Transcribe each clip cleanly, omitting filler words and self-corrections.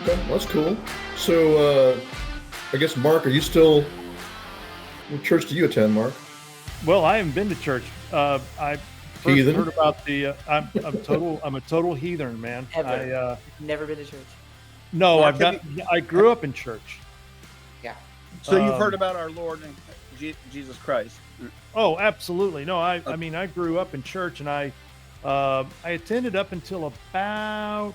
Okay, well, that's cool. So, I guess, Mark, are you still? What church do you attend, Mark? Well, I haven't been to church. I first Heathen? heard about the. I'm a total heathen, man. Ever. Never been to church. No, Mark, I grew up in church. Yeah. So you've heard about our Lord and Jesus Christ. Oh, absolutely. No, I mean, I grew up in church, and I attended up until about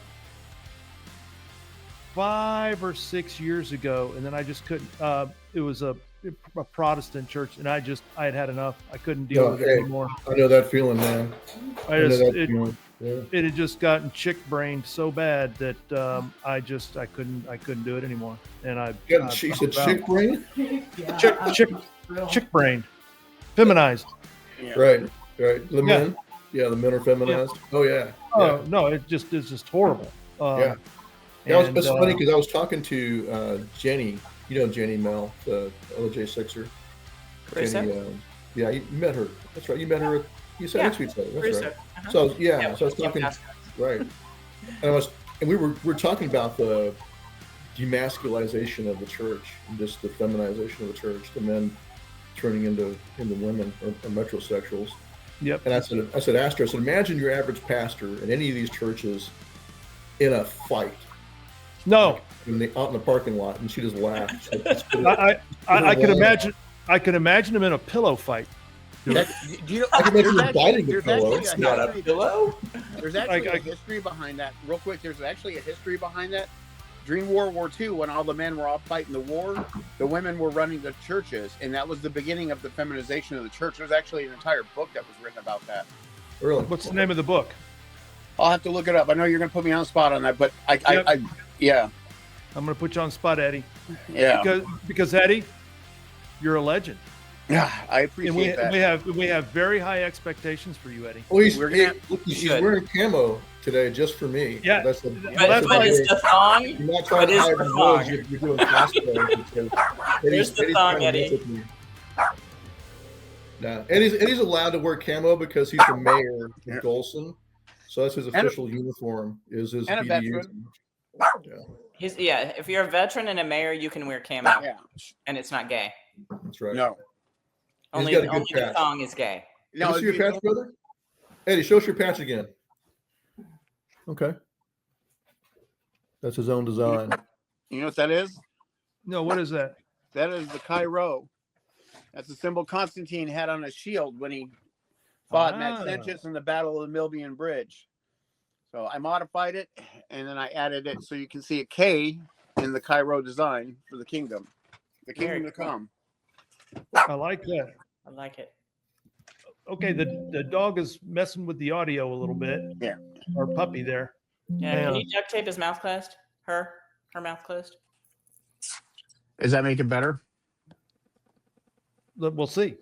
5 or 6 years ago, and then I just couldn't. It was a Protestant church, and I had had enough. I couldn't deal with it anymore. I know that feeling, man. It had just gotten chick-brained so bad that I couldn't do it anymore. And she said chick-brained? Chick-brained, feminized. Yeah. Right. The men, the men are feminized. Yeah. Oh yeah. Oh no, it's just horrible. It's funny because I was talking to Jenny. You know Jenny Mel, the LJ Sixer. Jenny, you met her. That's right. You met her. You sat next to each other. That's right. Uh-huh. So I was talking. Right. And we were talking about the demasculization of the church and just the feminization of the church, the men turning into women or metrosexuals. Yep. And I said, ask her, I said, imagine your average pastor in any of these churches in a fight. No. Out in the parking lot, and she just laughed. I could imagine him in a pillow fight. I can imagine him biting the pillow. It's not a pillow. There's actually a history behind that. Real quick, there's actually a history behind that. During World War II, when all the men were off fighting the war, the women were running the churches, and that was the beginning of the feminization of the church. There's actually an entire book that was written about that. Really? What's the name of the book? I'll have to look it up. I know you're going to put me on the spot on that, but yeah. I'm going to put you on the spot, Eddie. Yeah. Because Eddie, you're a legend. Yeah, I appreciate that. We have very high expectations for you, Eddie. Well, she's wearing camo today just for me. Yeah. But it's the thong. You're not trying to hide the thong. You're doing cosplay. There's the thong, Eddie. Nah. Eddie's allowed to wear camo because he's the mayor of Golson. So that's his official uniform. Is his and a BDU. Yeah. If you're a veteran and a mayor, you can wear camo, and it's not gay. That's right. No. Only the thong is gay. No, see your patch, brother? Eddie, show us your patch again. Okay. That's his own design. You know what that is? No, what is that? That is the Cairo. That's the symbol Constantine had on his shield when he fought Maxentius in the Battle of the Milvian Bridge. So I modified it, and then I added it so you can see a K in the Cairo design for the kingdom. The kingdom to come. I like that. I like it. Okay, the dog is messing with the audio a little bit. Yeah. Our puppy there. Yeah. Can you duct tape his mouth closed? Her mouth closed. Does that make it better? We'll see.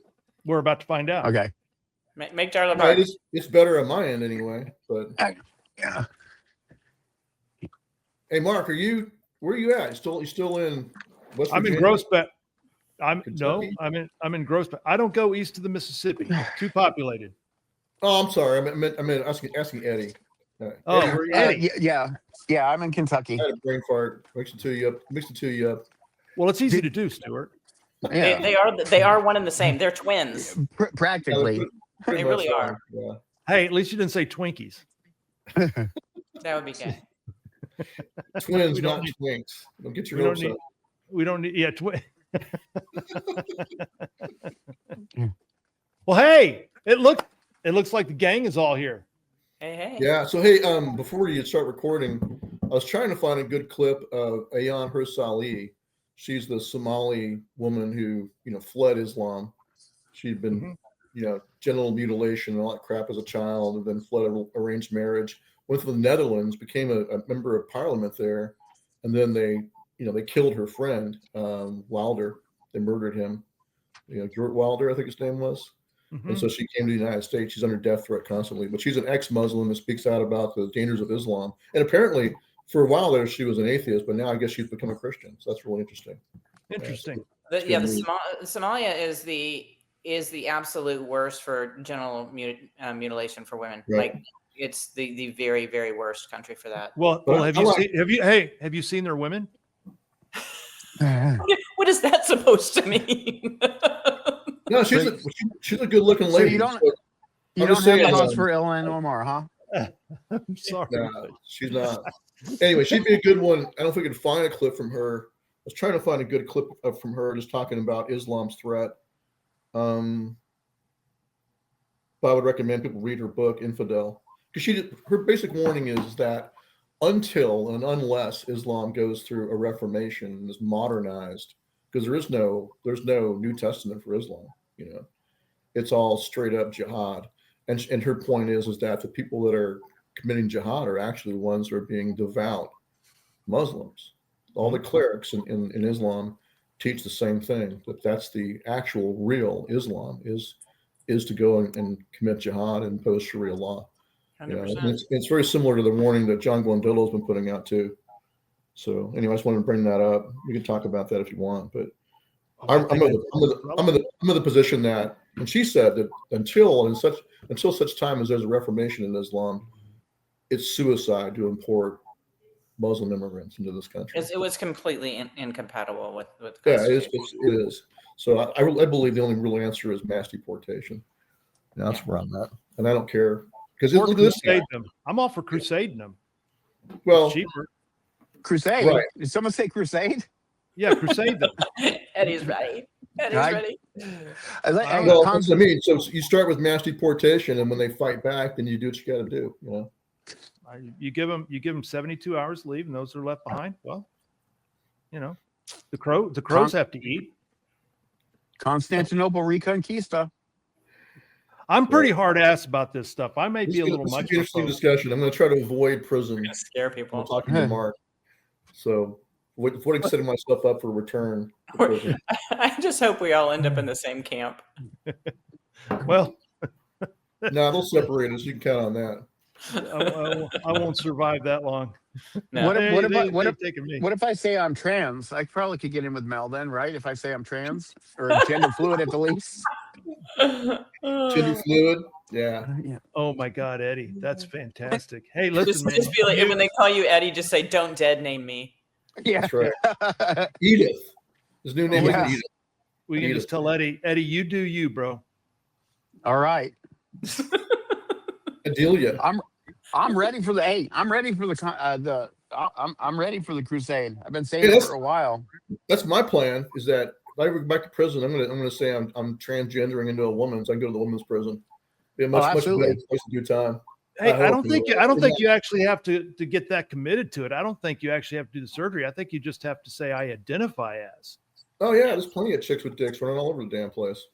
We're about to find out. Okay. Make Darla bark. It's better on my end anyway. But yeah. Hey, Mark, where are you at? You still in West Virginia? I'm in Groesbeck. I'm in Groesbeck. I don't go east of the Mississippi. Too populated. Oh, I'm sorry. I meant asking Eddie. Eddie, yeah. I'm in Kentucky. I had a brain fart. Mixed the two up. Well, it's easy to do, Stewart. Yeah. They are one and the same. They're twins. Practically. They really are. Yeah. Hey, at least you didn't say Twinkies. That would be good. Twins, not twinks. Don't get your hopes up. We don't need twin. Well, hey, it looks like the gang is all here. Hey. Yeah. So hey, before you start recording, I was trying to find a good clip of Ayaan Hirsi Ali. She's the Somali woman who fled Islam. She'd been genital mutilation and all that crap as a child, and then fled arranged marriage. Went to the Netherlands, became a member of parliament there, and then they killed her friend Wilder. They murdered him. Geert Wilder, I think his name was. Mm-hmm. And so she came to the United States. She's under death threat constantly, but she's an ex-Muslim and speaks out about the dangers of Islam. And apparently, for a while there, she was an atheist, but now I guess she's become a Christian. So that's really interesting. Interesting. The Somalia is the absolute worst for genital mutilation for women. Right. Like it's the very, very worst country for that. Well, have you seen their women? What is that supposed to mean? No, she's a good looking lady. You don't I'm have just saying, cause for ill no more, huh? I'm sorry. nah, she's not. Anyway, she'd be a good one. I don't know if we could find a clip from her. I was trying to find a good clip from her just talking about Islam's threat. But I would recommend people read her book, Infidel, because her basic warning is that until and unless Islam goes through a reformation and is modernized, because there's no New Testament for Islam, it's all straight up jihad. And her point is that the people that are committing jihad are actually the ones who are being devout Muslims. All the clerics in Islam teach the same thing, that that's the actual real Islam is to go and commit jihad and impose Sharia law. It's very similar to the warning that John Guandolo has been putting out too. So anyway, I just wanted to bring that up. We can talk about that if you want, but I'm of the position that, and she said that until such time as there's a reformation in Islam, it's suicide to import Muslim immigrants into this country. It was completely incompatible with yeah, it is. So I believe the only real answer is mass deportation. And that's where I'm at, and I don't care because look at this guy. I'm all for crusading them. Well, it's cheaper. Crusade. Right. Did someone say crusade? Yeah, crusade them. Eddie's ready. Ready. Well, that's what I mean. So you start with mass deportation, and when they fight back, then you do what you got to do. You give them 72 hours to leave, and those that are left behind, well, the crows have to eat. Constantinople Reconquista. I'm pretty hard ass about this stuff. I may be a little much. Interesting discussion. I'm going to try to avoid prison. Scare people. I'm talking to Mark. So, avoiding setting myself up for return. I just hope we all end up in the same camp. Well, no, they'll separate us. You can count on that. I won't survive that long. No. What if I say I'm trans? I probably could get in with Mel then, right? If I say I'm trans or gender fluid at the least. Gender fluid, yeah. Oh my God, Eddie, that's fantastic. Hey, listen, just be like, when they call you Eddie, just say, "Don't dead name me." Yeah, that's right. Edith. His new name is Edith. We can just tell Eddie, you do you, bro. All right. Adelia. I'm ready for the I'm ready for I'm ready for the crusade. I've been saying it for a while. That's my plan. Is that if I go back to prison, I'm gonna say I'm transgendering into a woman, so I can go to the women's prison. Be a much better place to do time. Hey, I don't think you actually have to get that committed to it. I don't think you actually have to do the surgery. I think you just have to say I identify as. Oh yeah, there's plenty of chicks with dicks running all over the damn place.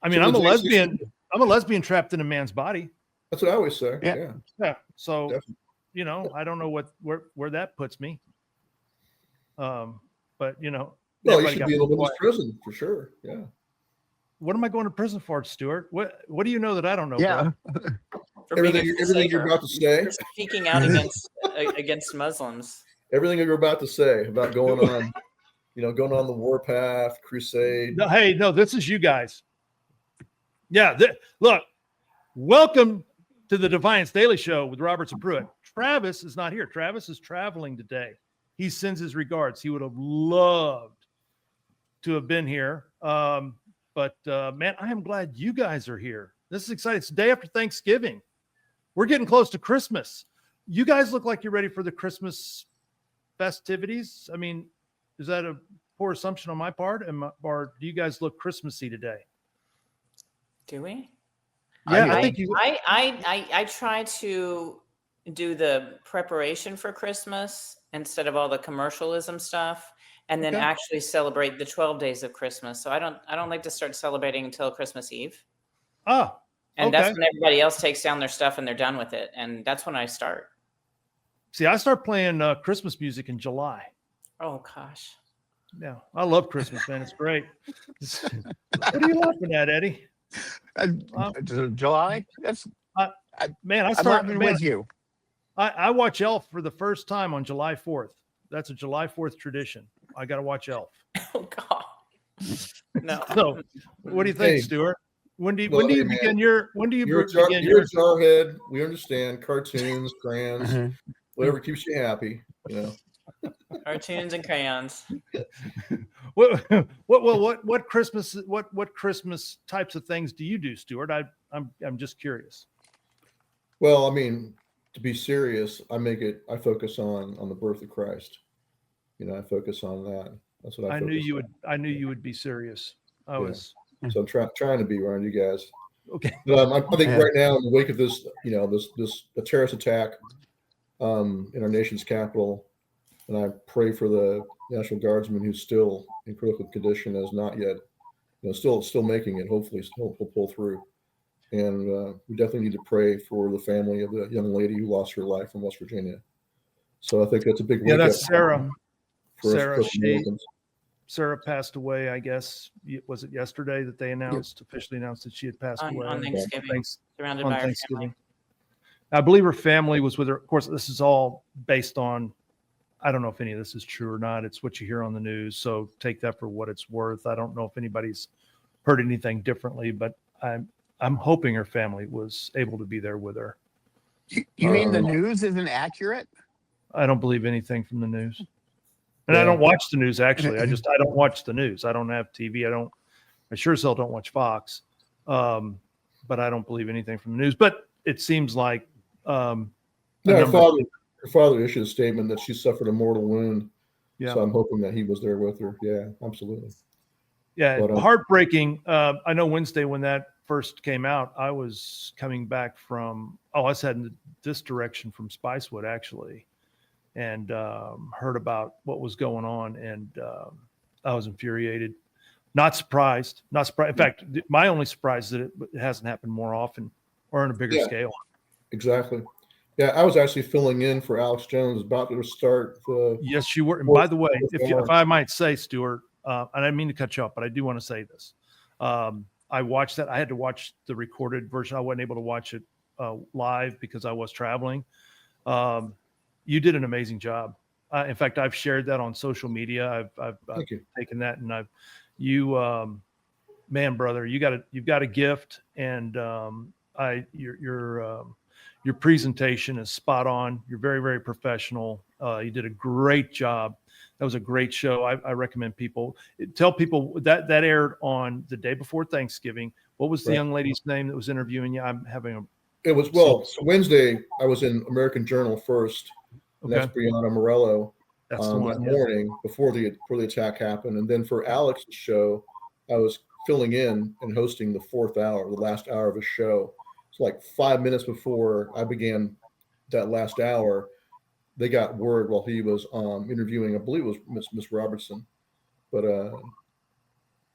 I mean, I'm a lesbian. I'm a lesbian trapped in a man's body. That's what I always say. Yeah. So, definitely. I don't know where that puts me. But well, you should be in a women's prison for sure. Yeah. What am I going to prison for, Stewart? What do you know that I don't know? Yeah. Everything you're about to say. For speaking out against Muslims. Everything you're about to say about going on, going on the warpath, crusade. No, this is you guys. Yeah. Look, welcome to the Defiance Daily Show with Roberts and Pruitt. Travis is not here. Travis is traveling today. He sends his regards. He would have loved to have been here. But man, I am glad you guys are here. This is exciting. It's the day after Thanksgiving. We're getting close to Christmas. You guys look like you're ready for the Christmas festivities. I mean, is that a poor assumption on my part? Or do you guys look Christmassy today? Do we? Yeah, I think you. I try to do the preparation for Christmas instead of all the commercialism stuff, and then actually celebrate the 12 days of Christmas. So I don't like to start celebrating until Christmas Eve. Oh, and that's when everybody else takes down their stuff and they're done with it, and that's when I start. See, I start playing Christmas music in July. Oh gosh. Yeah, I love Christmas, man. It's great. What are you laughing at, Eddie? July. That's man. I'm with you. I watch Elf for the first time on July 4th. That's a July 4th tradition. I got to watch Elf. Oh God. No. So, what do you think, Stewart? When do you Well, hey, begin man, your you're a jarhead. We understand cartoons, crayons, whatever keeps you happy. You know. Cartoons and crayons. What Christmas types of things do you do, Stewart? I'm just curious. Well, I mean, to be serious, I focus on the birth of Christ. You know, I focus on that. That's what I knew you on. would. I knew you would be serious. I was. So I'm trying to be around you guys. Okay. But I think right now, in the wake of this, a terrorist attack in our nation's capital, and I pray for the National Guardsman who's still in critical condition, as not yet, still making it. Hopefully, he'll pull through. And we definitely need to pray for the family of the young lady who lost her life in West Virginia. So I think that's a big wake up. That's Sarah. For Sarah passed away, I guess. Was it yesterday that they officially announced that she had passed away? On Thanksgiving, surrounded by her family. I believe her family was with her. Of course, this is all based on, I don't know if any of this is true or not. It's what you hear on the news. So take that for what it's worth. I don't know if anybody's heard anything differently, but I'm hoping her family was able to be there with her. You mean the news isn't accurate? I don't believe anything from the news. And I don't watch the news, actually. I don't watch the news. I don't have TV. I sure as hell don't watch Fox. But I don't believe anything from the news. But it seems like her father issued a statement that she suffered a mortal wound. Yeah. So I'm hoping that he was there with her. Yeah, absolutely. Yeah, but, heartbreaking. I know Wednesday when that first came out, I was coming back from, I was heading this direction from Spicewood, actually, and heard about what was going on, and I was infuriated. Not surprised. In fact, my only surprise is that it hasn't happened more often or on a bigger scale. Exactly. Yeah, I was actually filling in for Alex Jones, about to start. Yes, you were. And by the way, if I might say, Stewart, and I didn't mean to cut you off, but I do want to say this. I watched that. I had to watch the recorded version. I wasn't able to watch it live because I was traveling. You did an amazing job. In fact, I've shared that on social media. I've taken that, and man, brother, you've got a gift, and your presentation is spot on. You're very, very professional. You did a great job. That was a great show. I recommend people tell people that aired on the day before Thanksgiving. What was the young lady's name that was interviewing you? It was Wednesday. I was in American Journal first. And that's Brianna Morello. That's the one, morning before the attack happened. And then for Alex's show, I was filling in and hosting the last hour of his show. It's like 5 minutes before I began that last hour, they got word while he was interviewing, I believe it was Miss Robertson, but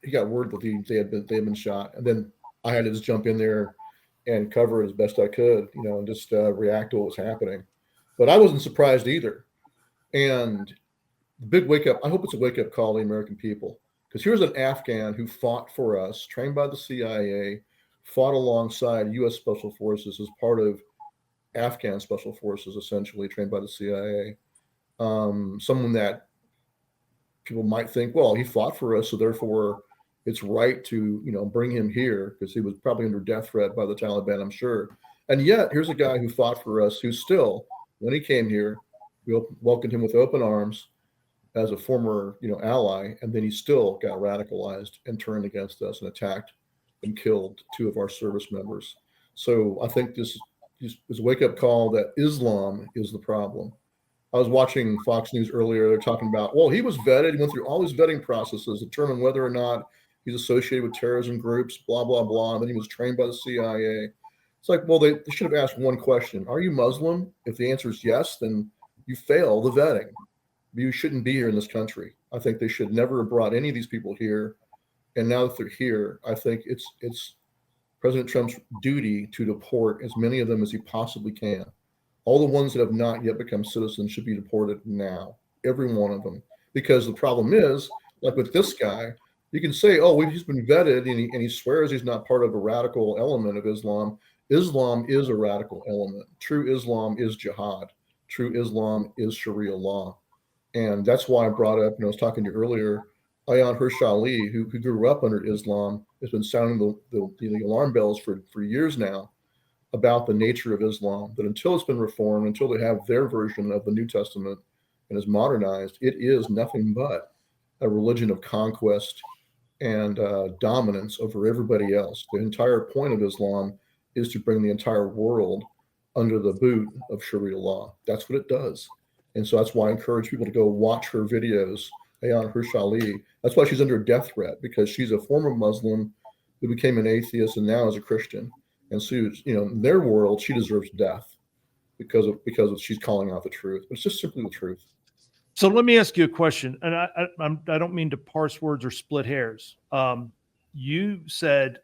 he got word that they had been shot, and then I had to just jump in there and cover it as best I could, and just react to what was happening. But I wasn't surprised either. And the big wake up, I hope it's a wake up call to the American people, because here's an Afghan who fought for us, trained by the CIA, fought alongside U.S. Special Forces as part of Afghan Special Forces, essentially trained by the CIA. Someone that people might think, well, he fought for us, so therefore it's right to, bring him here, because he was probably under death threat by the Taliban, I'm sure. And yet, here's a guy who fought for us, who still, when he came here, we welcomed him with open arms as a former, ally, and then he still got radicalized and turned against us and attacked and killed 2 of our service members. So I think this is a wake-up call that Islam is the problem. I was watching Fox News earlier. They're talking about, well, he was vetted. He went through all these vetting processes to determine whether or not he's associated with terrorism groups, blah, blah, blah. And then he was trained by the CIA. It's like, well, they should have asked one question. Are you Muslim? If the answer is yes, then you fail the vetting. You shouldn't be here in this country. I think they should never have brought any of these people here. And now that they're here, I think it's President Trump's duty to deport as many of them as he possibly can. All the ones that have not yet become citizens should be deported now, every one of them. Because the problem is, like with this guy, you can say, oh, he's been vetted, and he swears he's not part of a radical element of Islam. Islam is a radical element. True Islam is jihad. True Islam is Sharia law. And that's why I brought up, I was talking to you earlier, Ayaan Hirsch Ali, who grew up under Islam, has been sounding the alarm bells for years now about the nature of Islam, that until it's been reformed, until they have their version of the New Testament and is modernized, it is nothing but a religion of conquest and dominance over everybody else. The entire point of Islam is to bring the entire world under the boot of Sharia law. That's what it does. And so that's why I encourage people to go watch her videos, Ayan Hirshali. That's why she's under a death threat, because she's a former Muslim who became an atheist and now is a Christian. And so, in their world, she deserves death because she's calling out the truth. It's just simply the truth. So let me ask you a question, and I don't mean to parse words or split hairs. You said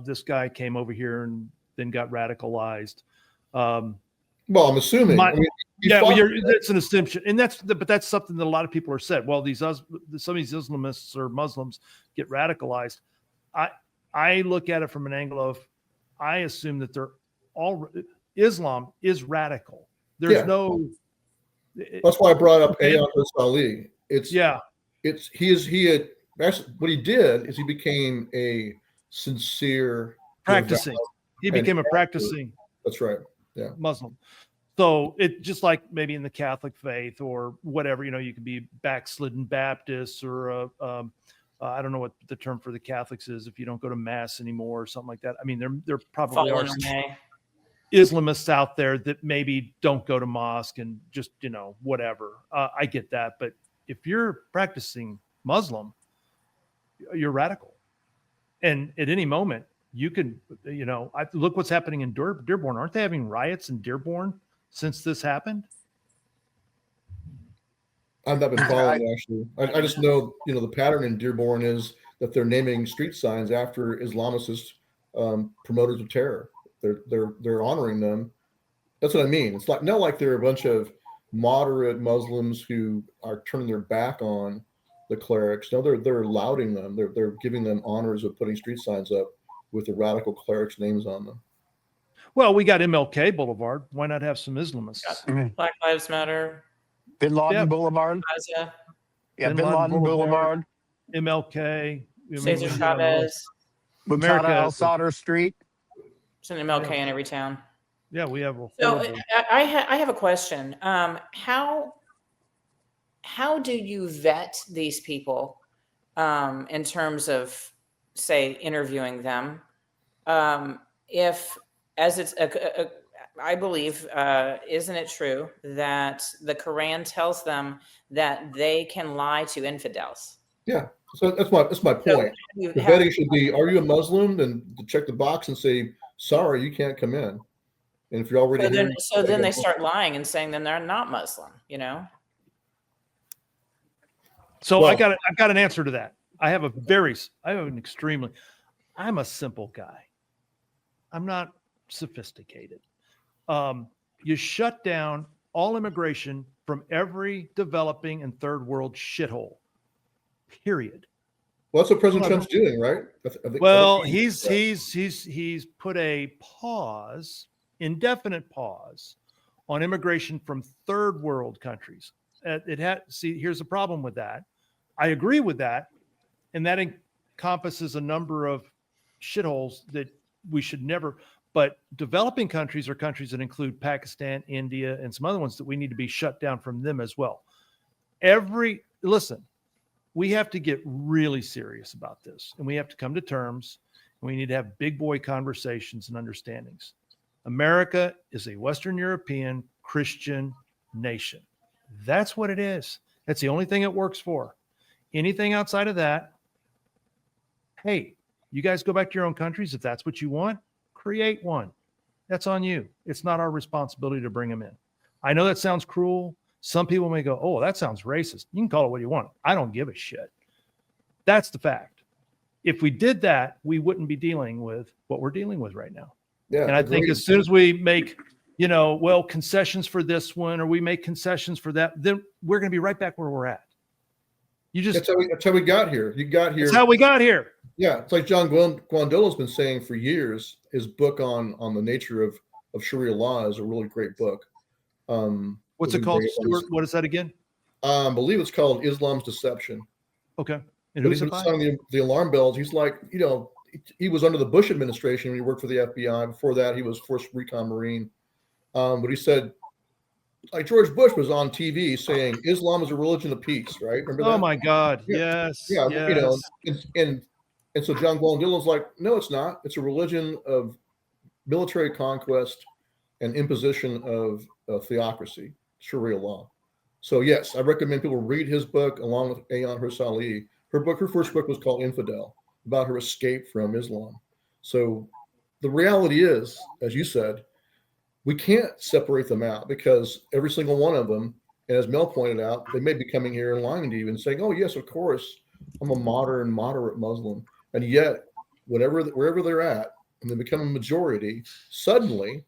this guy came over here and then got radicalized. Well, I'm assuming. That's an assumption, and but that's something that a lot of people are said. Well, some of these Islamists or Muslims get radicalized. I look at it from an angle of, I assume that Islam is radical. There's no. That's why I brought up Ayan Hirshali. What he did is he became a sincere practicing. He became a practicing. That's right. Yeah. Muslim. So it just like maybe in the Catholic faith or whatever, you could be backslidden Baptist or I don't know what the term for the Catholics is if you don't go to mass anymore or something like that. I mean, there probably are Islamists out there that maybe don't go to mosque and just, whatever. I get that. But if you're practicing Muslim, you're radical. And at any moment, you can, look what's happening in Dearborn. Aren't they having riots in Dearborn since this happened? I've not been following actually. I just know, the pattern in Dearborn is that they're naming street signs after Islamicist promoters of terror. They're honoring them. That's what I mean. It's not like they're a bunch of moderate Muslims who are turning their back on the clerics. No, they're lauding them. They're giving them honors of putting street signs up with the radical clerics' names on them. Well, we got MLK Boulevard. Why not have some Islamists? Black Lives Matter. Bin Laden Boulevard. Yeah, Bin Laden Boulevard. MLK. Cesar Chavez. Muqtada al-Sadr Street. There's an MLK in every town. Yeah, we have. So I have a question. How do you vet these people in terms of, say, interviewing them? If, as it's I believe, isn't it true that the Quran tells them that they can lie to infidels? Yeah, so that's my point. The vetting should be: are you a Muslim? Then check the box and say, "Sorry, you can't come in." And if you're already then they start lying and saying then they're not Muslim. So I've got an answer to that. I'm a simple guy. I'm not sophisticated. You shut down all immigration from every developing and third world shithole. Period. Well, that's what President Trump's doing, right? He's put a pause, indefinite pause, on immigration from third world countries. Here's the problem with that. I agree with that, and that encompasses a number of shitholes that we should never. But developing countries are countries that include Pakistan, India, and some other ones that we need to be shut down from them as well. Listen, we have to get really serious about this, and we have to come to terms, and we need to have big boy conversations and understandings. America is a Western European Christian nation. That's what it is. That's the only thing it works for. Anything outside of that, hey, you guys go back to your own countries. If that's what you want, create one. That's on you. It's not our responsibility to bring them in. I know that sounds cruel. Some people may go, oh, that sounds racist. You can call it what you want. I don't give a shit. That's the fact. If we did that, we wouldn't be dealing with what we're dealing with right now. Yeah, and I think as soon as we make, concessions for this one, or we make concessions for that, then we're going to be right back where we're at. That's how we got here. You got here. That's how we got here. Yeah, it's like John Guandolo's been saying for years. His book on the nature of Sharia law is a really great book. What's it called, Stewart? What is that again? I believe it's called Islam's Deception. Okay. And he's sounding the alarm bells. He's like, he was under the Bush administration when he worked for the FBI. Before that, he was Force Recon Marine. But he said, like George Bush was on TV saying Islam is a religion of peace, right? Remember that? Oh my God. Yeah. Yes. Yeah. Yes. You know, and so John Gwendolyn Dillon's like, no, it's not. It's a religion of military conquest and imposition of theocracy, Sharia law. So yes, I recommend people read his book along with Ayan Hirsalih. Her first book was called Infidel, about her escape from Islam. So the reality is, as you said, we can't separate them out because every single one of them, and as Mel pointed out, they may be coming here and lying to you and saying, oh yes, of course, I'm a moderate Muslim. And yet, wherever they're at, and they become a majority, suddenly,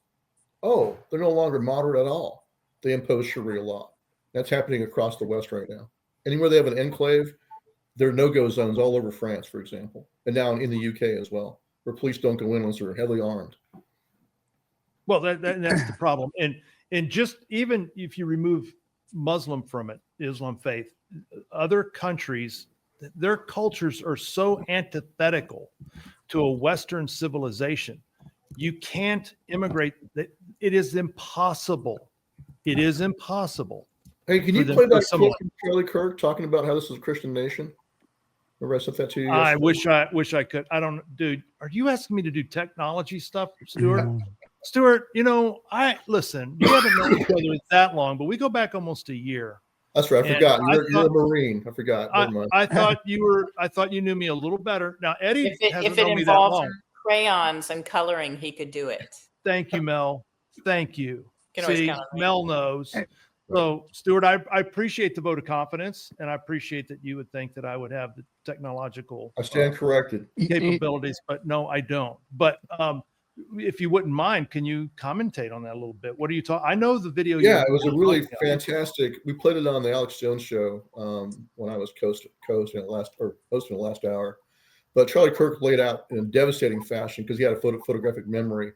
oh, they're no longer moderate at all. They impose Sharia law. That's happening across the West right now. Anywhere they have an enclave, there are no-go zones all over France, for example, and now in the UK as well, where police don't go in unless they're heavily armed. Well, that's the problem. And just even if you remove Muslim from it, Islam faith, other countries, their cultures are so antithetical to a Western civilization. You can't immigrate. It is impossible. It is impossible. Hey, can you play that clip from Charlie Kirk talking about how this is a Christian nation? Remember I sent that to you yesterday? I wish I could. I don't, dude. Are you asking me to do technology stuff, Stewart? Stuart, you know, listen. You haven't known each other that long, but we go back almost a year. That's right. I forgot. You're a Marine. I forgot. I thought you knew me a little better. Now, Eddie hasn't known me that long. Crayons and coloring, he could do it. Thank you, Mel. Thank you. See, Mel knows. So, Stuart, I appreciate the vote of confidence, and I appreciate that you would think that I would have the technological I stand corrected capabilities, but no, I don't. But if you wouldn't mind, can you commentate on that a little bit? What are you talking? I know the video. Yeah, it was a really fantastic. We played it on the Alex Jones show when I was hosting the last hour. But Charlie Kirk laid out in a devastating fashion because he had a photographic memory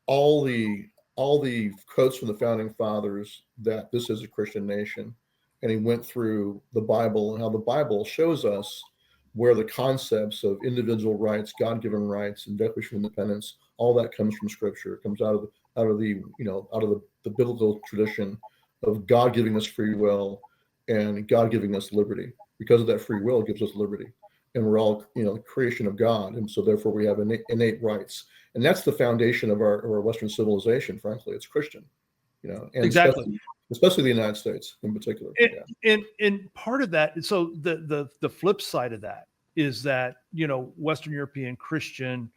all the quotes from the founding fathers that this is a Christian nation. And he went through the Bible and how the Bible shows us where the concepts of individual rights, God-given rights, and Declaration of Independence, all that comes from Scripture. It comes out of the biblical tradition of God giving us free will and God giving us liberty. Because of that free will, it gives us liberty. And we're all, the creation of God. And so therefore we have innate rights. And that's the foundation of our Western civilization, frankly. It's Christian, and exactly. Especially the United States in particular. And part of that, so the flip side of that is that, Western European Christian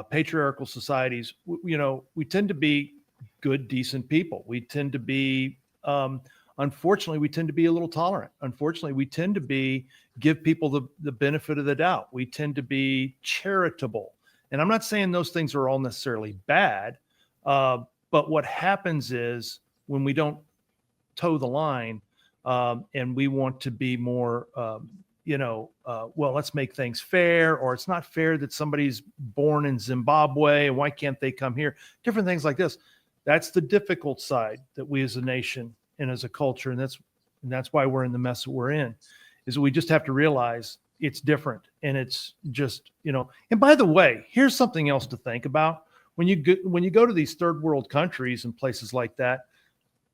patriarchal societies, we tend to be good, decent people. We tend to be, unfortunately, we tend to be a little tolerant. Unfortunately, we tend to give people the benefit of the doubt. We tend to be charitable. And I'm not saying those things are all necessarily bad, but what happens is when we don't toe the line and we want to be more, well, let's make things fair, or it's not fair that somebody's born in Zimbabwe and why can't they come here? Different things like this. That's the difficult side that we as a nation and as a culture, and that's why we're in the mess that we're in, is that we just have to realize it's different. And it's just, and by the way, here's something else to think about. When you go to these third world countries and places like that,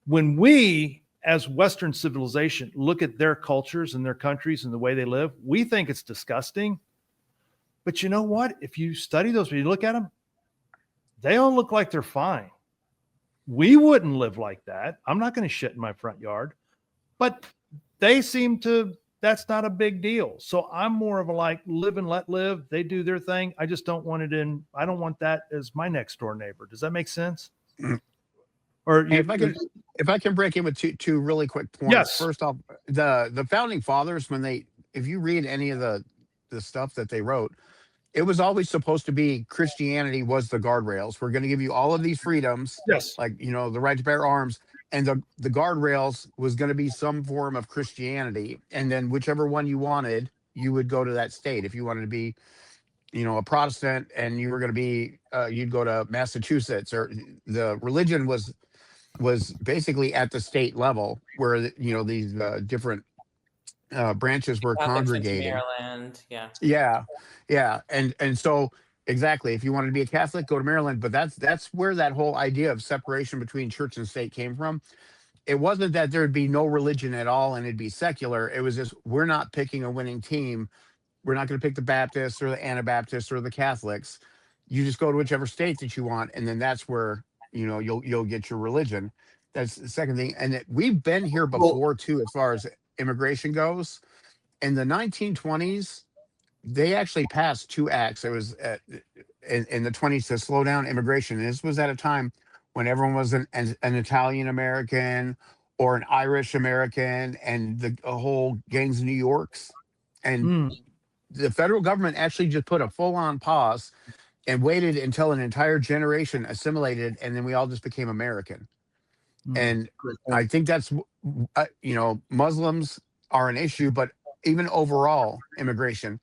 when we as Western civilization look at their cultures and their countries and the way they live, we think it's disgusting. But you know what? If you study those, when you look at them, they all look like they're fine. We wouldn't live like that. I'm not going to shit in my front yard, but they seem to, that's not a big deal. So I'm more of a live and let live. They do their thing. I just don't want I don't want that as my next door neighbor. Does that make sense? Or if I can break in with two really quick points. Yes. First off, the founding fathers, if you read any of the stuff that they wrote, it was always supposed to be Christianity was the guardrails. We're going to give you all of these freedoms. Yes. Like, the right to bear arms. And the guardrails was going to be some form of Christianity. And then whichever one you wanted, you would go to that state. If you wanted to be, a Protestant and you were going to be, you'd go to Massachusetts, or the religion was basically at the state level where, these different branches were congregating. Maryland. Yeah. Yeah. Yeah. And so Exactly. If you wanted to be a Catholic, go to Maryland. But that's where that whole idea of separation between church and state came from. It wasn't that there'd be no religion at all and it'd be secular. It was just, we're not picking a winning team. We're not going to pick the Baptists or the Anabaptists or the Catholics. You just go to whichever state that you want, and then that's where you'll get your religion. That's the second thing. And we've been here before too, as far as immigration goes. In the 1920s, they actually passed 2 acts. It was in the 20s to slow down immigration. And this was at a time when everyone was an Italian American or an Irish American, and the whole gangs of New Yorks. And the federal government actually just put a full-on pause and waited until an entire generation assimilated, and then we all just became American. And I think that's, Muslims are an issue, but even overall immigration,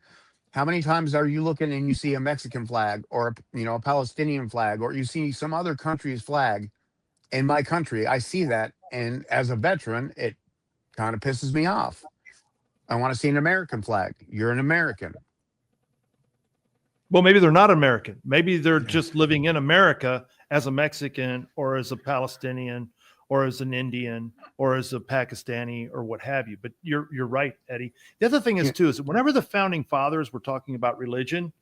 how many times are you looking and you see a Mexican flag or, a Palestinian flag, or you see some other country's flag in my country? I see that. And as a veteran, it kind of pisses me off. I want to see an American flag. You're an American. Well, maybe they're not American. Maybe they're just living in America as a Mexican or as a Palestinian or as an Indian or as a Pakistani or what have you. But you're right, Eddie. The other thing is, too, is that whenever the founding fathers were talking about religion,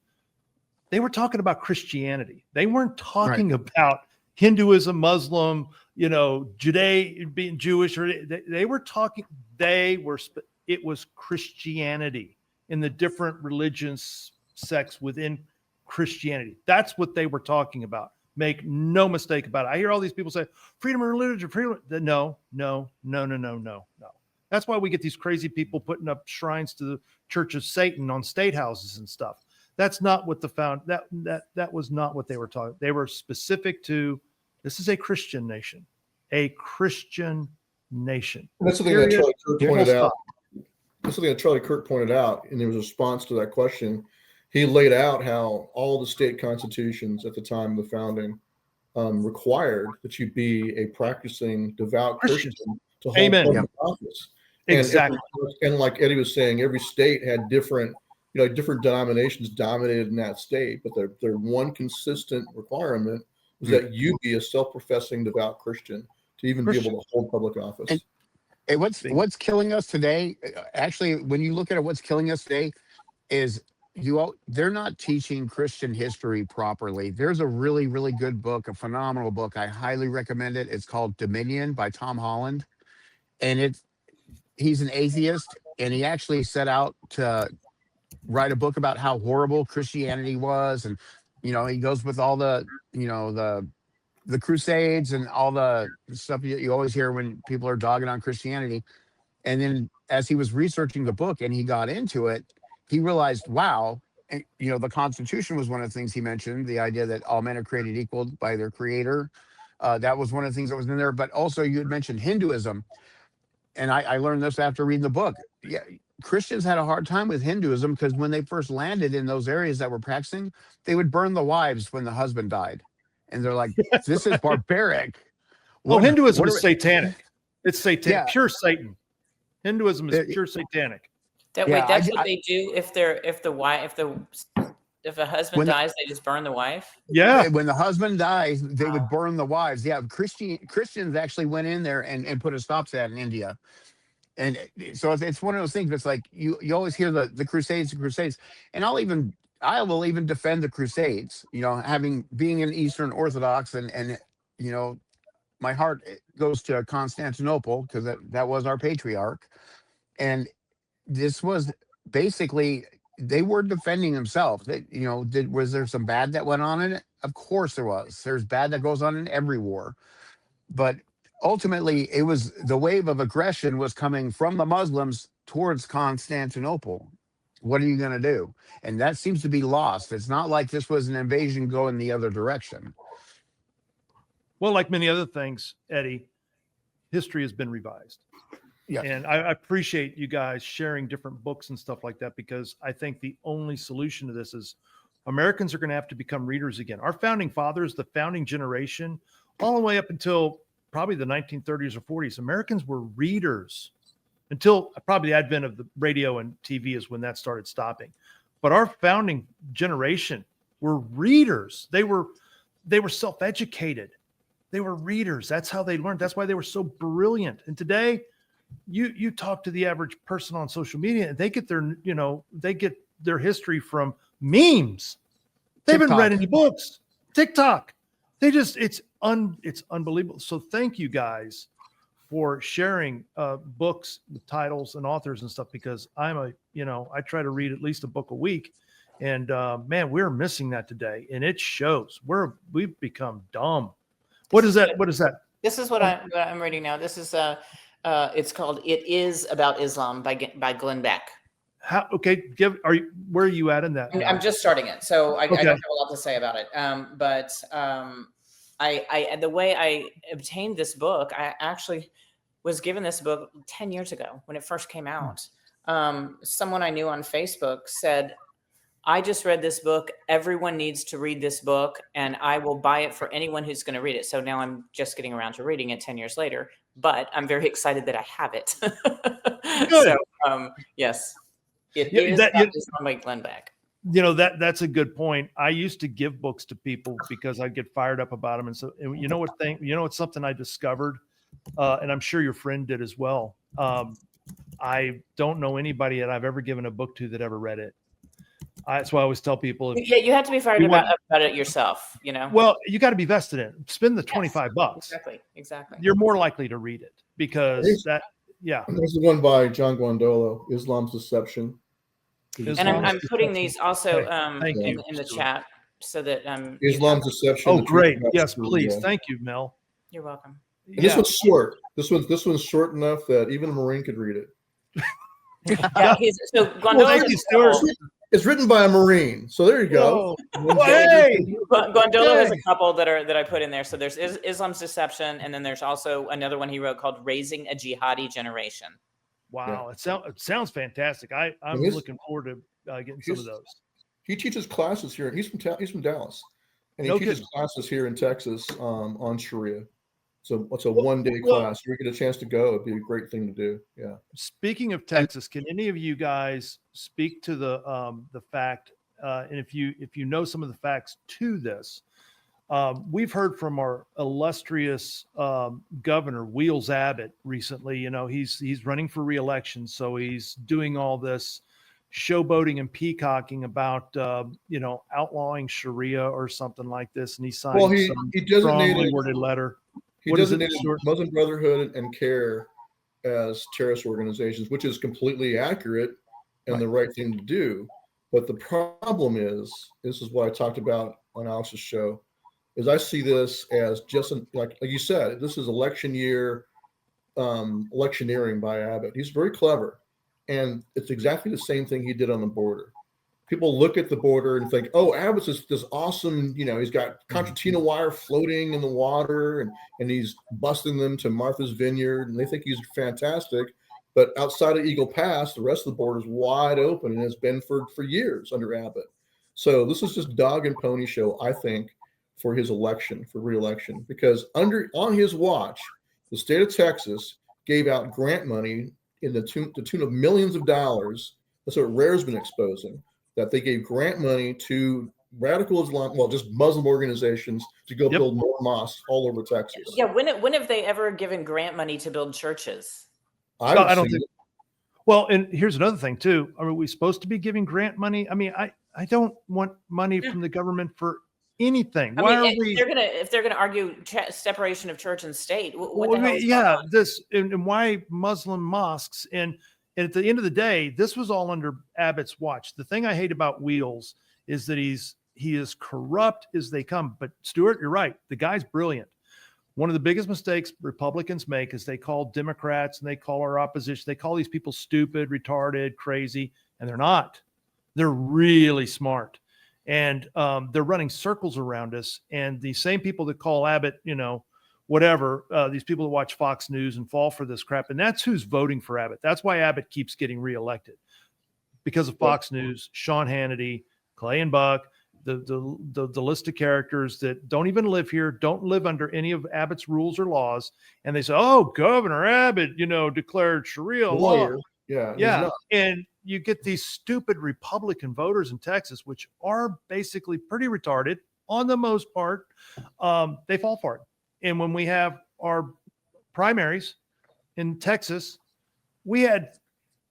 they were talking about Christianity. They weren't talking about Hinduism, Muslim, Judaism, being Jewish. Or they were talking, it was Christianity in the different religions, sects within Christianity. That's what they were talking about. Make no mistake about it. I hear all these people say freedom of religion, freedom. No. That's why we get these crazy people putting up shrines to the Church of Satan on state houses and stuff. That's not what that was not what they were talking. They were specific to, this is a Christian nation, a Christian nation. And that's something that Charlie Kirk pointed out. That's something that Charlie Kirk pointed out, and there was a response to that question. He laid out how all the state constitutions at the time of the founding required that you be a practicing devout Christian to hold public office. Exactly. And like Eddie was saying, every state had different denominations dominated in that state, but their one consistent requirement was that you be a self-professing devout Christian to even be able to hold public office. And what's killing us today, actually, when you look at it, what's killing us today is they're not teaching Christian history properly. There's a really, really good book, a phenomenal book. I highly recommend it. It's called Dominion by Tom Holland. And he's an atheist, and he actually set out to write a book about how horrible Christianity was. And, he goes with all the Crusades and all the stuff you always hear when people are dogging on Christianity. And then as he was researching the book and he got into it, he realized, wow, the Constitution was one of the things he mentioned, the idea that all men are created equal by their creator. That was one of the things that was in there. But also you had mentioned Hinduism. And I learned this after reading the book. Yeah, Christians had a hard time with Hinduism because when they first landed in those areas that were practicing, they would burn the wives when the husband died. And they're like, this is barbaric. Well, Hinduism is satanic. It's satanic, pure Satan. Hinduism is pure satanic. That's what they do if a husband dies, they just burn the wife. Yeah. When the husband dies, they would burn the wives. Yeah. Christians actually went in there and put a stop to that in India. And so it's one of those things. It's like you always hear the Crusades, and I will even defend the Crusades, being an Eastern Orthodox and my heart goes to Constantinople because that was our patriarch. And this was basically, they were defending themselves. Was there some bad that went on in it? Of course there was. There's bad that goes on in every war. But ultimately, it was the wave of aggression was coming from the Muslims towards Constantinople. What are you going to do? And that seems to be lost. It's not like this was an invasion going the other direction. Well, like many other things, Eddie, history has been revised. Yeah. And I appreciate you guys sharing different books and stuff like that, because I think the only solution to this is Americans are going to have to become readers again. Our founding fathers, the founding generation, all the way up until probably the 1930s or 40s, Americans were readers until probably the advent of the radio and TV is when that started stopping. But our founding generation were readers. They were self-educated. They were readers. That's how they learned. That's why they were so brilliant. And today, you talk to the average person on social media, and they get their history from memes. They haven't read any books. TikTok. It's unbelievable. So thank you guys for sharing books with titles and authors and stuff, because I try to read at least a book a week, and man, we're missing that today, and it shows. We've become dumb. What is that? This is what I'm reading now. This is it's called "It Is About Islam" by Glenn Beck. Where are you at in that? I'm just starting it, so I don't have a lot to say about it. But the way I obtained this book, I actually was given this book 10 years ago when it first came out. Someone I knew on Facebook said, "I just read this book. Everyone needs to read this book, and I will buy it for anyone who's going to read it." So now I'm just getting around to reading it 10 years later, but I'm very excited that I have it. Good. So, yes, it is about Islam by Glenn Beck. That's a good point. I used to give books to people because I'd get fired up about them. And so, it's something I discovered, and I'm sure your friend did as well. I don't know anybody that I've ever given a book to that ever read it. That's why I always tell people, you have to be fired about it yourself, Well, you got to be vested in it. Spend the $25. Exactly. You're more likely to read it because There's the one by John Guandolo, Islam's Deception. And I'm putting these also in the chat so that Islam's Deception. Oh, great! Yes, please. Thank you, Mel. You're welcome. And this one's short. This one's short enough that even a Marine could read it. So Guandolo it's written by a Marine, so there you go. Guandolo has a couple that I put in there. So there's Islam's Deception, and then there's also another one he wrote called "Raising a Jihadi Generation." Wow, it sounds fantastic. I'm looking forward to getting some of those. He teaches classes here. He's from Dallas, and he teaches classes here in Texas on Sharia. So it's a one-day class. If you get a chance to go, it'd be a great thing to do. Yeah. Speaking of Texas, can any of you guys speak to the fact, and if you know some of the facts to this? We've heard from our illustrious governor, Wheels Abbott, recently. He's running for re-election, so he's doing all this showboating and peacocking about outlawing Sharia or something like this, and he signed he designated worded letter. He designated Muslim Brotherhood and CARE as terrorist organizations, which is completely accurate and the right thing to do. But the problem is, this is what I talked about on Alex's show, is I see this as just like you said, this is election year electioneering by Abbott. He's very clever, and it's exactly the same thing he did on the border. People look at the border and think, "Oh, Abbott's this awesome, he's got concertina wire floating in the water, and he's busting them to Martha's Vineyard, and they think he's fantastic." But outside of Eagle Pass, the rest of the border is wide open, and has been for years under Abbott. So this is just dog and pony show, I think, for his election, for re-election, because on his watch, the state of Texas gave out grant money in the tune of millions of dollars. That's what Rare's been exposing, that they gave grant money to radical Islam, just Muslim organizations, to go build more mosques all over Texas. Yeah, when have they ever given grant money to build churches? I don't think. Well, and here's another thing too. Are we supposed to be giving grant money? I mean, I don't want money from the government for anything. If they're gonna argue separation of church and state, and why Muslim mosques? And at the end of the day, this was all under Abbott's watch. The thing I hate about Wheels is that he is corrupt as they come. But Stewart, you're right. The guy's brilliant. One of the biggest mistakes Republicans make is they call Democrats and they call our opposition, they call these people stupid, retarded, crazy, and they're not. They're really smart. And they're running circles around us. And the same people that call Abbott, these people that watch Fox News and fall for this crap. And that's who's voting for Abbott. That's why Abbott keeps getting reelected, because of Fox News, Sean Hannity, Clay and Buck, the list of characters that don't even live here, don't live under any of Abbott's rules or laws. And they say, "Oh, Governor Abbott, declared Sharia law." Yeah. Yeah. And you get these stupid Republican voters in Texas, which are basically pretty retarded on the most part. They fall for it. And when we have our primaries in Texas, we had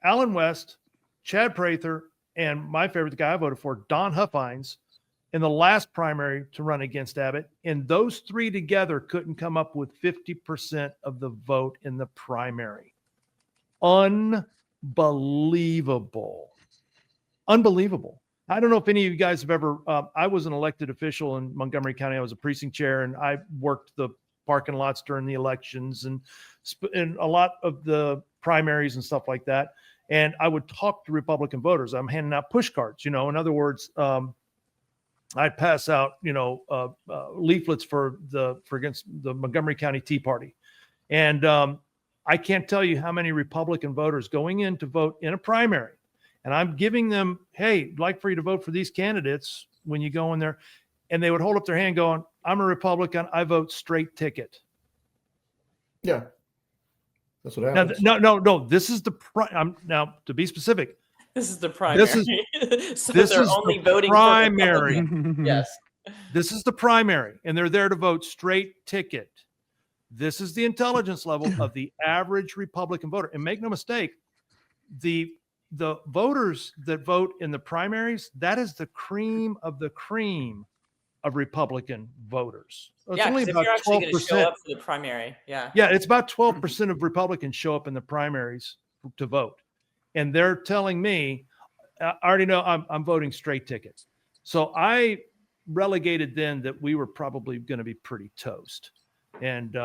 Alan West, Chad Prather, and my favorite, the guy I voted for, Don Huffines, in the last primary to run against Abbott. And those three together couldn't come up with 50% of the vote in the primary. Unbelievable. Unbelievable. I don't know if any of you guys have ever, I was an elected official in Montgomery County. I was a precinct chair, and I worked the parking lots during the elections and a lot of the primaries and stuff like that. And I would talk to Republican voters. I'm handing out push cards, in other words, I'd pass out, leaflets for against the Montgomery County Tea Party. And I can't tell you how many Republican voters going in to vote in a primary. And I'm giving them, hey, I'd like for you to vote for these candidates when you go in there. And they would hold up their hand going, I'm a Republican. I vote straight ticket. Yeah. That's what happens. No. This is now, to be specific. This is the primary. So this they're is only the voting primary. for yes. This is the primary, and they're there to vote straight ticket. This is the intelligence level of the average Republican voter. And make no mistake, the voters that vote in the primaries, that is the cream of Republican voters. It's Yeah, only if about you're actually going to 12%. show up for the primary. Yeah. Yeah, it's about 12% of Republicans show up in the primaries to vote. And they're telling me, I already know I'm voting straight ticket. So I relegated then that we were probably going to be pretty toast. And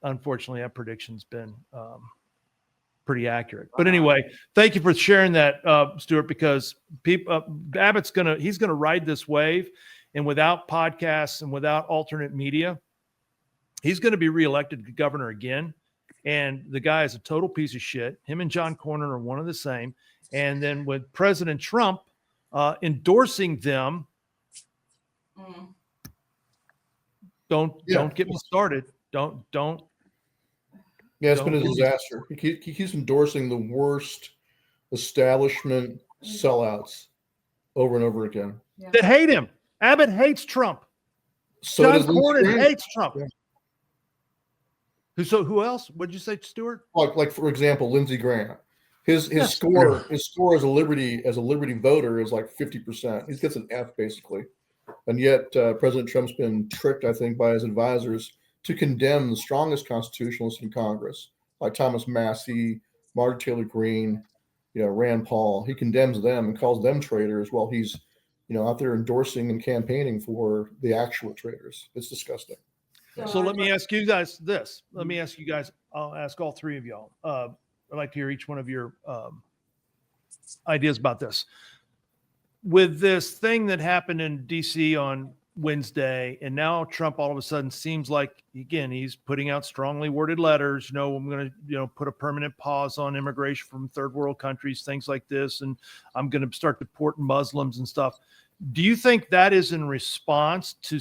unfortunately, that prediction's been pretty accurate. But anyway, thank you for sharing that, Stewart, because Abbott's he's going to ride this wave. And without podcasts and without alternate media, he's going to be reelected governor again. And the guy is a total piece of shit. Him and John Cornyn are one of the same. And then with President Trump endorsing them, don't get me started. Don't. Yeah, it's been a disaster. He keeps endorsing the worst establishment sellouts over and over again. Yeah. That hate him. Abbott hates Trump. So John Cornyn hates Trump. Yeah. Who else? What'd you say, Stewart? Like for example, Lindsey Graham. His score as a Liberty voter is like 50%. He gets an F basically, and yet President Trump's been tricked, I think, by his advisors to condemn the strongest constitutionalists in Congress, like Thomas Massey, Marjorie Taylor Greene, Rand Paul. He condemns them and calls them traitors while he's out there endorsing and campaigning for the actual traitors. It's disgusting. So let me ask you guys this. I'll ask all three of y'all. I'd like to hear each one of your ideas about this. With this thing that happened in D.C. on Wednesday, and now Trump all of a sudden seems like, again, he's putting out strongly worded letters. I'm going to put a permanent pause on immigration from third world countries, things like this, and I'm going to start deporting Muslims and stuff. Do you think that is in response to?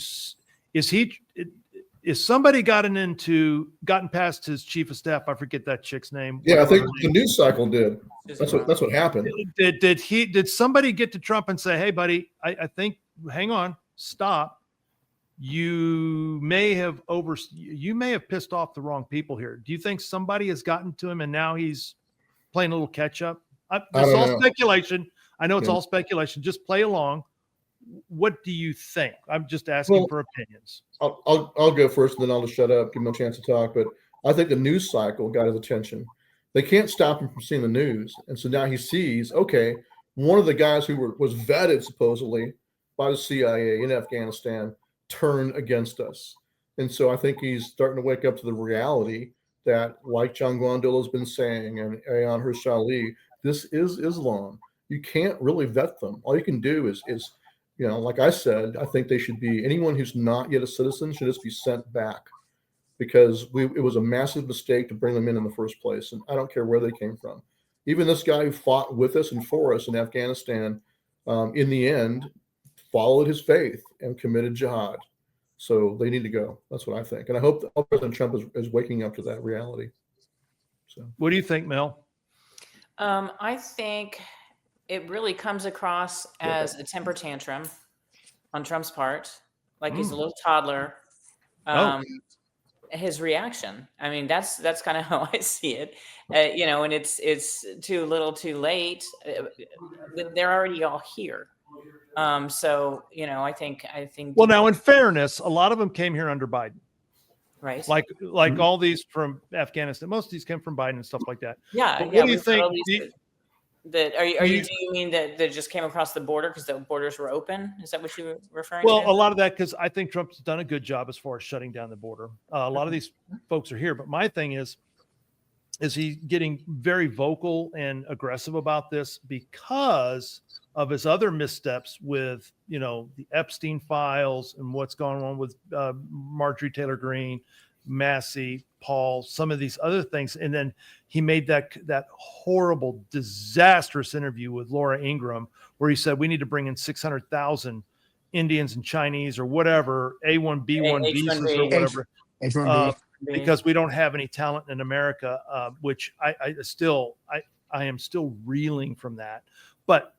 Is somebody gotten past his chief of staff? I forget that chick's name. Yeah, I think the news cycle did. That's what happened. Did somebody get to Trump and say, "Hey, buddy, I think, hang on, stop. You may have pissed off the wrong people here." Do you think somebody has gotten to him and now he's playing a little catch up? It's all speculation. I know it's all speculation. Just play along. What do you think? I'm just asking for opinions. I'll go first, and then I'll just shut up, give him a chance to talk. But I think the news cycle got his attention. They can't stop him from seeing the news, and so now he sees, okay, one of the guys who was vetted supposedly by the CIA in Afghanistan turned against us, and so I think he's starting to wake up to the reality that, like John Guandolo has been saying, and Ayaan Hirsi Ali, this is Islam. You can't really vet them. All you can do is like I said, I think they should be, anyone who's not yet a citizen should just be sent back, because it was a massive mistake to bring them in the first place. And I don't care where they came from. Even this guy who fought with us and for us in Afghanistan, in the end, followed his faith and committed jihad. So they need to go. That's what I think. And I hope that President Trump is waking up to that reality. So, what do you think, Mel? I think it really comes across as a temper tantrum on Trump's part, like he's a little toddler. His reaction. I mean, that's kind of how I see it. And it's too little, too late. They're already all here. So I think. Well, now in fairness, a lot of them came here under Biden. Right. Like all these from Afghanistan. Most of these came from Biden and stuff like that. Yeah. But what do you think? Do you mean that just came across the border because the borders were open? Is that what you were referring to? Well, a lot of that, because I think Trump's done a good job as far as shutting down the border. A lot of these folks are here, but my thing is he getting very vocal and aggressive about this because of his other missteps with, the Epstein files and what's going on with Marjorie Taylor Greene, Massey, Paul, some of these other things. And then he made that horrible, disastrous interview with Laura Ingraham, where he said, we need to bring in 600,000 Indians and Chinese or whatever, A1B1 visas or whatever, because we don't have any talent in America, which I am still reeling from that. But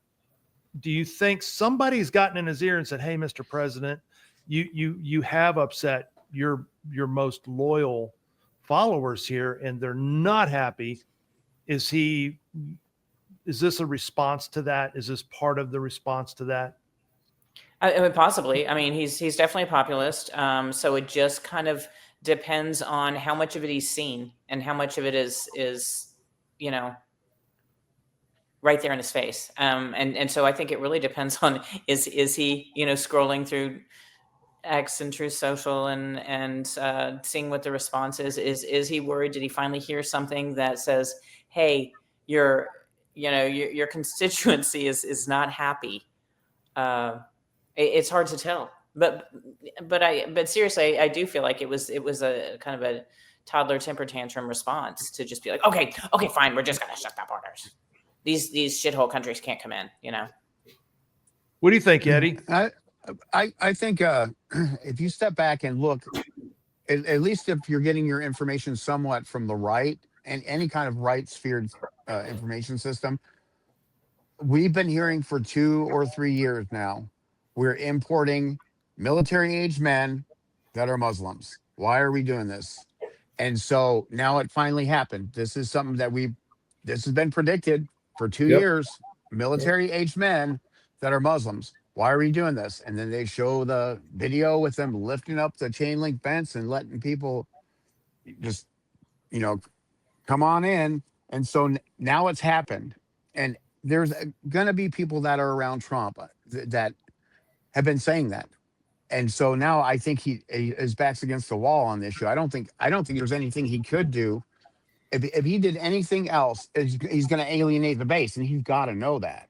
do you think somebody's gotten in his ear and said, hey, Mr. President, you have upset your most loyal followers here and they're not happy? Is this a response to that? Is this part of the response to that? I mean, possibly. I mean, he's definitely a populist. So it just kind of depends on how much of it he's seen and how much of it is right there in his face. And so I think it really depends on is he scrolling through X and Truth Social and seeing what the response is. Is he worried? Did he finally hear something that says, hey, your constituency is not happy? It's hard to tell, but seriously, I do feel like it was a kind of a toddler temper tantrum response to just be like, okay, fine, we're just gonna shut down borders. These shithole countries can't come in. What do you think, Eddie? I think if you step back and look, at least if you're getting your information somewhat from the right and any kind of right sphered information system, we've been hearing for 2 or 3 years now, we're importing military-age men that are Muslims. Why are we doing this? And so now it finally happened. This is something that this has been predicted for 2 years. Military-aged men that are Muslims. Why are we doing this? And then they show the video with them lifting up the chain link fence and letting people just, come on in. And so now it's happened. And there's going to be people that are around Trump that have been saying that. And so now I think his back's against the wall on this issue. I don't think there's anything he could do. If he did anything else, he's going to alienate the base, and he's got to know that.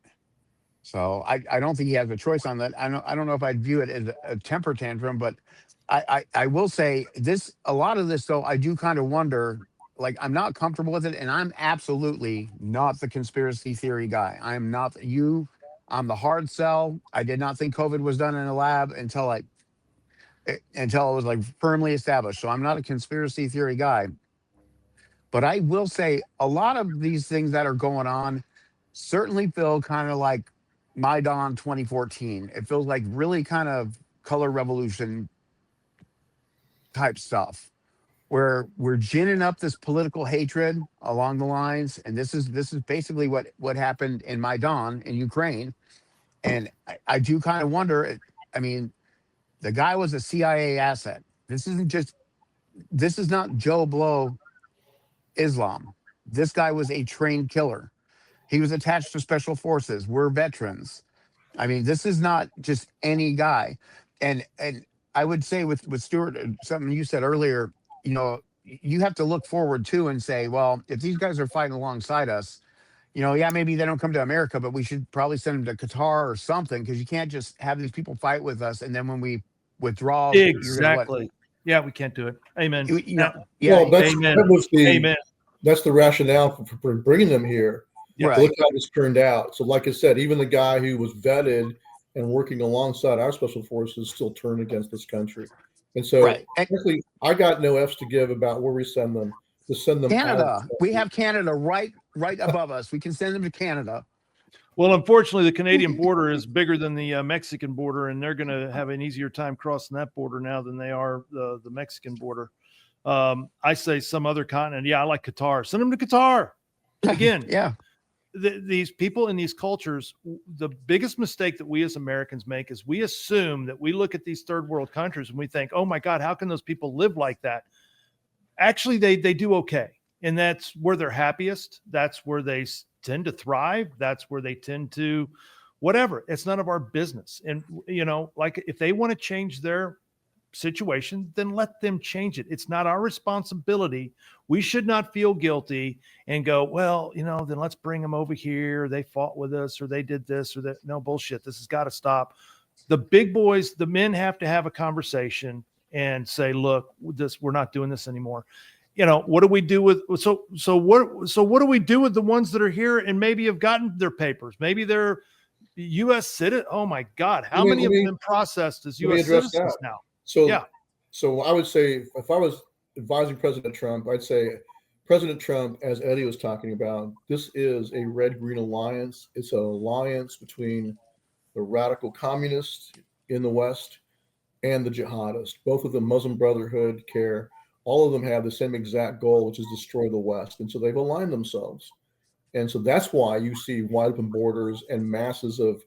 So I don't think he has a choice on that. I don't know if I'd view it as a temper tantrum, but I will say this. A lot of this, though, I do kind of wonder. Like, I'm not comfortable with it, and I'm absolutely not the conspiracy theory guy. I'm not I'm the hard sell. I did not think COVID was done in a lab until it was like firmly established. So I'm not a conspiracy theory guy. But I will say a lot of these things that are going on certainly feel kind of like Maidan 2014. It feels like really kind of color revolution type stuff, where we're ginning up this political hatred along the lines. And this is basically what happened in Maidan in Ukraine. And I do kind of wonder, I mean, the guy was a CIA asset. This is not Joe Blow Islam. This guy was a trained killer. He was attached to special forces. We're veterans. I mean, this is not just any guy. And I would say with Stewart, something you said earlier, you have to look forward too and say, well, if these guys are fighting alongside us, maybe they don't come to America, but we should probably send them to Qatar or something, because you can't just have these people fight with us, and then when we withdraw, exactly. Yeah, we can't do it. Amen. Well, that's the rationale for bringing them here. Right. Look how this turned out. So, like I said, even the guy who was vetted and working alongside our special forces still turned against this country. And so, frankly, I got no F's to give about where we send them. To send them Canada. We have Canada right above us. We can send them to Canada. Well, unfortunately, the Canadian border is bigger than the Mexican border, and they're going to have an easier time crossing that border now than they are the Mexican border. I say some other continent. Yeah, I like Qatar. Send them to Qatar. Again, Yeah. These people in these cultures, the biggest mistake that we as Americans make is we assume that we look at these third world countries and we think, oh my God, how can those people live like that? Actually, they do okay. And that's where they're happiest. That's where they tend to thrive. That's where they tend to whatever. It's none of our business. And, you know, like if they want to change their situation, then let them change it. It's not our responsibility. We should not feel guilty and go, well, you know, then let's bring them over here. They fought with us or they did this or that. No, bullshit. This has got to stop. The big boys, the men have to have a conversation and say, look, we're not doing this anymore. You know, what do we do with what do we do with the ones that are here and maybe have gotten their papers? Maybe they're U.S. citizen. Oh my God, how many have been processed as U.S. citizens now? So yeah. So I would say if I was advising President Trump, I'd say President Trump, as Eddie was talking about, this is a red-green alliance. It's an alliance between the radical communists in the West and the jihadists. Both of them, Muslim Brotherhood, CARE, all of them have the same exact goal, which is destroy the West. And so they've aligned themselves. And so that's why you see wide open borders and masses of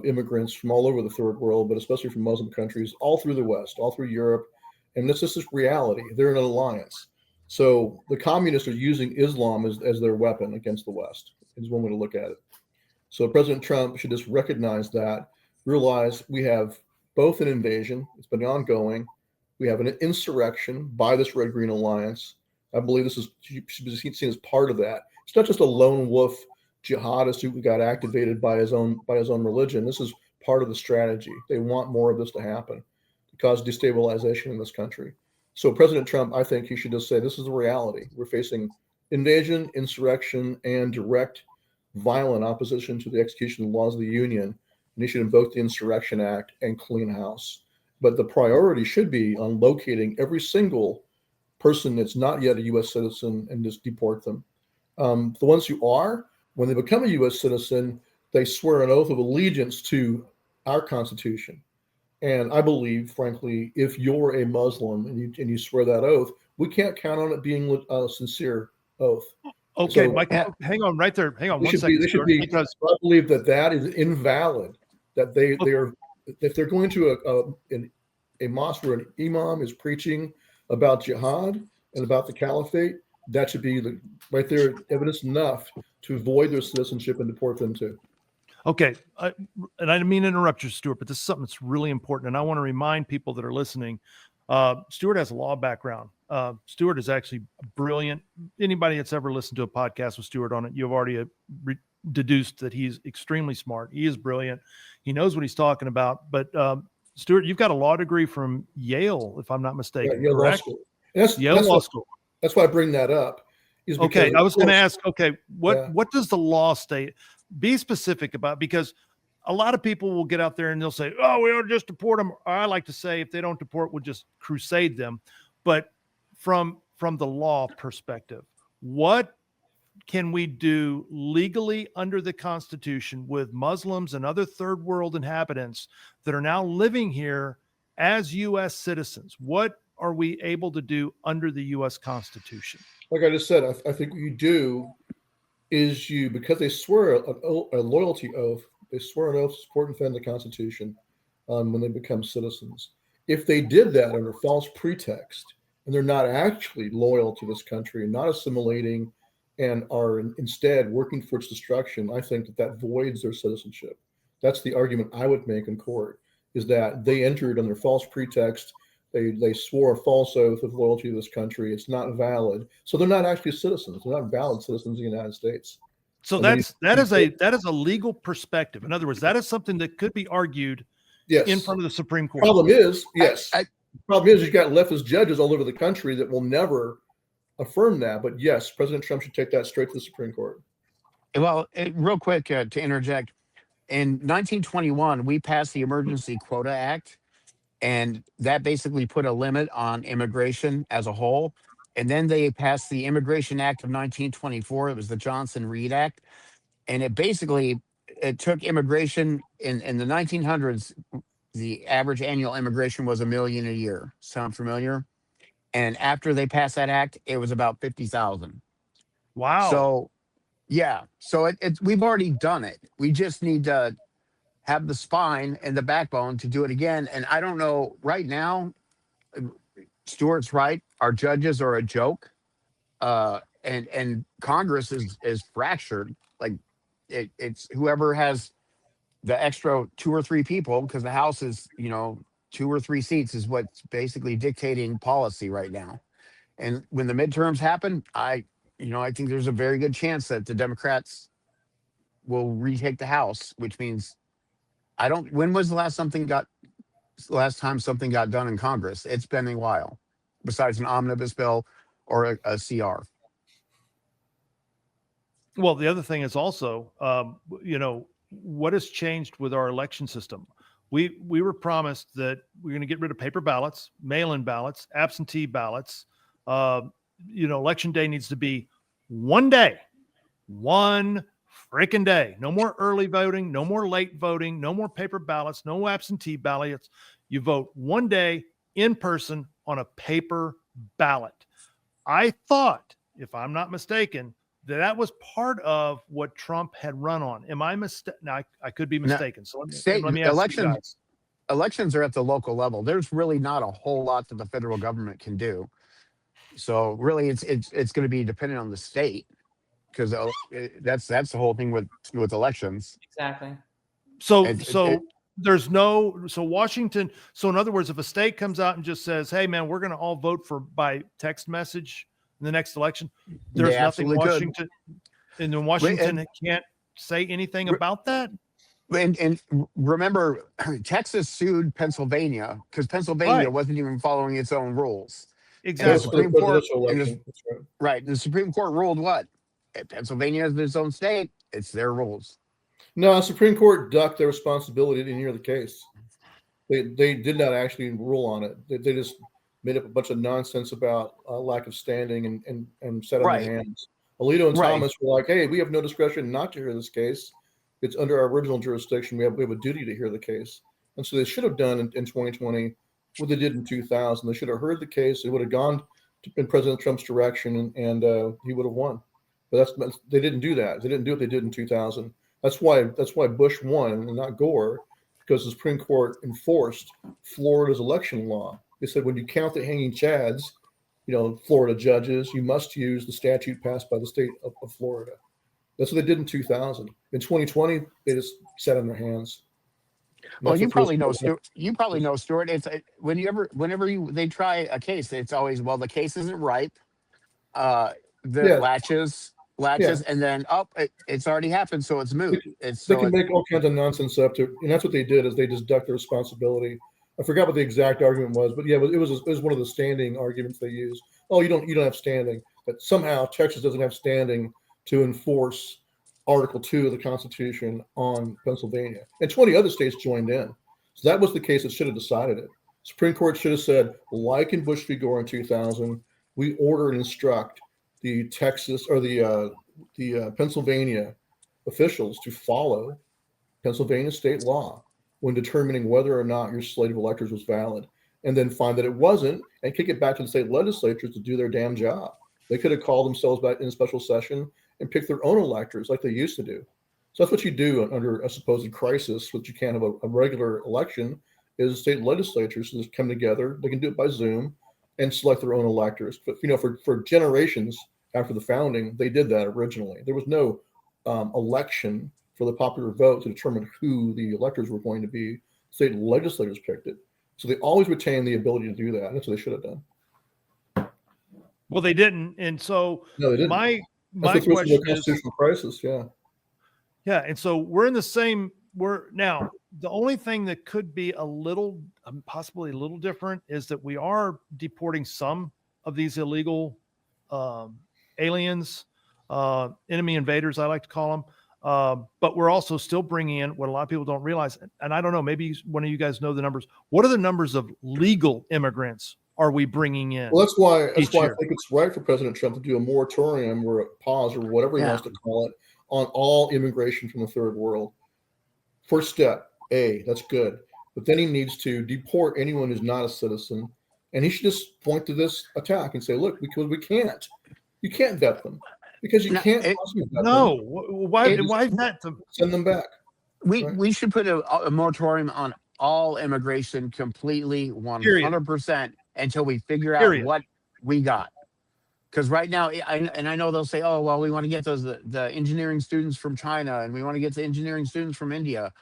immigrants from all over the third world, but especially from Muslim countries, all through the West, all through Europe. And this is just reality. They're in an alliance. So the communists are using Islam as their weapon against the West, is one way to look at it. So President Trump should just recognize that, realize we have both an invasion, it's been ongoing. We have an insurrection by this red-green alliance. I believe this should be seen as part of that. It's not just a lone wolf jihadist who got activated by his own religion. This is part of the strategy. They want more of this to happen to cause destabilization in this country. So President Trump, I think he should just say, this is the reality. We're facing invasion, insurrection, and direct violent opposition to the execution of the laws of the Union. And he should invoke the Insurrection Act and clean house. But the priority should be on locating every single person that's not yet a U.S. citizen and just deport them. The ones who are, when they become a U.S. citizen, they swear an oath of allegiance to our Constitution. And I believe, frankly, if you're a Muslim and you swear that oath, we can't count on it being a sincere oath. Okay, so, Mike, hang on right there. Hang on one second. Because I believe that is invalid. That they are, if they're going to a mosque where an imam is preaching about jihad and about the caliphate, that should be right there evidence enough to void their citizenship and deport them too. Okay, and I didn't mean to interrupt you, Stewart, but this is something that's really important, and I want to remind people that are listening. Stewart has a law background. Stewart is actually brilliant. Anybody that's ever listened to a podcast with Stewart on it, you've already deduced that he's extremely smart. He is brilliant. He knows what he's talking about. But Stewart, you've got a law degree from Yale, if I'm not mistaken. Yeah, Yale Law School. Yale Law School. That's why I bring that up. Okay, I was going to ask. Okay, what does the law state? Be specific about, because a lot of people will get out there and they'll say, "Oh, we ought to just deport them." Or I like to say, if they don't deport, we'll just crusade them. But from the law perspective, what can we do legally under the Constitution with Muslims and other third world inhabitants that are now living here as U.S. citizens? What are we able to do under the U.S. Constitution? Like I just said, I think what you do is because they swear a loyalty oath, they swear an oath to support and defend the Constitution when they become citizens. If they did that under false pretext and they're not actually loyal to this country and not assimilating and are instead working for its destruction, I think that voids their citizenship. That's the argument I would make in court, is that they entered under false pretext. They swore a false oath of loyalty to this country. It's not valid. So they're not actually citizens. They're not valid citizens of the United States. So that is a legal perspective. In other words, that is something that could be argued in front of the Supreme Court. Problem is, you've got leftist judges all over the country that will never affirm that. But yes, President Trump should take that straight to the Supreme Court. Well, real quick to interject, in 1921, we passed the Emergency Quota Act, and that basically put a limit on immigration as a whole. And then they passed the Immigration Act of 1924. It was the Johnson-Reed Act. And it basically it took immigration in the 1900s. The average annual immigration was 1 million a year. Sound familiar? And after they passed that act, it was about 50,000. Wow. So, yeah. So we've already done it. We just need to have the spine and the backbone to do it again. And I don't know right now, Stewart's right. Our judges are a joke. And Congress is fractured. Like it's whoever has the extra 2 or 3 people, because the House is, 2 or 3 seats is what's basically dictating policy right now. And when the midterms happen, I think there's a very good chance that the Democrats will retake the House, which means when was the last time something got done in Congress? It's been a while, besides an omnibus bill or a CR. Well, the other thing is also, what has changed with our election system? We were promised that we're going to get rid of paper ballots, mail-in ballots, absentee ballots. Election day needs to be one day, one freaking day. No more early voting, no more late voting, no more paper ballots, no absentee ballots. You vote one day in person on a paper ballot. I thought, if I'm not mistaken, that was part of what Trump had run on. Am I mistaken? Now, I could be mistaken. So let me ask you guys. Elections are at the local level. There's really not a whole lot that the federal government can do. So really, it's going to be dependent on the state, because that's the whole thing with elections. Exactly. So Washington. So in other words, if a state comes out and just says, "Hey, man, we're going to all vote by text message in the next election," there's nothing Washington, and then Washington can't say anything about that. And remember, Texas sued Pennsylvania because Pennsylvania wasn't even following its own rules. Exactly. The Supreme Court, the Supreme Court ruled what? Pennsylvania is its own state. It's their rules. No, the Supreme Court ducked their responsibility. Didn't hear the case. They did not actually rule on it. They just made up a bunch of nonsense about lack of standing and sat on their hands. Alito and Thomas were like, "Hey, we have no discretion not to hear this case. It's under our original jurisdiction. We have a duty to hear the case." And so they should have done in 2020 what they did in 2000. They should have heard the case. They would have gone in President Trump's direction, and he would have won. But they didn't do that. They didn't do what they did in 2000. That's why Bush won and not Gore, because the Supreme Court enforced Florida's election law. They said when you count the hanging chads, Florida judges, you must use the statute passed by the state of Florida. That's what they did in 2000. In 2020, they just sat on their hands. Well, you probably know, Stewart. It's whenever they try a case, it's always, well, the case isn't ripe. Latches, and then it's already happened, so it's moot. They can make all kinds of nonsense up to, and that's what they did, is they just ducked their responsibility. I forgot what the exact argument was, but yeah, it was one of the standing arguments they used. Oh, you don't have standing, but somehow Texas doesn't have standing to enforce Article 2 of the Constitution on Pennsylvania, and 20 other states joined in. So that was the case that should have decided it. Supreme Court should have said, like in Bush v. Gore in 2000, we order and instruct the Texas or the Pennsylvania officials to follow Pennsylvania state law when determining whether or not your slate of electors was valid, and then find that it wasn't, and kick it back to the state legislatures to do their damn job. They could have called themselves back in a special session and pick their own electors like they used to do. So that's what you do under a supposed crisis, which you can't have a regular election, is state legislatures just come together. They can do it by Zoom and select their own electors. But for generations after the founding, they did that originally. There was no election for the popular vote to determine who the electors were going to be. State legislators picked it. So they always retain the ability to do that. That's what they should have done. Well, they didn't. And so no, they didn't. My question is constitutional crisis. Yeah. And so we're in the same, now the only thing that could be possibly a little different is that we are deporting some of these illegal aliens, enemy invaders, I like to call them. But we're also still bringing in what a lot of people don't realize. And I don't know, maybe one of you guys know the numbers. What are the numbers of legal immigrants are we bringing in? Well, that's why I think it's right for President Trump to do a moratorium or a pause or whatever he wants to call it on all immigration from the third world. First step, that's good. But then he needs to deport anyone who's not a citizen. And he should just point to this attack and say, look, because you can't vet them. Because you can't possibly vet No. them. Why is that? Send them back. We should put a moratorium on all immigration completely 100% until we figure out what we got. Because right now, I know they'll say, oh, well, we want to get the engineering students from China and we want to get the engineering students from India.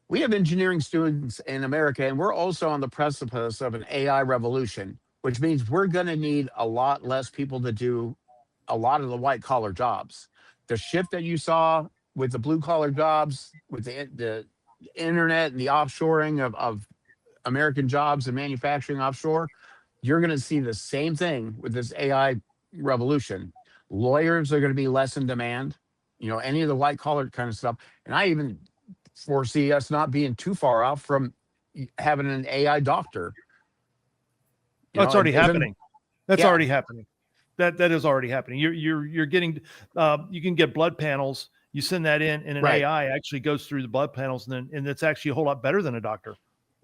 We have engineering students in America, and we're also on the precipice of an AI revolution, which means we're going to need a lot less people to do a lot of the white collar jobs. The shift that you saw with the blue collar jobs, with the internet and the offshoring of American jobs and manufacturing offshore, you're going to see the same thing with this AI revolution. Lawyers are going to be less in demand, any of the white collar kind of stuff. And I even foresee us not being too far off from having an AI doctor. That's already happening. That's already happening. That is already happening. You're getting, you can get blood panels. You send that in, and an AI actually goes through the blood panels, and it's actually a whole lot better than a doctor.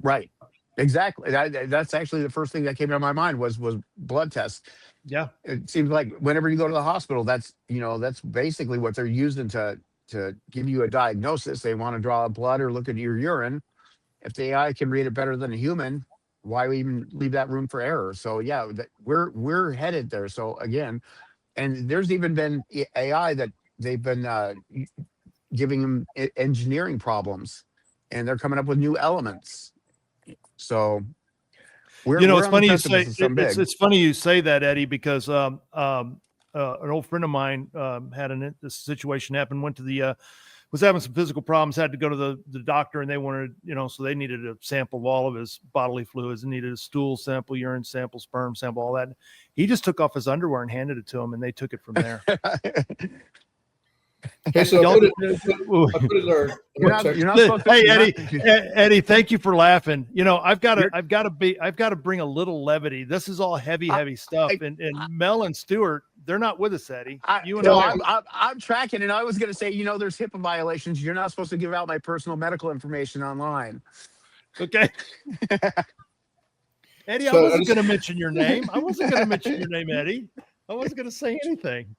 Right. Exactly. That's actually the first thing that came to my mind was blood tests. Yeah. It seems like whenever you go to the hospital, that's basically what they're using to give you a diagnosis. They want to draw blood or look at your urine. If the AI can read it better than a human, why even leave that room for error? So yeah, we're headed there. So again, and there's even been AI that they've been giving them engineering problems, and they're coming up with new elements. So it's funny you say it's funny you say that, Eddie, because an old friend of mine had this situation happen. Went to was having some physical problems, had to go to the doctor, and they wanted, so they needed a sample of all of his bodily fluids, and needed a stool sample, urine sample, sperm sample, all that. He just took off his underwear and handed it to him, and they took it from there. Okay, so I put it in our you're not supposed to, hey, Eddie, thank you for laughing. I've got to bring a little levity. This is all heavy stuff. And Mel and Stewart, they're not with us, Eddie. I'm tracking, and I was going to say, there's HIPAA violations. You're not supposed to give out my personal medical information online. Okay. Eddie, I wasn't going to mention your name. Eddie. I wasn't going to say anything.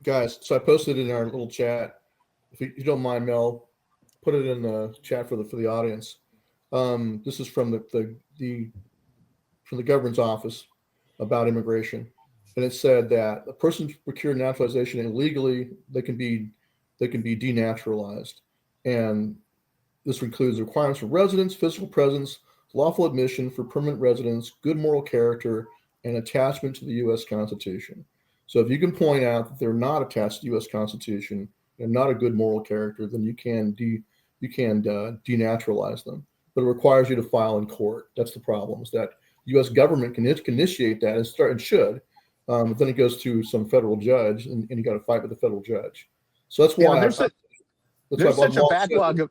Guys, so I posted in our little chat. If you don't mind, Mel, put it in the chat for the audience. This is from the government's office about immigration, and it said that a person procured naturalization illegally, they can be denaturalized, and this includes requirements for residence, physical presence, lawful admission for permanent residence, good moral character, and attachment to the U.S. Constitution. So if you can point out that they're not attached to the U.S. Constitution and not a good moral character, then you can denaturalize them. But it requires you to file in court. That's the problem. Is that the U.S. government can initiate that and should, but then it goes to some federal judge, and you got to fight with the federal judge. So that's why there's such a backlog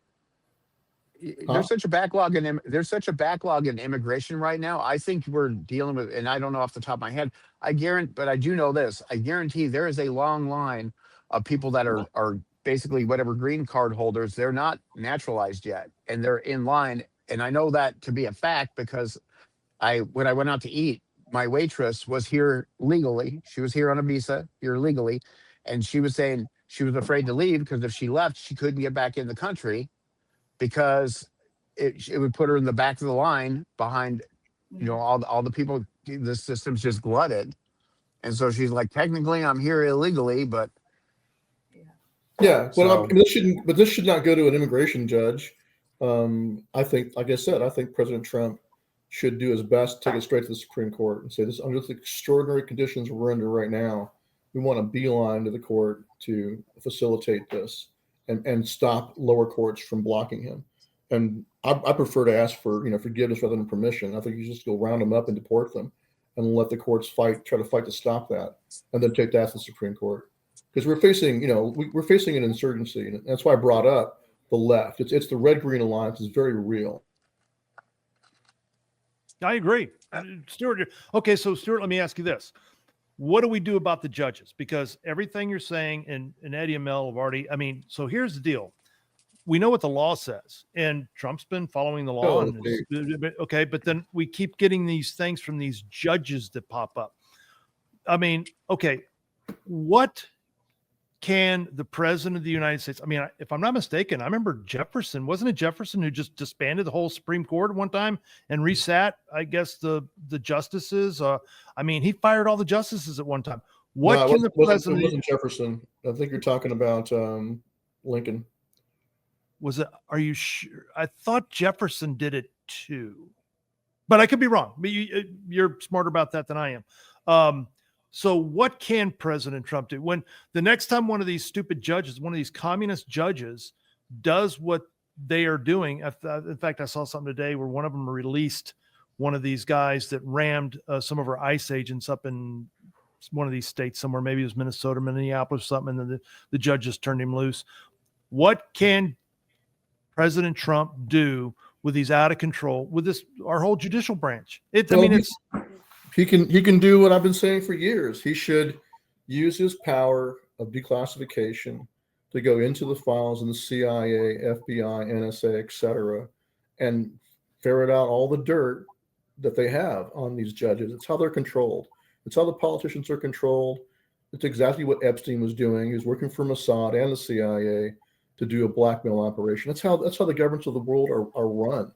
there's such a backlog in immigration right now. I think we're dealing with, and I don't know off the top of my head, but I do know this. I guarantee there is a long line of people that are basically whatever green card holders. They're not naturalized yet, and they're in line. And I know that to be a fact because when I went out to eat, my waitress was here legally. She was here on a visa, here legally, and she was saying she was afraid to leave because if she left, she couldn't get back in the country, because it would put her in the back of the line behind, all the people. The system's just glutted, and so she's like, technically, I'm here illegally, but this should not go to an immigration judge. I think, like I said, President Trump should do his best to take it straight to the Supreme Court and say, this under the extraordinary conditions we're under right now, we want a beeline to the court to facilitate this and stop lower courts from blocking him. And I prefer to ask for forgiveness rather than permission. I think you just go round them up and deport them, and let the courts try to fight to stop that, and then take that to the Supreme Court, because we're facing an insurgency, and that's why I brought up the left. It's the red-green alliance is very real. I agree, Stewart. Okay, so Stewart, let me ask you this: what do we do about the judges? Because everything you're saying, and Eddie and Mel have already. So here's the deal: we know what the law says, and Trump's been following the law. Okay. But then we keep getting these things from these judges that pop up. I mean, okay, what can the president of the United States? I mean, if I'm not mistaken, I remember Jefferson. Wasn't it Jefferson who just disbanded the whole Supreme Court one time and resat, I guess, the justices? I mean, he fired all the justices at one time. What can the president? It wasn't Jefferson. I think you're talking about Lincoln. Was it? Are you sure? I thought Jefferson did it too, but I could be wrong. But you're smarter about that than I am. So what can President Trump do when the next time one of these stupid judges, one of these communist judges, does what they are doing? In fact, I saw something today where one of them released one of these guys that rammed some of our ICE agents up in one of these states somewhere. Maybe it was Minnesota, Minneapolis, or something. And then the judge just turned him loose. What can President Trump do with these out of control, with this, our whole judicial branch? He can do what I've been saying for years. He should use his power of declassification to go into the files in the CIA, FBI, NSA, etc., and ferret out all the dirt that they have on these judges. It's how they're controlled. It's how the politicians are controlled. It's exactly what Epstein was doing. He was working for Mossad and the CIA to do a blackmail operation. That's how the governments of the world are run.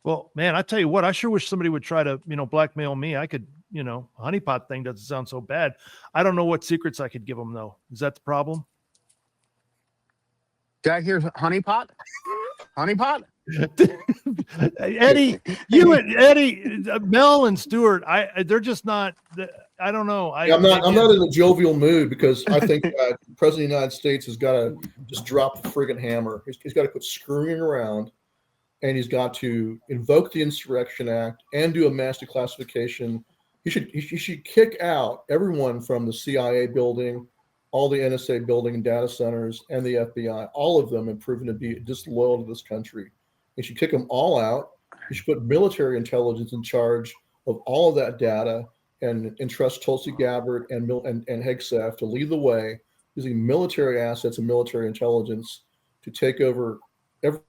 Well, man, I tell you what, I sure wish somebody would try to, blackmail me. I could, honeypot thing doesn't sound so bad. I don't know what secrets I could give them though. Is that the problem? Did I hear honeypot? Honeypot? Eddie, Mel and Stewart, they're just not. I don't know. I'm not in a jovial mood because I think the President of the United States has got to just drop the friggin' hammer. He's got to quit screwing around, and he's got to invoke the Insurrection Act and do a mass declassification. He should kick out everyone from the CIA building, all the NSA building and data centers, and the FBI. All of them have proven to be disloyal to this country. He should kick them all out. He should put military intelligence in charge of all of that data and entrust Tulsi Gabbard and Hegseth to lead the way, using military assets and military intelligence to take over every.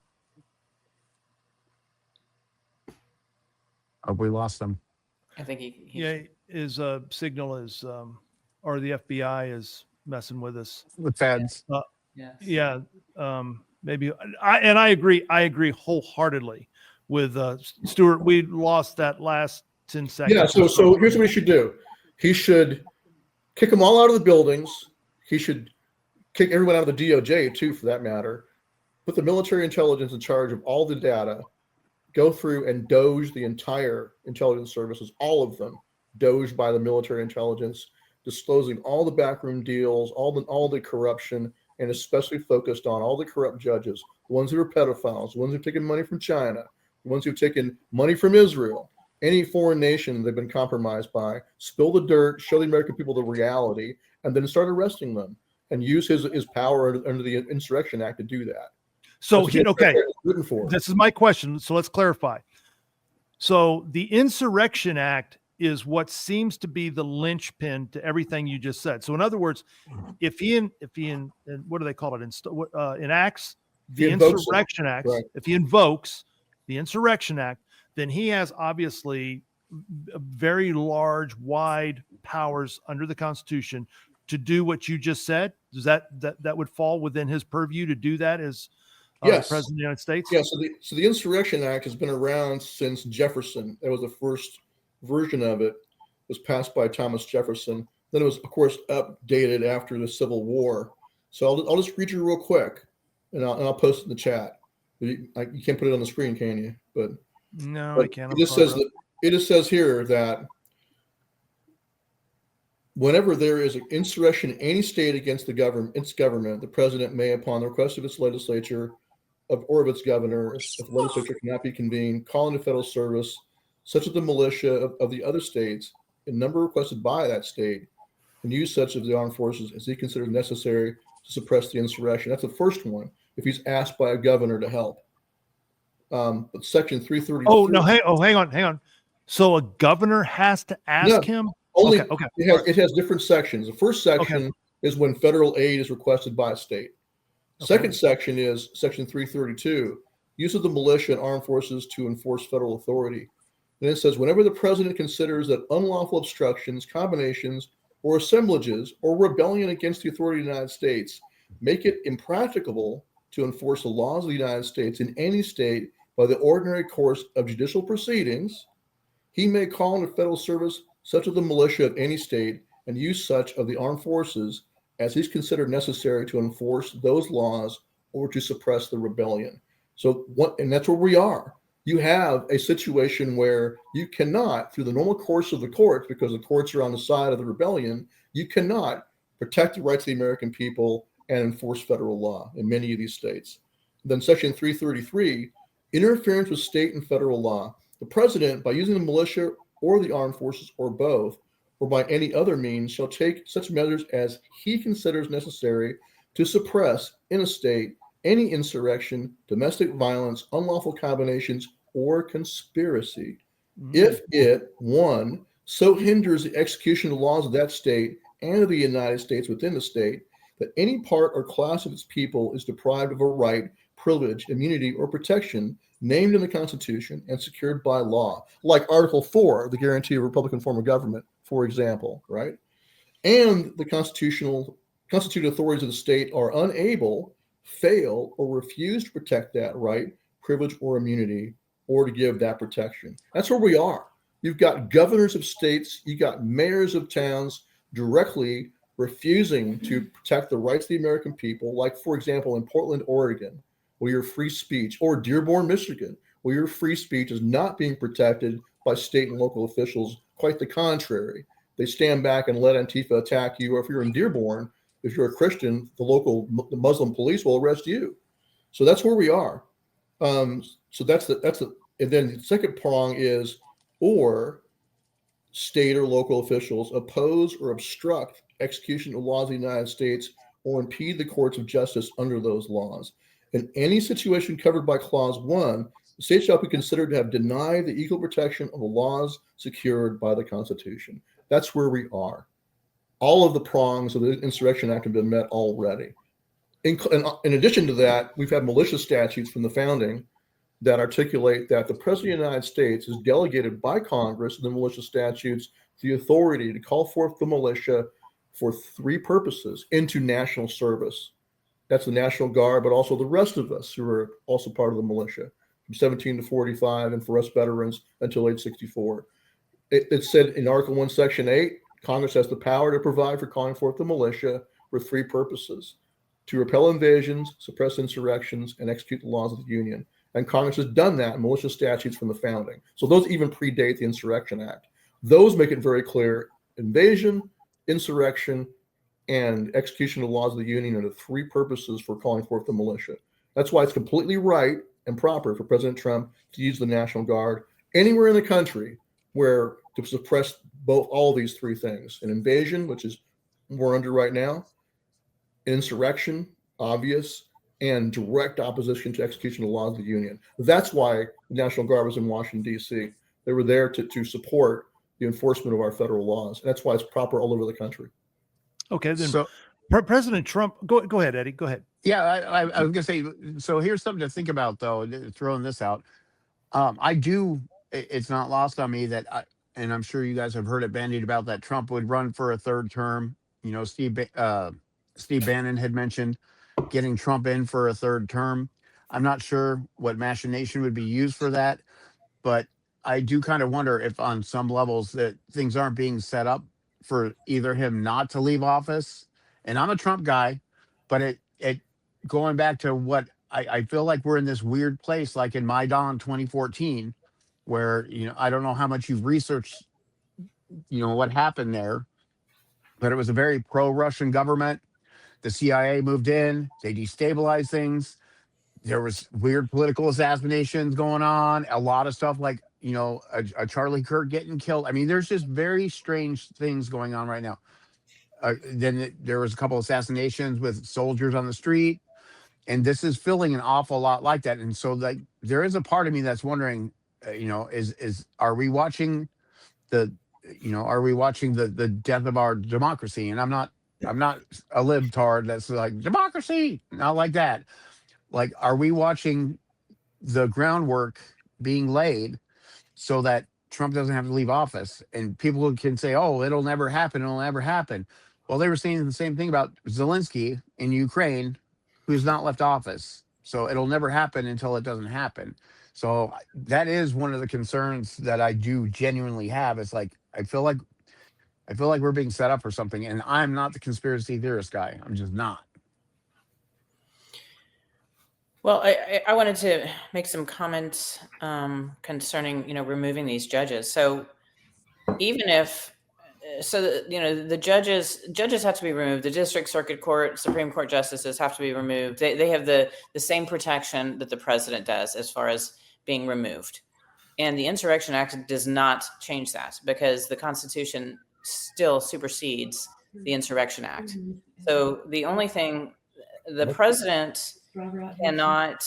Oh, we lost him. I think his signal is, or the FBI is messing with us. The feds. yes. Yeah. Maybe I agree wholeheartedly with Stewart. We lost that last 10 seconds. Yeah, so here's what he should do. He should kick them all out of the buildings. He should kick everyone out of the DOJ too, for that matter. Put the military intelligence in charge of all the data. Go through and doge the entire intelligence services, all of them, doged by the military intelligence, disclosing all the backroom deals, all the corruption, and especially focused on all the corrupt judges, the ones who are pedophiles, the ones who've taken money from China, the ones who've taken money from Israel, any foreign nation they've been compromised by. Spill the dirt, show the American people the reality, and then start arresting them and use his power under the Insurrection Act to do that. So, okay, this is my question. So let's clarify. So the Insurrection Act is what seems to be the linchpin to everything you just said. So in other words, if he what do they call it? Enacts the Insurrection Act, right. If he invokes the Insurrection Act, then he has obviously very large, wide powers under the Constitution to do what you just said. Does that would fall within his purview to do that as yes. President of the United States? Yeah. So the Insurrection Act has been around since Jefferson. That was the first version of it. It was passed by Thomas Jefferson. Then it was, of course, updated after the Civil War. So I'll just read you real quick, and I'll post it in the chat. You can't put it on the screen, can you? But no, I can't. It just says here that whenever there is an insurrection in any state against its government, the president may, upon the request of its legislature or of its governor, if the legislature cannot be convened, call into federal service such as the militia of the other states, in number requested by that state, and use such of the armed forces as he considers necessary to suppress the insurrection. That's the first one, if he's asked by a governor to help. But Section 333. Oh, no, hang on. So a governor has to ask him? Only, okay. It has different sections. The first section is when federal aid is requested by a state. Second section is section 332, use of the militia and armed forces to enforce federal authority. And it says, whenever the president considers that unlawful obstructions, combinations, or assemblages, or rebellion against the authority of the United States make it impracticable to enforce the laws of the United States in any state by the ordinary course of judicial proceedings, he may call into federal service such of the militia of any state and use such of the armed forces as is considered necessary to enforce those laws or to suppress the rebellion. So and that's where we are. You have a situation where you cannot, through the normal course of the courts, because the courts are on the side of the rebellion, you cannot protect the rights of the American people and enforce federal law in many of these states. Then section 333, interference with state and federal law. The president, by using the militia or the armed forces or both, or by any other means, shall take such measures as he considers necessary to suppress in a state any insurrection, domestic violence, unlawful combinations, or conspiracy, if it, one, so hinders the execution of the laws of that state and of the United States within the state, that any part or class of its people is deprived of a right, privilege, immunity, or protection named in the Constitution and secured by law, like Article 4, the guarantee of a Republican form of government, for example, right? And the constituted authorities of the state are unable, fail, or refuse to protect that right, privilege, or immunity, or to give that protection. That's where we are. You've got governors of states, you've got mayors of towns directly refusing to protect the rights of the American people, like, for example, in Portland, Oregon, where your free speech, or Dearborn, Michigan, where your free speech is not being protected by state and local officials. Quite the contrary. They stand back and let Antifa attack you, or if you're in Dearborn, if you're a Christian, the Muslim police will arrest you. So that's where we are. So that's the, and then the second prong is, or state or local officials oppose or obstruct execution of laws of the United States or impede the courts of justice under those laws. In any situation covered by Clause 1, the state shall be considered to have denied the equal protection of the laws secured by the Constitution. That's where we are. All of the prongs of the Insurrection Act have been met already. In addition to that, we've had militia statutes from the founding that articulate that the President of the United States is delegated by Congress in the militia statutes the authority to call forth the militia for three purposes into national service. That's the National Guard, but also the rest of us who are also part of the militia, from 17 to 45, and for us veterans until age 64. It said in Article 1, Section 8, Congress has the power to provide for calling forth the militia for three purposes: to repel invasions, suppress insurrections, and execute the laws of the Union. And Congress has done that in militia statutes from the founding. So those even predate the Insurrection Act. Those make it very clear: invasion, insurrection, and execution of the laws of the Union are the three purposes for calling forth the militia. That's why it's completely right and proper for President Trump to use the National Guard anywhere in the country where to suppress all these three things: an invasion, which is we're under right now, insurrection, obvious, and direct opposition to execution of the laws of the Union. That's why the National Guard was in Washington, D.C. They were there to support the enforcement of our federal laws. And that's why it's proper all over the country. Okay, then so, President Trump, go ahead, Eddie, go ahead. Yeah, I was going to say, so here's something to think about, though, throwing this out. It's not lost on me that, and I'm sure you guys have heard it bandied about, that Trump would run for a third term. You know, Steve Bannon had mentioned getting Trump in for a third term. I'm not sure what machination would be used for that, but I do kind of wonder if on some levels that things aren't being set up for either him not to leave office. And I'm a Trump guy, but it going back to what I feel like we're in this weird place, like in Maidan 2014, where, you know, I don't know how much you've researched, you know, what happened there, but it was a very pro-Russian government. The CIA moved in, they destabilized things. There was weird political assassinations going on, a lot of stuff like, you know, a Charlie Kirk getting killed. I mean, there's just very strange things going on right now. Then there was a couple assassinations with soldiers on the street, and this is feeling an awful lot like that. And so, like, there is a part of me that's wondering, you know, are we watching the death of our democracy? And I'm not I'm not a libtard that's like democracy, not like that. Like, are we watching the groundwork being laid so that Trump doesn't have to leave office? And people can say, oh, it'll never happen. It'll never happen. Well, they were saying the same thing about Zelensky in Ukraine, who's not left office. So it'll never happen until it doesn't happen. So that is one of the concerns that I do genuinely have. It's like, I feel like we're being set up for something, and I'm not the conspiracy theorist guy. I'm just not. Well, I wanted to make some comments concerning, removing these judges. So even if, the judges have to be removed. The district circuit court, Supreme Court justices have to be removed. They have the same protection that the president does as far as being removed. And the Insurrection Act does not change that because the Constitution still supersedes the Insurrection Act. So the only thing the president cannot,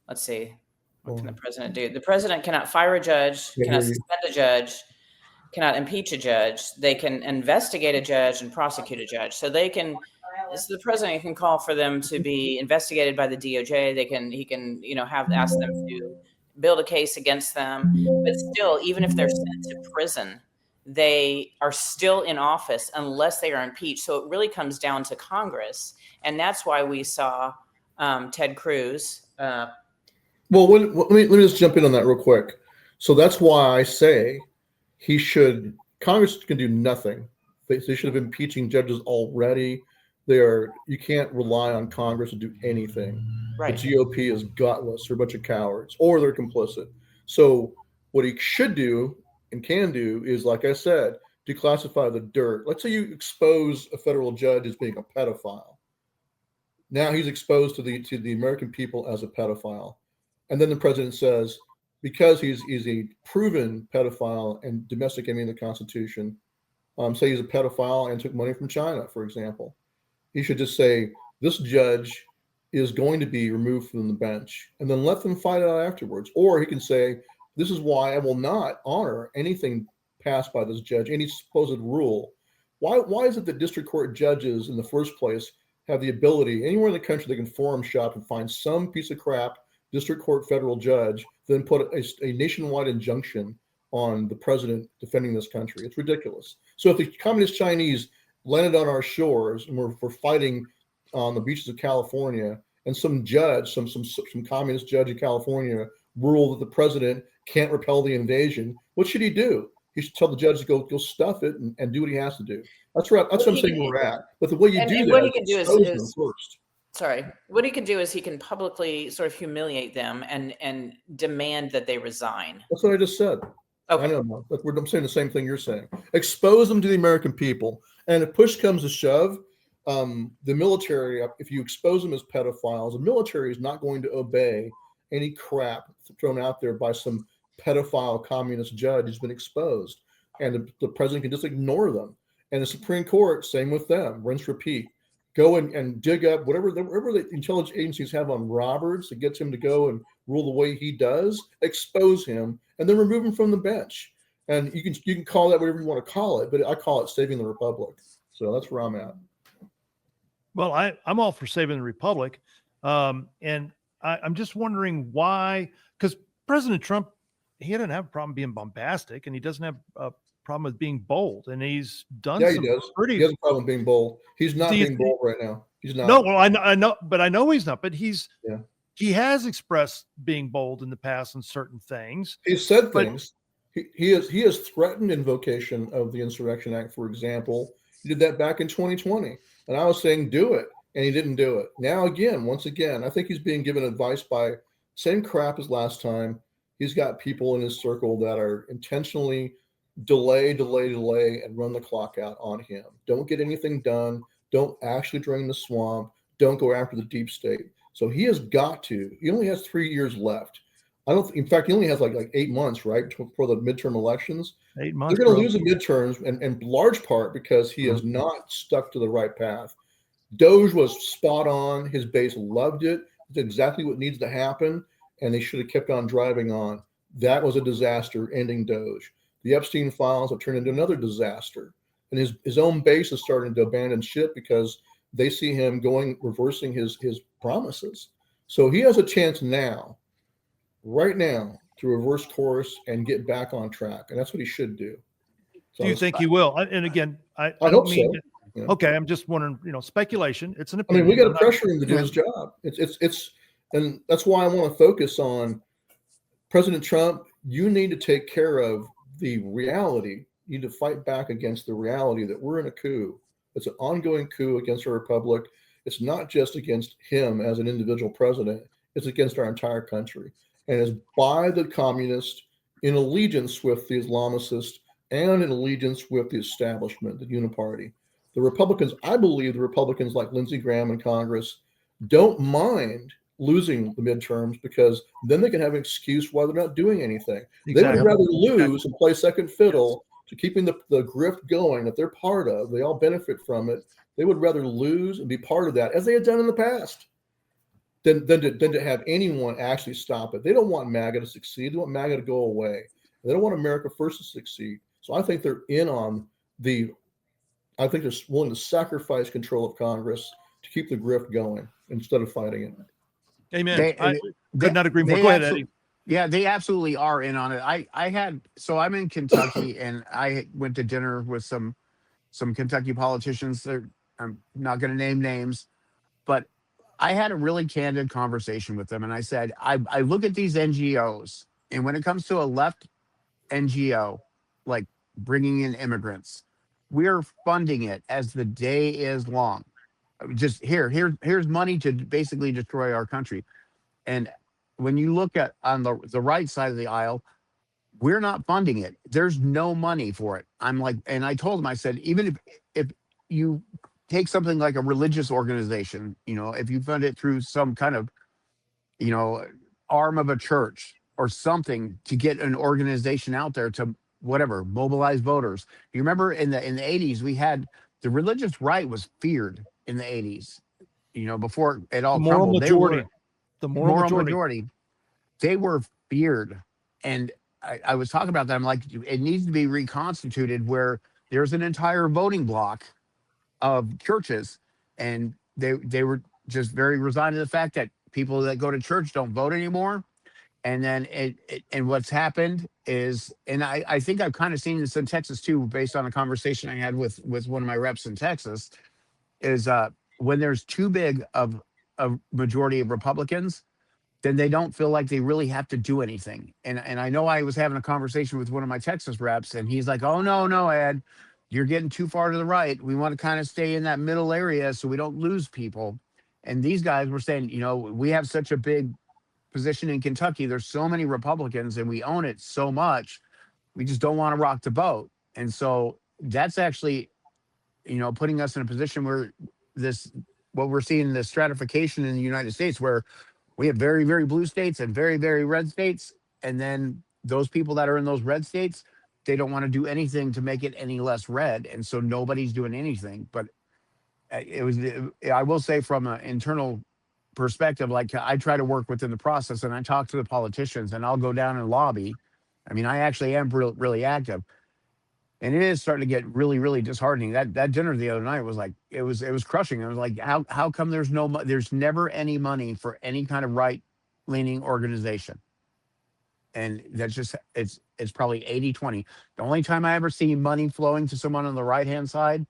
let's see, what can the president do? The president cannot fire a judge, cannot suspend a judge, cannot impeach a judge. They can investigate a judge and prosecute a judge. So the president can call for them to be investigated by the DOJ. He can ask them to build a case against them. But still, even if they're sent to prison, they are still in office unless they are impeached. So it really comes down to Congress. And that's why we saw Ted Cruz. Well, let me just jump in on that real quick. So that's why I say Congress can do nothing. They should have been impeaching judges already. You can't rely on Congress to do anything. Right. The GOP is gutless. They're a bunch of cowards, or they're complicit. So what he should do and can do is, like I said, declassify the dirt. Let's say you expose a federal judge as being a pedophile. Now he's exposed to the American people as a pedophile. And then the president says, because he's a proven pedophile and domestic enemy of the Constitution, say he's a pedophile and took money from China, for example, he should just say, this judge is going to be removed from the bench, and then let them fight it out afterwards. Or he can say, this is why I will not honor anything passed by this judge, any supposed rule. Why is it that district court judges in the first place have the ability, anywhere in the country, they can forum shop and find some piece of crap district court federal judge, then put a nationwide injunction on the president defending this country? It's ridiculous. So if the communist Chinese landed on our shores and we're fighting on the beaches of California, and some judge, some communist judge in California ruled that the president can't repel the invasion, what should he do? He should tell the judge to go stuff it and do what he has to do. That's right. That's what I'm saying we're at. But the way you do that, what he can do is first. Sorry. What he can do is he can publicly sort of humiliate them and demand that they resign. That's what I just said. Okay. I know. I'm saying the same thing you're saying. Expose them to the American people. And if push comes to shove, the military, if you expose them as pedophiles, the military is not going to obey any crap thrown out there by some pedophile communist judge who's been exposed. And the president can just ignore them. And the Supreme Court, same with them, rinse, repeat. Go and dig up whatever the intelligence agencies have on Roberts that gets him to go and rule the way he does, expose him, and then remove him from the bench. And you can call that whatever you want to call it, but I call it saving the republic. So that's where I'm at. Well, I'm all for saving the republic. And I'm just wondering why, because President Trump, he doesn't have a problem being bombastic, and he doesn't have a problem with being bold, and he's done. Yeah, he does. He has a problem being bold. He's not being bold right now. He's not. No, well, I know, but I know he's not. But he has expressed being bold in the past on certain things. He's said things. He has threatened invocation of the Insurrection Act, for example. He did that back in 2020, and I was saying do it, and he didn't do it. Now once again, I think he's being given advice by same crap as last time. He's got people in his circle that are intentionally delay, and run the clock out on him. Don't get anything done. Don't actually drain the swamp. Don't go after the deep state. So he has got to. He only has 3 years left. In fact, he only has like 8 months, right, for the midterm elections. 8 months. They're going to lose the midterms, and large part because he has not stuck to the right path. Doge was spot on. His base loved it. It's exactly what needs to happen, and they should have kept on driving on. That was a disaster ending Doge. The Epstein files have turned into another disaster. and his own base is starting to abandon ship because they see him reversing his promises. So he has a chance now, right now, to reverse course and get back on track, and that's what he should do. So do you think he will? And again, I I don't hope mean. so. Yeah. Okay, I'm just wondering. Speculation. It's an I opinion. mean, we got I'm to not- pressure him to do his job. It's, and that's why I want to focus on President Trump. You need to take care of the reality. You need to fight back against the reality that we're in a coup. It's an ongoing coup against our republic. It's not just against him as an individual president. It's against our entire country, and it's by the communists in allegiance with the Islamicists and in allegiance with the establishment, the Uniparty. The Republicans, I believe the Republicans like Lindsey Graham in Congress don't mind losing the midterms because then they can have an excuse why they're not doing anything. Exactly. They would rather lose and play second fiddle to keeping the grift going that they're part of. They all benefit from it. They would rather lose and be part of that, as they had done in the past, than to have anyone actually stop it. They don't want MAGA to succeed. They want MAGA to go away. They don't want America First to succeed. So I think they're in on I think they're willing to sacrifice control of Congress to keep the grift going instead of fighting it. Amen. I could not agree more. Go ahead, Eddie. Yeah, they absolutely are in on it. I'm in Kentucky and I went to dinner with some Kentucky politicians. I'm not going to name names, but I had a really candid conversation with them. And I said, I look at these NGOs, and when it comes to a left NGO, like bringing in immigrants, we're funding it as the day is long. Just here's money to basically destroy our country. And when you look at on the right side of the aisle, we're not funding it. There's no money for it. I'm like, and I told him, I said, even if you take something like a religious organization, if you fund it through some kind of, arm of a church or something to get an organization out there to whatever, mobilize voters. You remember in the 80s, we had the religious right was feared in the 80s, before it all crumbled. The moral majority. They were feared. And I was talking about that. I'm like, it needs to be reconstituted where there's an entire voting block of churches, and they were just very resigned to the fact that people that go to church don't vote anymore. And then and what's happened is, and I think I've kind of seen this in Texas too, based on a conversation I had with one of my reps in Texas, is when there's too big of a majority of Republicans, then they don't feel like they really have to do anything. And I know I was having a conversation with one of my Texas reps, and he's like, "Oh no, Ed, you're getting too far to the right. We want to kind of stay in that middle area so we don't lose people." And these guys were saying, we have such a big position in Kentucky. There's so many Republicans and we own it so much. We just don't want to rock the boat. And so that's actually, putting us in a position where what we're seeing, the stratification in the United States, where we have very, very blue states and very, very red states. And then those people that are in those red states, they don't want to do anything to make it any less red. And so nobody's doing anything. But I will say, from an internal perspective, like, I try to work within the process, and I talk to the politicians, and I'll go down and lobby. I mean, I actually am really active, and it is starting to get really, really disheartening. That dinner the other night was like, it was crushing. I was like, how come there's never any money for any kind of right leaning organization? And that's just, it's probably 80-20. The only time I ever see money flowing to someone on the right hand side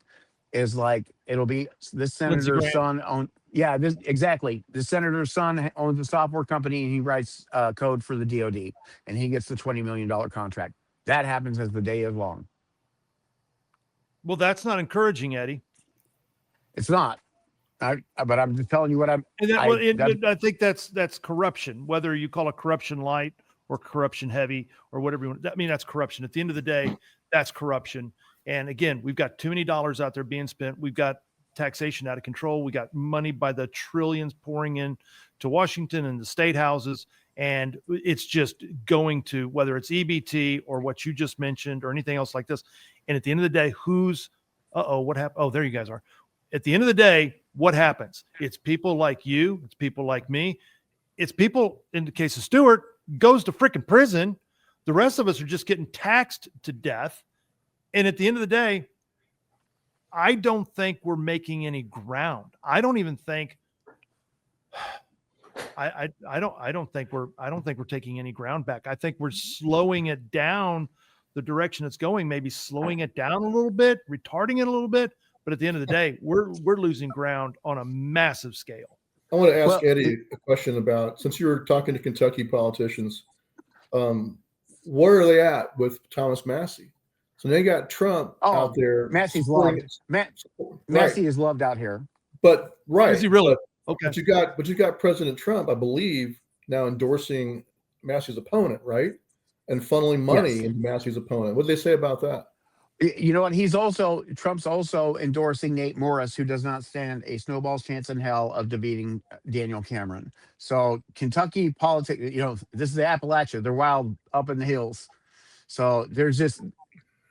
is like, it'll be this senator's son exactly. The senator's son owns a software company, and he writes code for the DoD, and he gets the $20 million contract. That happens as the day is long. Well, that's not encouraging, Eddie. It's not. But I'm just telling you what I'm. I think that's corruption, whether you call it corruption light or corruption heavy or whatever you want. I mean, that's corruption. At the end of the day, that's corruption. And again, we've got too many dollars out there being spent. We've got taxation out of control. We got money by the trillions pouring in to Washington and the state houses. And it's just going to, whether it's EBT or what you just mentioned or anything else like this. And at the end of the day, what happened? Oh, there you guys are. At the end of the day, what happens? It's people like you. It's people like me. It's people, in the case of Stewart, goes to freaking prison. The rest of us are just getting taxed to death. And at the end of the day, I don't think we're making any ground. I don't even think I don't think we're taking any ground back. I think we're slowing it down the direction it's going, maybe slowing it down a little bit, retarding it a little bit. But at the end of the day, we're losing ground on a massive scale. I want to ask Eddie a question about, since you were talking to Kentucky politicians, where are they at with Thomas Massey? So they got Trump out there. Massey's loved. Massey is loved out here. But Is he really? Okay. But you got President Trump, I believe, now endorsing Massey's opponent, right? And funneling money into Massey's opponent. What did they say about that? You know what? Trump's also endorsing Nate Morris, who does not stand a snowball's chance in hell of defeating Daniel Cameron. So Kentucky politics, this is the Appalachia. They're wild up in the hills. So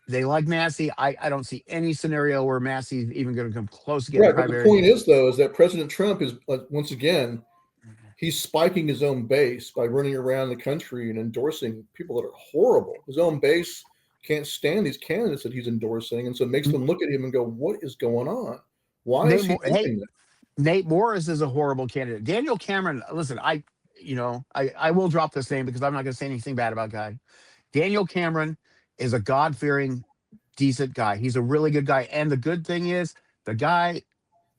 they like Massey. I don't see any scenario where Massey's even going to come close to getting primary. But the point is that President Trump is, once again, he's spiking his own base by running around the country and endorsing people that are horrible. His own base can't stand these candidates that he's endorsing, and so it makes them look at him and go, "What is going on? Why is he doing that?" Nate Morris is a horrible candidate. Daniel Cameron, listen, I will drop this name because I'm not going to say anything bad about guy. Daniel Cameron is a God-fearing, decent guy. He's a really good guy, and the good thing is the guy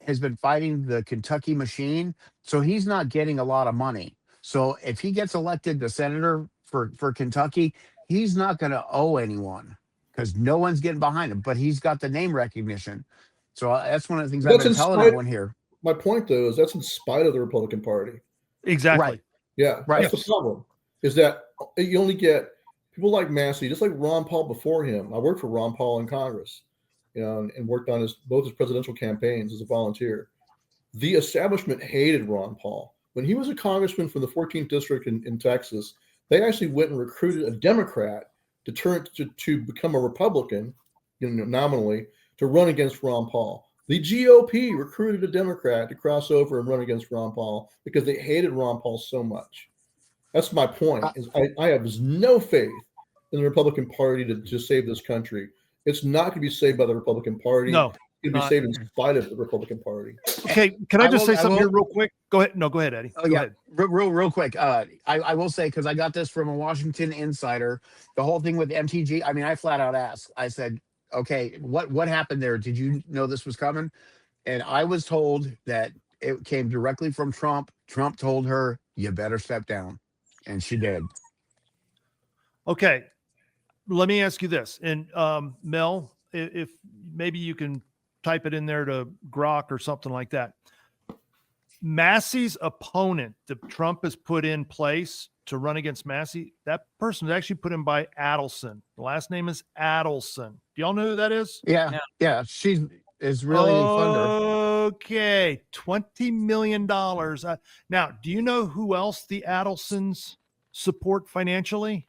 has been fighting the Kentucky machine, so he's not getting a lot of money. So if he gets elected to senator for Kentucky, he's not going to owe anyone because no one's getting behind him, but he's got the name recognition. So that's one of the things I've been telling everyone here. My point, though, is that's in spite of the Republican Party. Exactly. Right. Yeah. Right. That's the problem, is that you only get people like Massey, just like Ron Paul before him. I worked for Ron Paul in Congress, and worked on both his presidential campaigns as a volunteer. The establishment hated Ron Paul. When he was a congressman from the 14th district in Texas, they actually went and recruited a Democrat to become a Republican, nominally, to run against Ron Paul. The GOP recruited a Democrat to cross over and run against Ron Paul because they hated Ron Paul so much. That's my point. Is I have no faith in the Republican Party to save this country. It's not going to be saved by the Republican Party. No. It'll be saved in spite of the Republican Party. Okay, can I just say something here real quick? Go ahead. No, go ahead, Eddie. Oh, yeah. Real quick. I will say, because I got this from a Washington insider, the whole thing with MTG, I mean, I flat out asked. I said, okay, what happened there? Did you know this was coming? And I was told that it came directly from Trump. Trump told her, you better step down. And she did. Okay, let me ask you this. And Mel, if maybe you can type it in there to Grok or something like that. Massey's opponent that Trump has put in place to run against Massey, that person was actually put in by Adelson. The last name is Adelson. Do y'all know who that is? Yeah. She is really thunder. Okay, $20 million. Now, do you know who else the Adelsons support financially?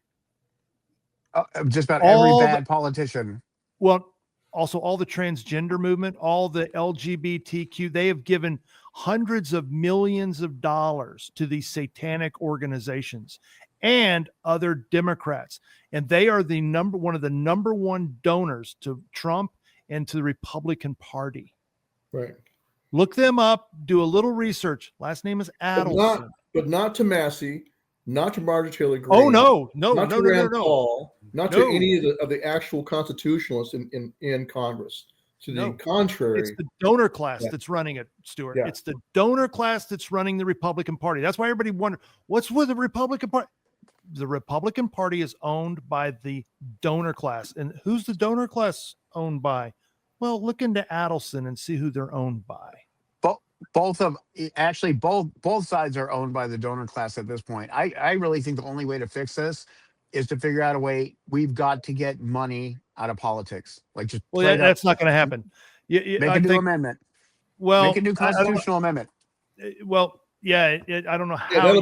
Just about every bad politician. Well, also all the transgender movement, all the LGBTQ, they have given hundreds of millions of dollars to these satanic organizations and other Democrats. And they are one of the number one donors to Trump and to the Republican Party. Right. Look them up, do a little research. Last name is Adelson. But not to Massey, not to Marjorie Taylor Greene. Oh, no. Not to Rand Paul, not to any of the actual constitutionalists in Congress. To the contrary. It's the donor class that's running it, Stewart. Yeah. It's the donor class that's running the Republican Party. That's why everybody wonders, what's with the Republican Party? The Republican Party is owned by the donor class. And who's the donor class owned by? Well, look into Adelson and see who they're owned by. Both sides are owned by the donor class at this point. I really think the only way to fix this is to figure out a way. We've got to get money out of politics. That's not going to happen. Make a new amendment. Well, make a new constitutional amendment. Well, I don't know how.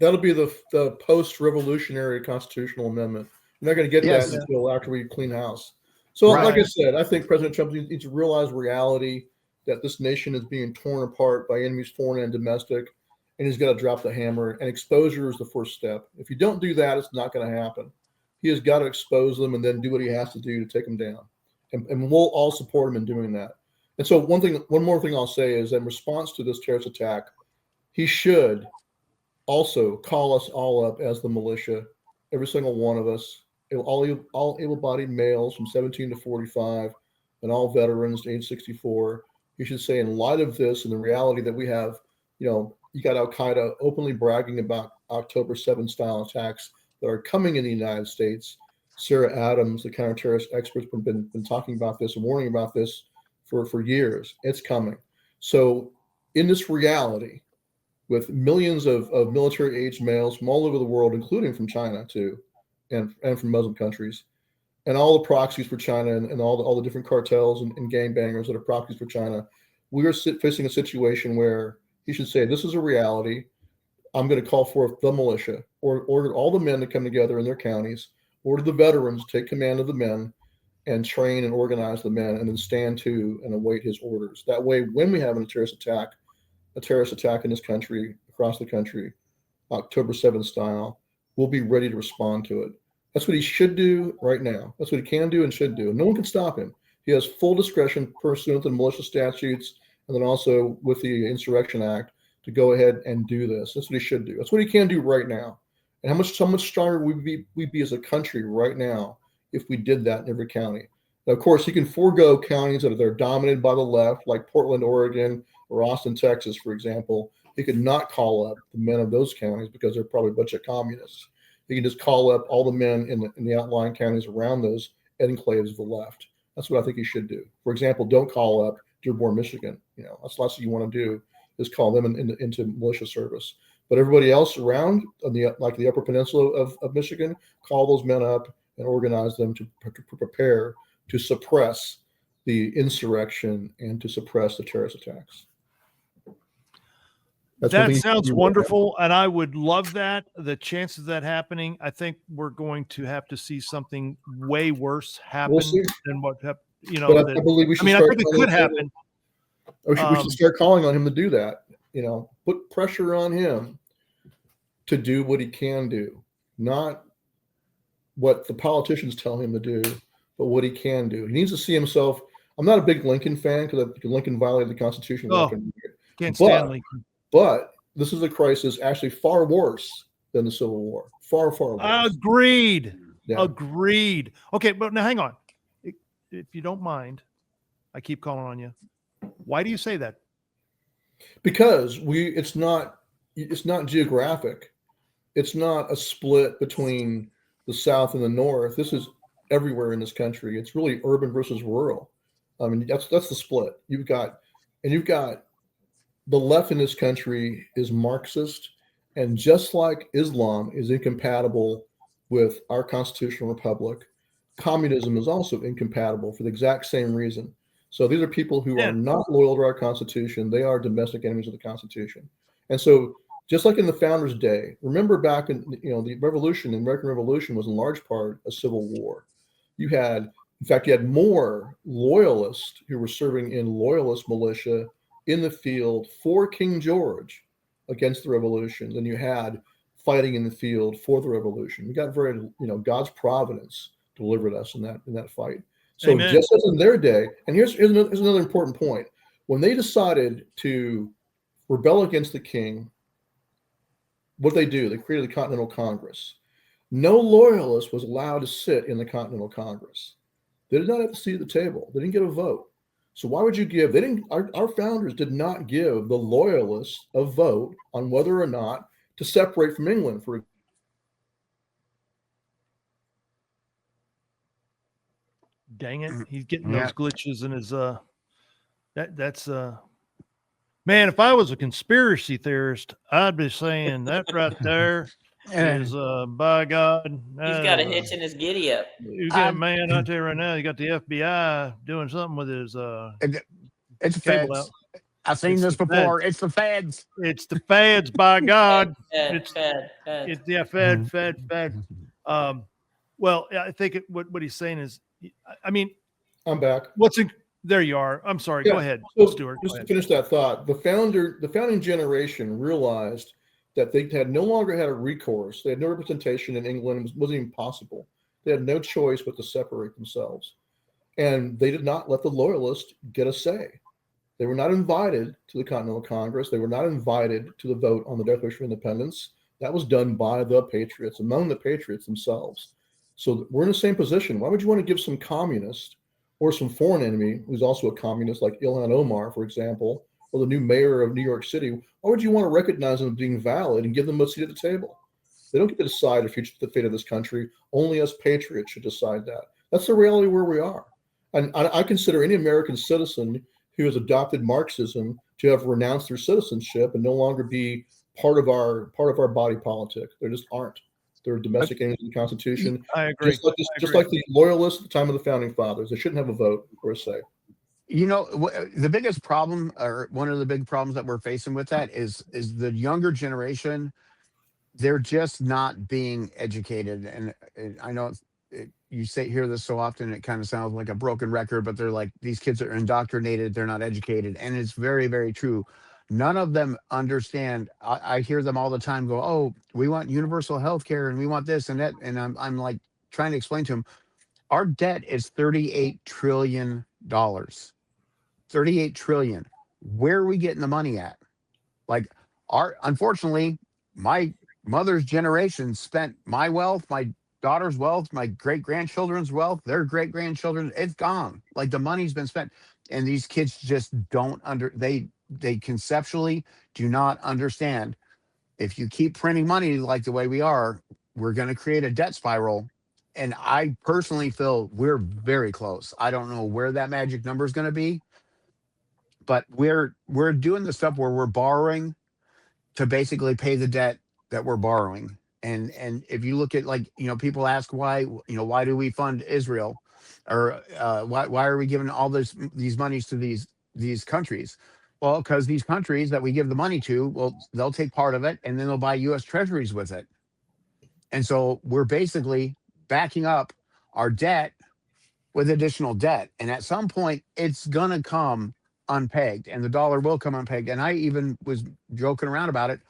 That'll be the post-revolutionary constitutional amendment. You're not going to get that until after we clean house. So, like I said, I think President Trump needs to realize reality, that this nation is being torn apart by enemies, foreign and domestic, and he's got to drop the hammer. And exposure is the first step. If you don't do that, it's not going to happen. He has got to expose them and then do what he has to do to take them down. and we'll all support him in doing that. And so one more thing I'll say is, in response to this terrorist attack, he should also call us all up as the militia, every single one of us, all able-bodied males from 17 to 45, and all veterans to age 64. He should say, in light of this and the reality that we have, you got Al-Qaeda openly bragging about October 7 style attacks that are coming in the United States. Sarah Adams, the counterterrorist expert, has been talking about this and warning about this for years. It's coming. So in this reality, with millions of military-aged males from all over the world, including from China too, and from Muslim countries, and all the proxies for China and all the different cartels and gangbangers that are proxies for China, we are facing a situation where he should say, this is a reality. I'm going to call forth the militia, or order all the men to come together in their counties, order the veterans to take command of the men, and train and organize the men, and then stand to and await his orders. That way, when we have a terrorist attack in this country, across the country, October 7th style, we'll be ready to respond to it. That's what he should do right now. That's what he can do and should do. No one can stop him. He has full discretion pursuant to the militia statutes, and then also with the Insurrection Act, to go ahead and do this. That's what he should do. That's what he can do right now. And how much stronger we'd be as a country right now if we did that in every county. Now, of course, he can forego counties that are dominated by the left, like Portland, Oregon, or Austin, Texas, for example. He could not call up the men of those counties because they're probably a bunch of communists. He can just call up all the men in the outlying counties around those enclaves of the left. That's what I think he should do. For example, don't call up Dearborn, Michigan. That's what you want to do, is call them into militia service. But everybody else around, like the Upper Peninsula of Michigan, call those men up and organize them to prepare to suppress the insurrection and to suppress the terrorist attacks. That sounds wonderful, and I would love that. The chances of that happening, I think we're going to have to see something way worse happen than what happened. But I believe we should. I think it could happen. We should start calling on him to do that. Put pressure on him to do what he can do, not what the politicians tell him to do, but what he can do. He needs to see himself. I'm not a big Lincoln fan because Lincoln violated the Constitution. Can't stand Lincoln. But this is a crisis actually far worse than the Civil War. Far, far worse. Agreed. Yeah. Agreed. Okay, but now hang on. If you don't mind, I keep calling on you. Why do you say that? Because it's not geographic. It's not a split between the South and the North. This is everywhere in this country. It's really urban versus rural. I mean, that's the split. You've got the left in this country is Marxist, and just like Islam is incompatible with our constitutional republic, communism is also incompatible for the exact same reason. So these are people who are not loyal to our Constitution. They are domestic enemies of the Constitution. And so just like in the Founders' Day, remember back in the Revolution, the American Revolution was in large part a civil war. You had more loyalists who were serving in loyalist militia in the field for King George against the revolution than you had fighting in the field for the revolution. We got God's providence delivered us in that fight. So Amen. Just as in their day, and here's another important point. When they decided to rebel against the king, what they do? They created the Continental Congress. No loyalist was allowed to sit in the Continental Congress. They did not have a seat at the table. They didn't get a vote. So why would you give? Our founders did not give the loyalists a vote on whether or not to separate from England. Dang it, he's getting those glitches in his that's man, if I was a conspiracy theorist, I'd be saying that right there is by God. He's got a hitch in his giddy up. You got man, I tell you right now, you got the FBI doing something with his it's feds. I've seen this before. It's the feds. It's the feds, by God. Fed. Fed. Well, I think what he's saying is, I mean, I'm back. There you are. I'm sorry. Go ahead, Stewart. Just to finish that thought, the founding generation realized that they had no longer had a recourse. They had no representation in England. It wasn't even possible. They had no choice but to separate themselves. And they did not let the loyalists get a say. They were not invited to the Continental Congress. They were not invited to the vote on the Declaration of Independence. That was done by the Patriots, among the Patriots themselves. So we're in the same position. Why would you want to give some communist or some foreign enemy who's also a communist, like Ilhan Omar, for example, or the new mayor of New York City, why would you want to recognize them as being valid and give them a seat at the table? They don't get to decide the fate of this country. Only us patriots should decide that. That's the reality where we are. And I consider any American citizen who has adopted Marxism to have renounced their citizenship and no longer be part of our body politic. They just aren't. They're domestic enemies of the Constitution. I agree. Just like the loyalists at the time of the founding fathers. They shouldn't have a vote or a say. You know, the biggest problem, or one of the big problems that we're facing with that is the younger generation. They're just not being educated. And I know you hear this so often, it kind of sounds like a broken record, but they're like, these kids are indoctrinated. They're not educated. And it's very, very true. None of them understand. I hear them all the time go, oh, we want universal health care and we want this and that. And I'm like trying to explain to them, our debt is $38 trillion. 38 trillion. Where are we getting the money at? Like, unfortunately, my mother's generation spent my wealth, my daughter's wealth, my great-grandchildren's wealth, their great-grandchildren, it's gone. Like, the money's been spent. And these kids just don't they conceptually do not understand. If you keep printing money like the way we are, we're going to create a debt spiral. And I personally feel we're very close. I don't know where that magic number is going to be, but we're doing the stuff where we're borrowing to basically pay the debt that we're borrowing. And if you look at, like, you know, people ask why do we fund Israel, or why are we giving all these monies to these countries? Well, because these countries that we give the money to, well, they'll take part of it and then they'll buy U.S. treasuries with it. And so we're basically backing up our debt with additional debt. And at some point, it's going to come unpegged, and the dollar will come unpegged. And I even was joking around about it.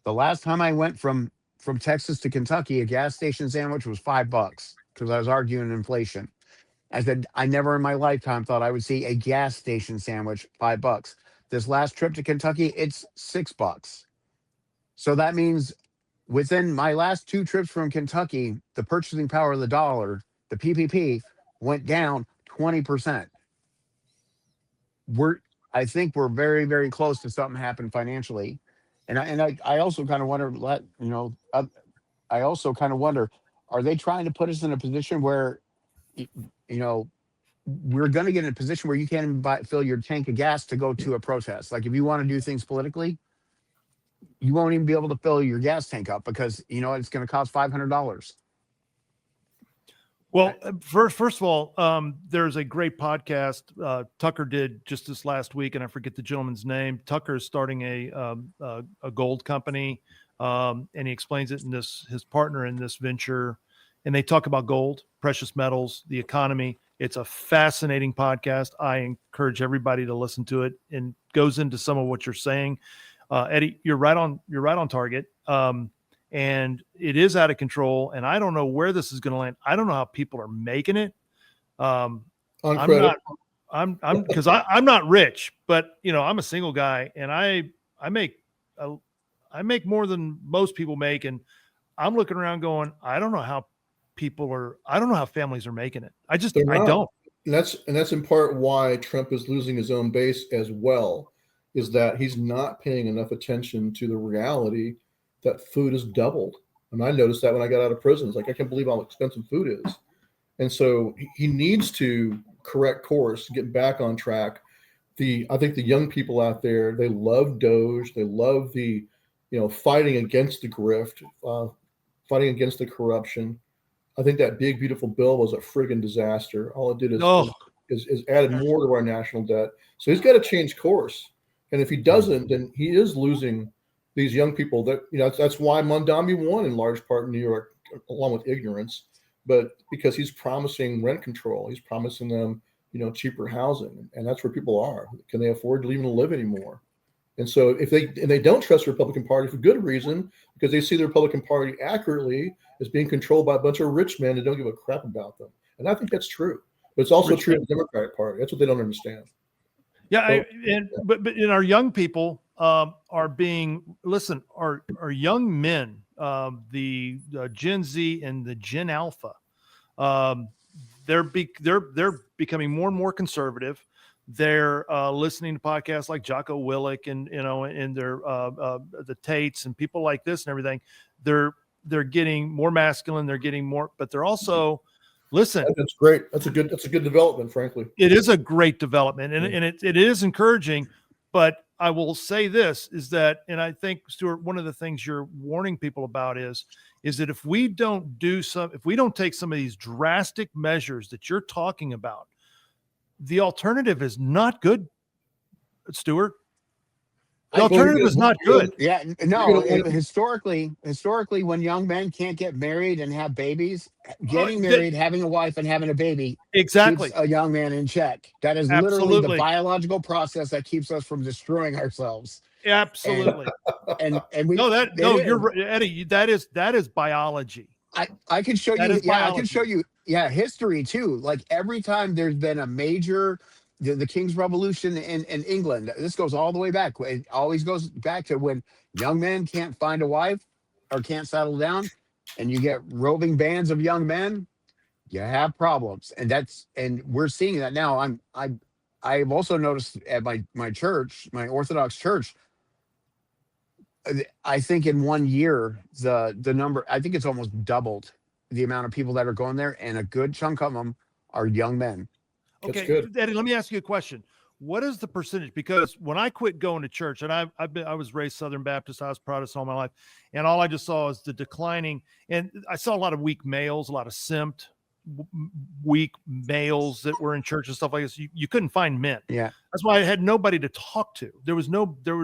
The last time I went from Texas to Kentucky, a gas station sandwich was $5 because I was arguing inflation. I said, I never in my lifetime thought I would see a gas station sandwich $5. This last trip to Kentucky, it's $6. So that means within my last 2 trips from Kentucky, the purchasing power of the dollar, the PPP, went down 20%. I think we're very, very close to something happening financially. And I also kind of wonder, I also kind of wonder, are they trying to put us in a position where, we're going to get in a position where you can't even fill your tank of gas to go to a protest? Like, if you want to do things politically, you won't even be able to fill your gas tank up because, it's going to cost $500. Well, first of all, there's a great podcast Tucker did just this last week, and I forget the gentleman's name. Tucker is starting a gold company, and he explains it in his partner in this venture, and they talk about gold, precious metals, the economy. It's a fascinating podcast. I encourage everybody to listen to it, and goes into some of what you're saying. Eddie, you're right on target. And it is out of control, and I don't know where this is going to land. I don't know how people are making it. I'm not rich, but I'm a single guy, and I make more than most people make, and I'm looking around going, I don't know how families are making it. I don't. And that's in part why Trump is losing his own base as well, is that he's not paying enough attention to the reality that food is doubled. And I noticed that when I got out of prison. It's like, I can't believe how expensive food is. And so he needs to correct course, get back on track. I think the young people out there, they love Doge. They love the, fighting against the grift, fighting against the corruption. I think that big, beautiful bill was a friggin' disaster. All it did is added more to our national debt. So he's got to change course. And if he doesn't, then he is losing these young people. That that's why Mondami won in large part in New York, along with ignorance, but because he's promising rent control, he's promising them cheaper housing, and that's where people are. Can they afford to even live anymore? And so if they don't trust the Republican Party for good reason, because they see the Republican Party accurately as being controlled by a bunch of rich men that don't give a crap about them, and I think that's true. But it's also true of the Democratic Party. That's what they don't understand. Yeah, but in our young people are being our young men, the Gen Z and the Gen Alpha, they're becoming more and more conservative. They're listening to podcasts like Jocko Willink and and their the Tates and people like this and everything. They're getting more masculine. They're getting more, but they're also listen. That's great. That's a good development, frankly. It is a great development, and it is encouraging. But I will say this is that, and I think, Stewart, one of the things you're warning people about is that if we don't take some of these drastic measures that you're talking about, the alternative is not good, Stewart. The alternative is not good. Yeah, no. Historically, when young men can't get married and have babies, getting married, having a wife, and having a baby exactly keeps a young man in check. That is literally the biological process that keeps us from destroying ourselves. Absolutely. And we you're right, Eddie. That is biology. I can show you. Yeah, I can show you. Yeah, history too. Like every time there's been a major. The King's Revolution in England. This goes all the way back. It always goes back to when young men can't find a wife or can't settle down, and you get roving bands of young men. You have problems, and we're seeing that now. I've also noticed at my church, my Orthodox church. I think in 1 year the number, I think it's almost doubled the amount of people that are going there, and a good chunk of them are young men. Okay, Eddie, let me ask you a question. What is the percentage? Because when I quit going to church, and I was raised Southern Baptist, I was Protestant all my life, and all I just saw is the declining. And I saw a lot of weak males, a lot of simped, weak males that were in church and stuff like this. You couldn't find men. Yeah, that's why I had nobody to talk to. There were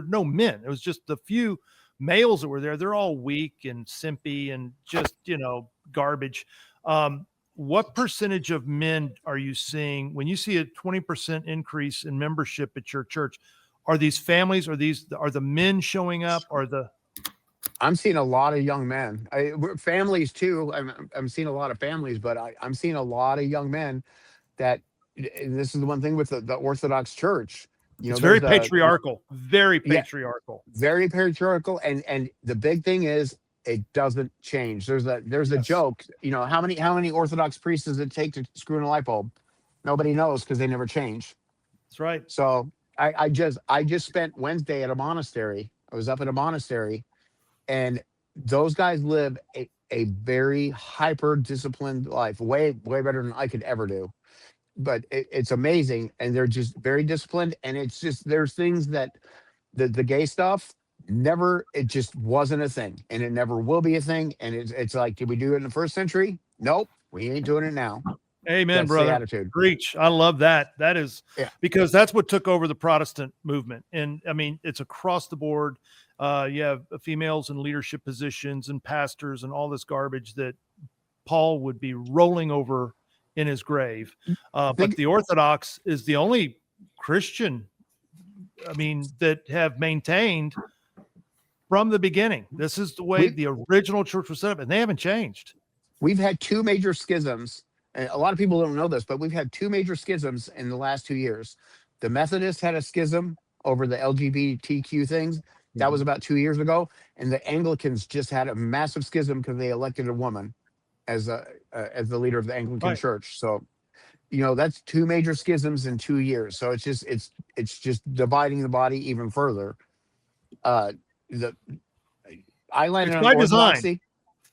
no men. It was just the few males that were there. They're all weak and simpy and just garbage. What percentage of men are you seeing when you see a 20% increase in membership at your church? Are these families? Are the men showing up? I'm seeing a lot of young men. Families too. I'm seeing a lot of families, but I'm seeing a lot of young men that. And this is the one thing with the Orthodox Church. It's very patriarchal. Very patriarchal. Very patriarchal. And the big thing is, it doesn't change. There's a joke. How many Orthodox priests does it take to screw in a light bulb? Nobody knows because they never change. That's right. So I just spent Wednesday at a monastery. I was up at a monastery, and those guys live a very hyper disciplined life, way better than I could ever do. But it's amazing, and they're just very disciplined. And it's just there's things that the gay stuff. It just wasn't a thing, and it never will be a thing. And it's like, did we do it in the first century? Nope, we ain't doing it now. Amen, that's brother. The attitude. Preach. I love that. That is because that's what took over the Protestant movement. And I mean, it's across the board. You have females in leadership positions and pastors and all this garbage that Paul would be rolling over in his grave. But the Orthodox is the only Christian, that have maintained from the beginning. This is the way the original church was set up, and they haven't changed. We've had two major schisms, and a lot of people don't know this, but we've had two major schisms in the last 2 years. The Methodists had a schism over the LGBTQ things. That was about 2 years ago. And the Anglicans just had a massive schism because they elected a woman as the leader of the Anglican Church. So, that's two major schisms in 2 years. So it's just dividing the body even further. I landed on orthodoxy.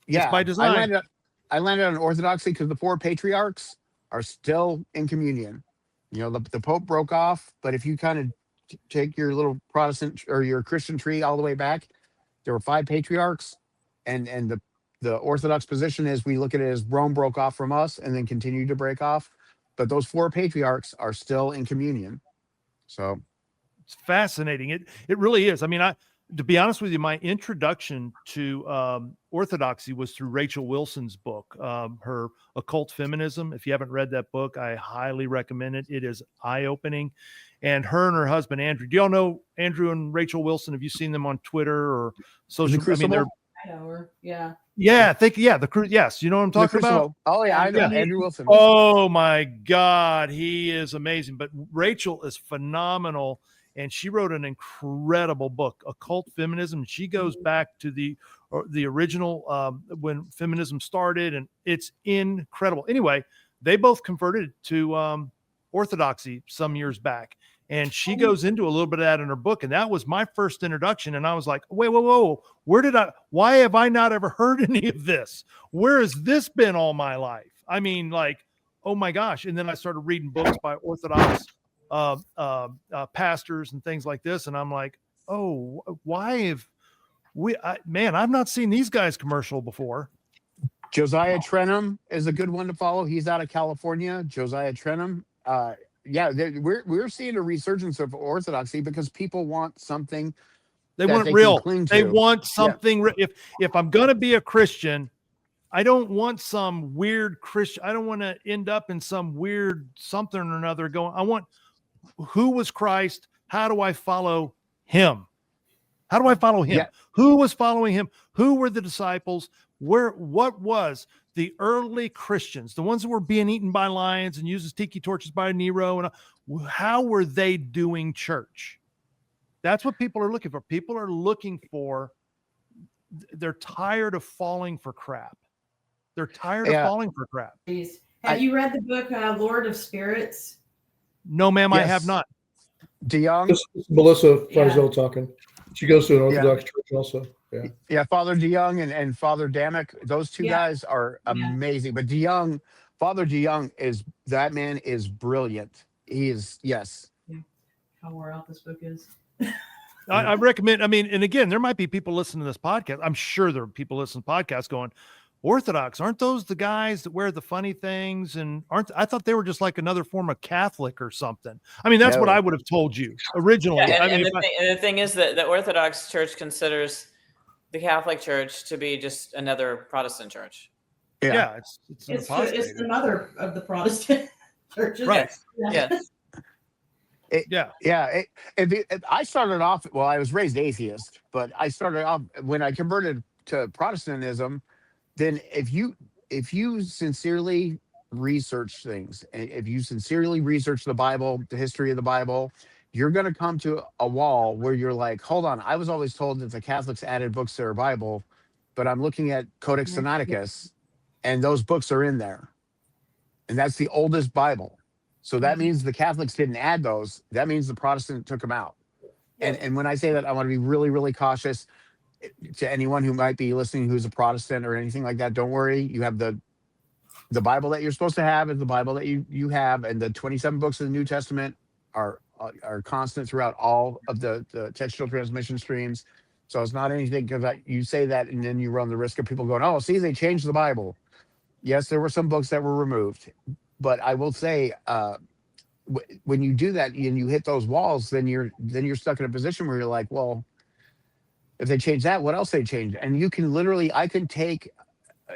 Yeah, it's by design. I landed on orthodoxy because the four patriarchs are still in communion. The Pope broke off, but if you kind of take your little Protestant or your Christian tree all the way back, there were 5 patriarchs, and the Orthodox position is we look at it as Rome broke off from us and then continued to break off, but those 4 patriarchs are still in communion. So it's fascinating. It really is. To be honest with you, my introduction to Orthodoxy was through Rachel Wilson's book, her Occult Feminism. If you haven't read that book, I highly recommend it. It is eye-opening. And her and her husband, Andrew. Do y'all know Andrew and Rachel Wilson? Have you seen them on Twitter or social media? I know her. Yeah. Yeah, yes, you know what I'm The talking about? Crucible. Oh yeah, I know Yeah. Andrew Wilson. Oh my God, he is amazing. But Rachel is phenomenal, and she wrote an incredible book, Occult Feminism. She goes back to the original when feminism started, and it's incredible. Anyway, they both converted to Orthodoxy some years back, and she goes into a little bit of that in her book, and that was my first introduction. And I was like, wait, whoa, why have I not ever heard any of this? Where has this been all my life? I mean, like, oh my gosh. And then I started reading books by Orthodox pastors and things like this. And I'm like, oh, why have I've not seen these guys commercial before. Josiah Trenum is a good one to follow. He's out of California. Josiah Trenum. We're seeing a resurgence of orthodoxy because people want something. They that want they it can real. cling They to. want something. If I'm going to be a Christian, I don't want some weird Christian. I don't want to end up in some weird something or another going. I want, who was Christ? How do I follow him? How do I follow him? Yeah. Who was following him? Who were the disciples? What was the early Christians, the ones that were being eaten by lions and used as tiki torches by Nero? And how were they doing church? That's what people are looking for. People are looking for, they're tired of falling for crap. They're tired of falling for crap. Jeez. Have you read the book Lord of Spirits? No, ma'am, I have Yes. not. DeYoung. This is Melissa Farzell talking. She goes to an Orthodox church also. Yeah. Yeah, Father DeYoung and Father Damick. Those two Yeah. guys are amazing. But Father DeYoung that man is brilliant. He is, yes. How wore out this book is. I recommend, and again, there might be people listening to this podcast. I'm sure there are people listening to podcasts going, Orthodox, aren't those the guys that wear the funny things? And I thought they were just like another form of Catholic or something. I mean, that's what I would have told you originally. Yeah, I mean, and the thing is that the Orthodox Church considers the Catholic Church to be just another Protestant church. Yeah, it's the mother of the Protestant churches. Right. Yes. I started off, well, I was raised atheist, but I started off when I converted to Protestantism. Then if you sincerely research things, if you sincerely research the Bible, the history of the Bible, you're going to come to a wall where you're like, hold on, I was always told that the Catholics added books to their Bible, but I'm looking at Codex Sinaiticus, and those books are in there. And that's the oldest Bible. So that means the Catholics didn't add those. That means the Protestant took them out. And when I say that, I want to be really, really cautious. To anyone who might be listening who's a Protestant or anything like that, don't worry. You have the Bible that you're supposed to have is the Bible that you have, and the 27 books of the New Testament are constant throughout all of the textual transmission streams. So it's not anything, because you say that and then you run the risk of people going, oh, see, they changed the Bible. Yes, there were some books that were removed, but I will say when you do that and you hit those walls, then you're stuck in a position where you're like, well, if they change that, what else they changed? And you can literally, I can take,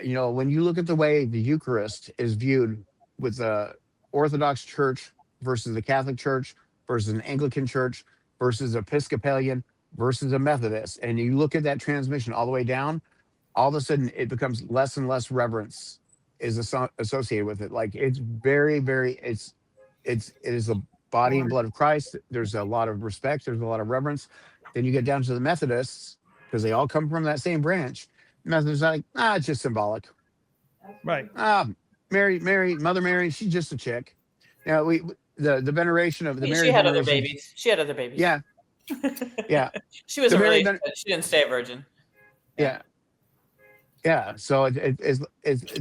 when you look at the way the Eucharist is viewed with the Orthodox Church versus the Catholic Church versus an Anglican Church versus Episcopalian versus a Methodist, and you look at that transmission all the way down, all of a sudden it becomes less and less reverence is associated with it. Like it's very, very, it is the body and blood of Christ. There's a lot of respect. There's a lot of reverence. Then you get down to the Methodists, because they all come from that same branch. Methodists are like, it's just symbolic. Right. Mary, Mother Mary, she's just a chick. The veneration of the Mary. She had other babies. Yeah. Yeah. She was but she didn't stay a virgin. Yeah. Yeah. So it's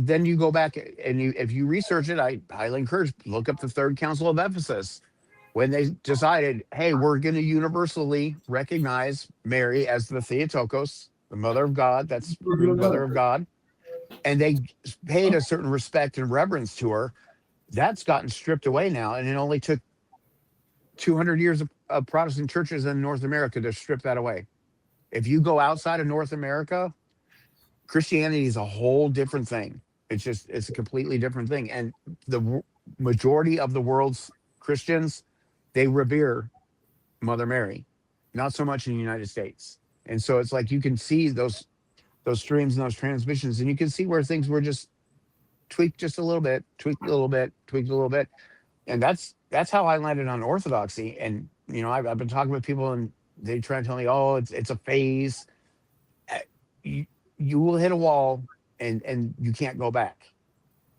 then you go back and if you research it, I highly encourage, look up the Third Council of Ephesus. When they decided, hey, we're going to universally recognize Mary as the Theotokos, the Mother of God, that's the Mother of God, and they paid a certain respect and reverence to her, that's gotten stripped away now, and it only took 200 years of Protestant churches in North America to strip that away. If you go outside of North America, Christianity is a whole different thing. It's a completely different thing, and the majority of the world's Christians, they revere Mother Mary, not so much in the United States. And so it's like you can see those those streams and those transmissions, and you can see where things were just tweaked just a little bit, tweaked a little bit, tweaked a little bit. And that's how I landed on orthodoxy. And, you know, I've been talking with people and they try to tell me, oh, it's a phase. You will hit a wall and you can't go back.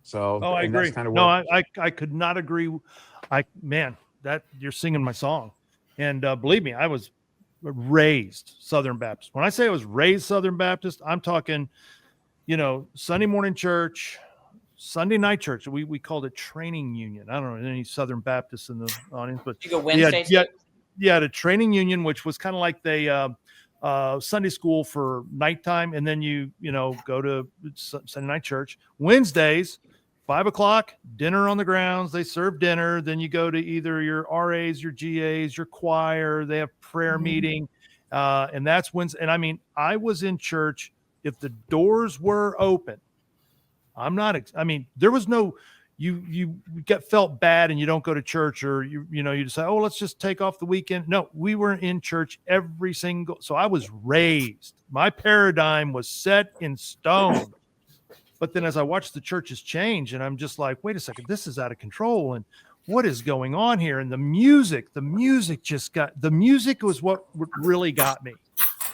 So, I and agree. that's kind of No, where I could not agree. Man, that you're singing my song. And believe me, I was raised Southern Baptist. When I say I was raised Southern Baptist, I'm talking, you know, Sunday morning church, Sunday night church. We called it training union. I don't know any Southern Baptists in the audience, but You go Wednesday. yeah, the training union, which was kind of like the Sunday school for nighttime, and then you know go to Sunday night church. Wednesdays, 5 o'clock, dinner on the grounds. They serve dinner. Then you go to either your RAs, your GAs, your choir. They have prayer meeting, and that's Wednesday. And I mean, I was in church if the doors were open. I mean, there was no, you felt bad and you don't go to church, or you decide, oh, let's just take off the weekend. No, we were in church every single, so I was raised. My paradigm was set in stone. But then as I watched the churches change, and I'm just like, wait a second, this is out of control. And what is going on here? And the music was what really got me.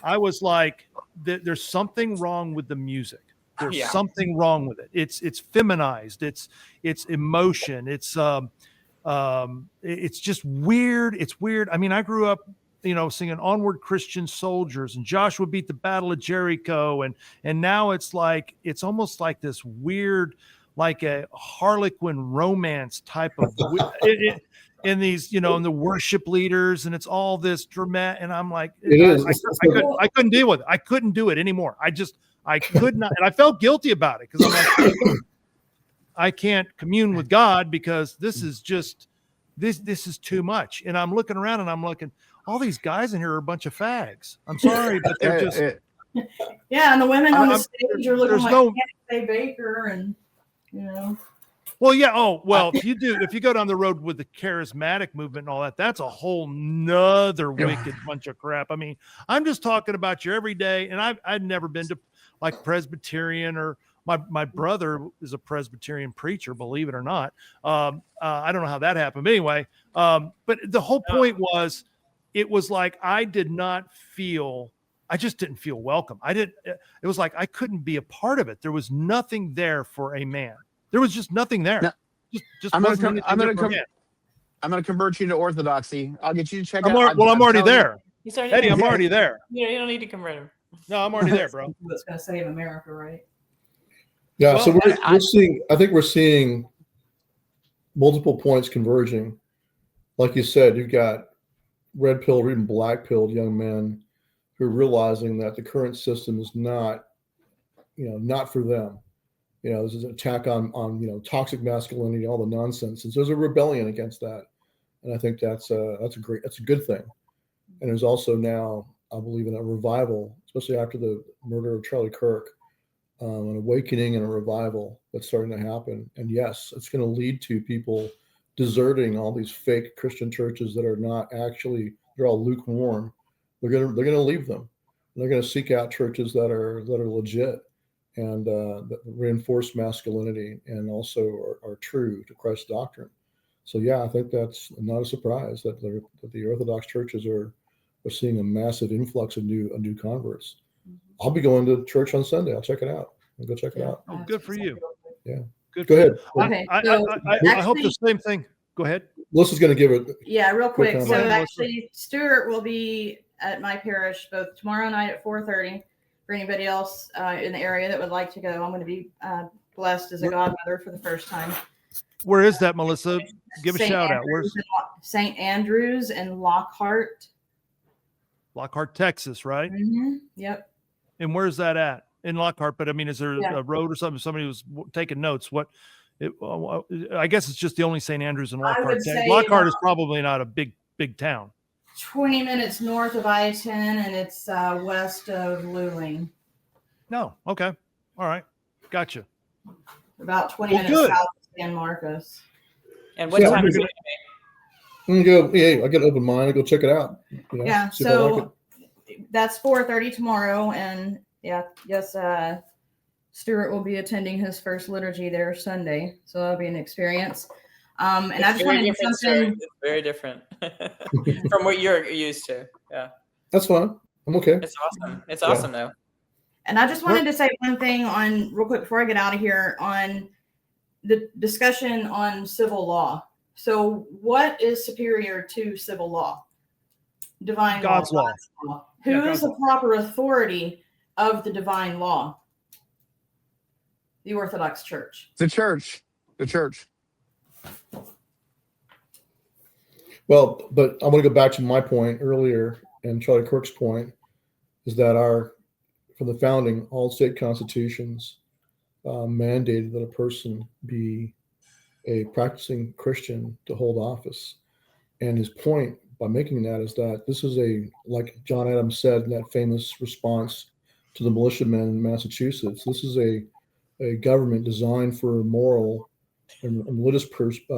I was like, there's something wrong with the music. There's something wrong with it. It's feminized. It's emotion. It's just weird. It's weird. I mean, I grew up, you know, singing Onward Christian Soldiers and Joshua Beat the Battle of Jericho. And now it's like, it's almost like this weird, like a Harlequin romance type of, in these, you know, and the worship leaders, and it's all this dramatic. And I'm like, I couldn't deal with it. I couldn't do it anymore. I could not, and I felt guilty about it because I'm like, I can't commune with God because this is just this is too much. And I'm looking around and I'm looking, all these guys in here are a bunch of fags. I'm sorry, but they're just yeah. And the women on the stage are looking like Candace Baker, and you know. Well, yeah. Oh, well, if you go down the road with the charismatic movement and all that, that's a whole nother wicked bunch of crap. I mean, I'm just talking about your everyday, and I've never been to like Presbyterian, or my brother is a Presbyterian preacher, believe it or not. I don't know how that happened, but anyway. But the whole point was, it was like I just didn't feel welcome. It was like I couldn't be a part of it. There was nothing there for a man. There was just nothing there. No, just I'm going to convert you to orthodoxy. I'll get you to check out. I'm already there. Eddie, I'm already there. You don't need to convert him. No, I'm already there, bro. That's going to save America, right? Yeah. Well, so we're seeing multiple points converging. Like you said, you've got red pilled or even black pilled young men who are realizing that the current system is not for them. You know, this is an attack on toxic masculinity, all the nonsense. And so there's a rebellion against that. And I think that's a good thing. And there's also now, I believe, in a revival, especially after the murder of Charlie Kirk, an awakening and a revival that's starting to happen. And yes, it's going to lead to people deserting all these fake Christian churches that are not actually, they're all lukewarm. They're going to leave them. They're going to seek out churches that are legit and that reinforce masculinity and also are true to Christ's doctrine. So yeah, I think that's not a surprise that the Orthodox churches are seeing a massive influx of new converts. I'll be going to church on Sunday. I'll check it out. I'll go check it out. Oh, good for you. Yeah. Good. Go ahead. Okay. I hope the same thing. Go ahead. Melissa's going to give it. Yeah, real quick. So comment. actually, Stewart will be at my parish both tomorrow night at 4:30. For anybody else in the area that would like to go, I'm going to be blessed as a godmother for the first time. Where is that, Melissa? Give a shout out. Where's St. Andrews and Lockhart? Lockhart, Texas, right? Mm-hmm. Yep. And where's that at? In Lockhart, but I mean, is there a road or something? Somebody was taking notes. I guess it's just the only St. Andrews in Lockhart. Lockhart is probably not a big town. 20 minutes north of I-10, and it's west of Luling. No. Okay. All right. Gotcha. About 20 minutes south of San Marcos. And what time is it? I got an open mind. I'll go check it out. So that's 4:30 tomorrow, and Yeah. Yes. Stewart will be attending his first liturgy there Sunday, so that'll be an experience. And It's I just very wanted to different, jump sir. in. It's very different from what you're used to. Yeah, That's fine. I'm okay. it's awesome. It's awesome though. And I just wanted to say one thing on real quick before I get out of here on the discussion on civil law. So, what is superior to civil law? Divine God's law. Who Yeah, is the proper authority of the divine law? The Orthodox Church. The church. The church. Well, but I want to go back to my point earlier and Charlie Kirk's point is that from the founding, all state constitutions mandated that a person be a practicing Christian to hold office. And his point by making that is that this is like John Adams said in that famous response to the militiamen in Massachusetts, this is a government designed for moral and religious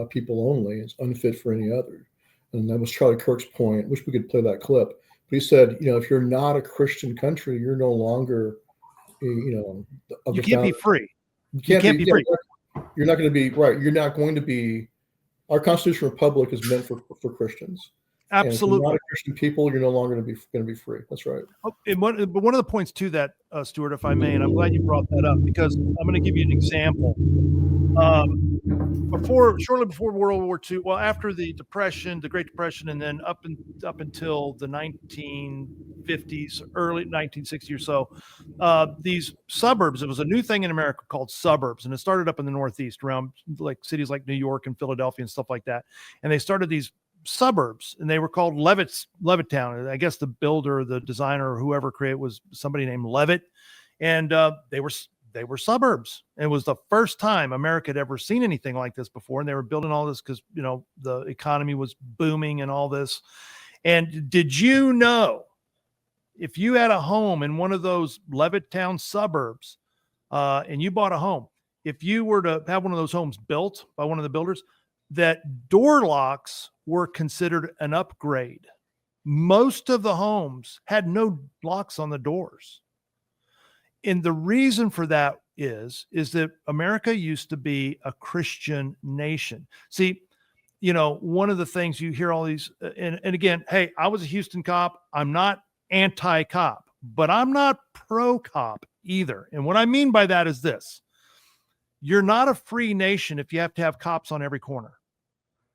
people only. It's unfit for any other. And that was Charlie Kirk's point. Wish we could play that clip. But he said, if you're not a Christian country, you're no longer, You can't be free. You can't be free. You're not going to be right. You're not going to be. Our constitutional republic is meant for Christians. Absolutely. And if you're not a Christian people, you're no longer going to be free. That's right. But one of the points to that, Stewart, if I may, and I'm glad you brought that up because I'm going to give you an example. Shortly before World War II, well, after the Depression, the Great Depression, and then up until the 1950s, early 1960s or so, these suburbs, it was a new thing in America called suburbs, and it started up in the Northeast around like cities like New York and Philadelphia and stuff like that. And they started these suburbs, and they were called Levittown. I guess the builder, the designer, or whoever created was somebody named Levitt, and they were suburbs. And it was the first time America had ever seen anything like this before, and they were building all this because the economy was booming and all this. And did you know if you had a home in one of those Levittown suburbs, and you bought a home, if you were to have one of those homes built by one of the builders, that door locks were considered an upgrade. Most of the homes had no locks on the doors. And the reason for that is that America used to be a Christian nation. See, one of the things you hear all these, and again, hey, I was a Houston cop. I'm not anti-cop, but I'm not pro-cop either. And what I mean by that is this: you're not a free nation if you have to have cops on every corner.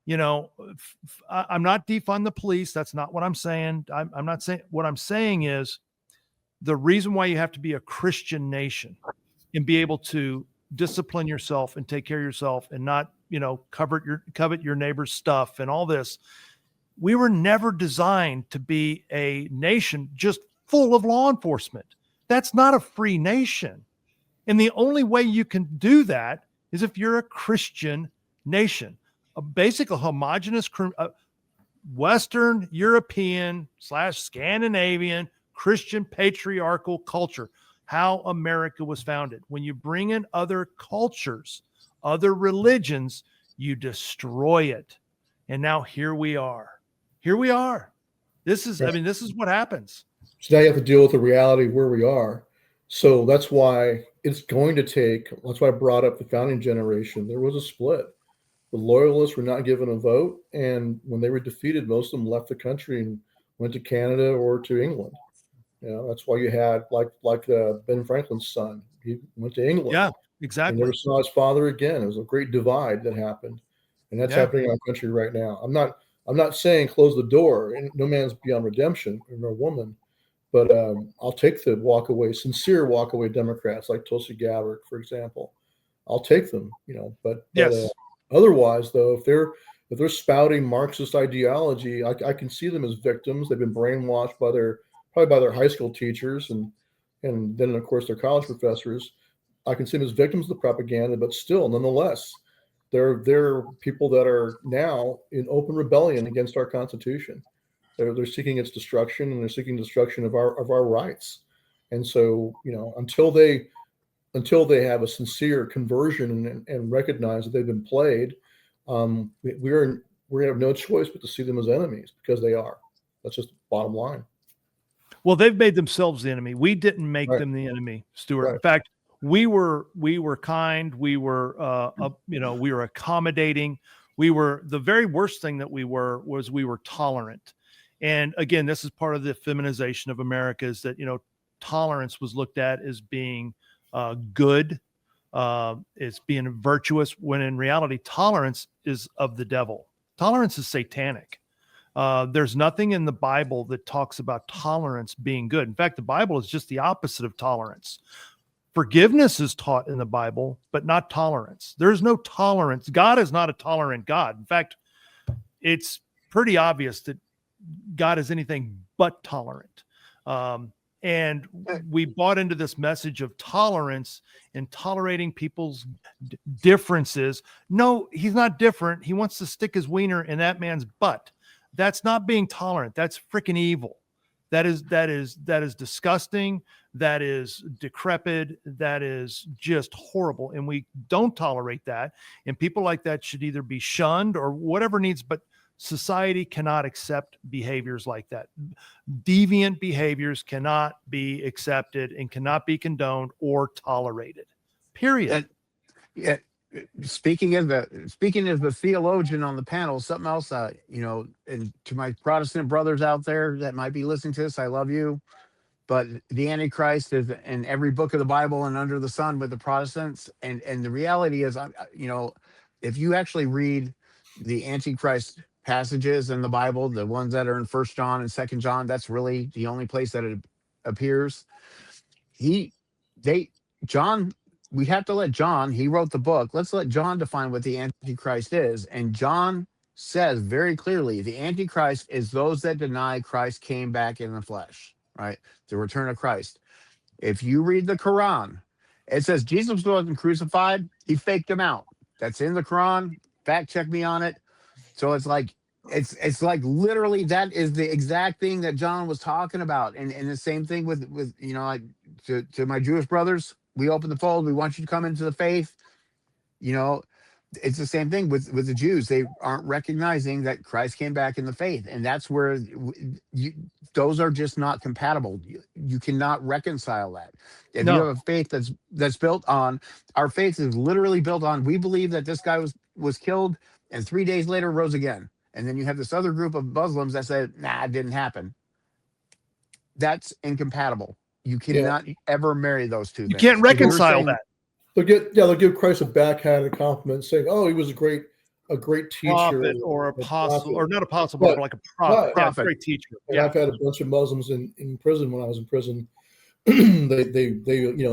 I'm not defund the police. That's not what I'm saying. I'm not saying. What I'm saying is the reason why you have to be a Christian nation and be able to discipline yourself and take care of yourself and not, covet your neighbor's stuff and all this. We were never designed to be a nation just full of law enforcement. That's not a free nation. And the only way you can do that is if you're a Christian nation, a homogenous Western European / Scandinavian Christian patriarchal culture, how America was founded. When you bring in other cultures, other religions, you destroy it. And now here we are. This is what happens. So now you have to deal with the reality of where we are. So that's why that's why I brought up the founding generation. There was a split. The loyalists were not given a vote. And when they were defeated, most of them left the country and went to Canada or to England. That's why you had like Ben Franklin's son. He went to England. Yeah, exactly. And never saw his father again. It was a great divide that happened. And that's happening in our country right now. I'm not saying close the door, and no man's beyond redemption, or no woman, but I'll take the sincere walk-away Democrats like Tulsi Gabbard, for example. I'll take them, but yes. Otherwise, though, if they're spouting Marxist ideology, I can see them as victims. They've been brainwashed by their high school teachers and then of course their college professors. I can see them as victims of the propaganda, but still, nonetheless, they're people that are now in open rebellion against our Constitution. They're seeking its destruction, and they're seeking destruction of our rights. And so, until they have a sincere conversion and recognize that they've been played, we have no choice but to see them as enemies, because they are. That's just the bottom line. Well, they've made themselves the enemy. We didn't make Right. them the enemy, Stewart. Right. In fact, we were kind. We were, we were accommodating. The very worst thing that we were tolerant. And again, this is part of the feminization of America, is that, tolerance was looked at as being good. It's being virtuous, when in reality, tolerance is of the devil. Tolerance is satanic. There's nothing in the Bible that talks about tolerance being good. In fact, the Bible is just the opposite of tolerance. Forgiveness is taught in the Bible, but not tolerance. There's no tolerance. God is not a tolerant God. In fact, it's pretty obvious that God is anything but tolerant. And we bought into this message of tolerance and tolerating people's differences. No, he's not different. He wants to stick his wiener in that man's butt. That's not being tolerant. That's freaking evil. That is disgusting. That is decrepit. That is just horrible. And we don't tolerate that. And people like that should either be shunned or whatever needs, but society cannot accept behaviors like that. Deviant behaviors cannot be accepted and cannot be condoned or tolerated. Period. Yeah. Speaking as the theologian on the panel, something else, and to my Protestant brothers out there that might be listening to this, I love you. But the Antichrist is in every book of the Bible and under the sun with the Protestants. And the reality is, if you actually read the Antichrist passages in the Bible, the ones that are in 1 John and 2 John, that's really the only place that it appears. We have to let John, he wrote the book. Let's let John define what the Antichrist is. And John says very clearly, the Antichrist is those that deny Christ came back in the flesh, right? The return of Christ. If you read the Quran, it says Jesus wasn't crucified. He faked him out. That's in the Quran. Fact check me on it. So it's like literally that is the exact thing that John was talking about. And the same thing with to my Jewish brothers, we open the fold. We want you to come into the faith. It's the same thing with the Jews. They aren't recognizing that Christ came back in the faith. And that's where those are just not compatible. You cannot reconcile that. If you have a faith that's built on, our faith is literally built on, we believe that this guy was killed and 3 days later rose again. And then you have this other group of Muslims that said, nah, it didn't happen. That's incompatible. You cannot ever marry those two things. You can't reconcile that. They'll give Christ a backhanded compliment, saying, "Oh, he was a great teacher, prophet or apostle, or not apostle, but like a prophet. Right. Yeah, great teacher." And I've had a bunch of Muslims in prison when I was in prison. they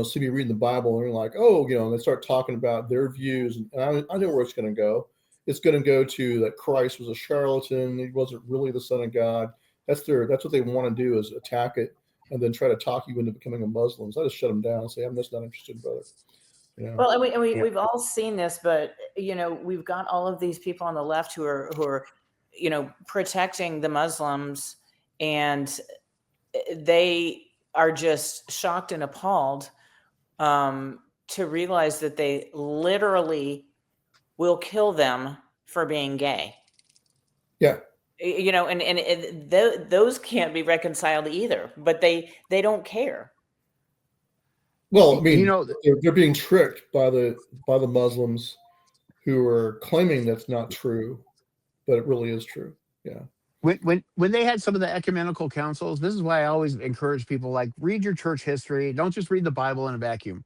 see me reading the Bible and they're like, "Oh, and they start talking about their views, and I know where it's going to go. It's going to go to that Christ was a charlatan. He wasn't really the Son of God. That's what they want to do, is attack it and then try to talk you into becoming a Muslim." So I just shut them down and say, "I'm just not interested, brother." Well, and we've all seen this, but we've got all of these people on the left who are protecting the Muslims, and they are just shocked and appalled to realize that they literally will kill them for being gay. Yeah. And those can't be reconciled either, but they don't care. Well, I mean, they're being tricked by the Muslims who are claiming that's not true, but it really is true. Yeah. When they had some of the ecumenical councils, this is why I always encourage people, like, read your church history. Don't just read the Bible in a vacuum.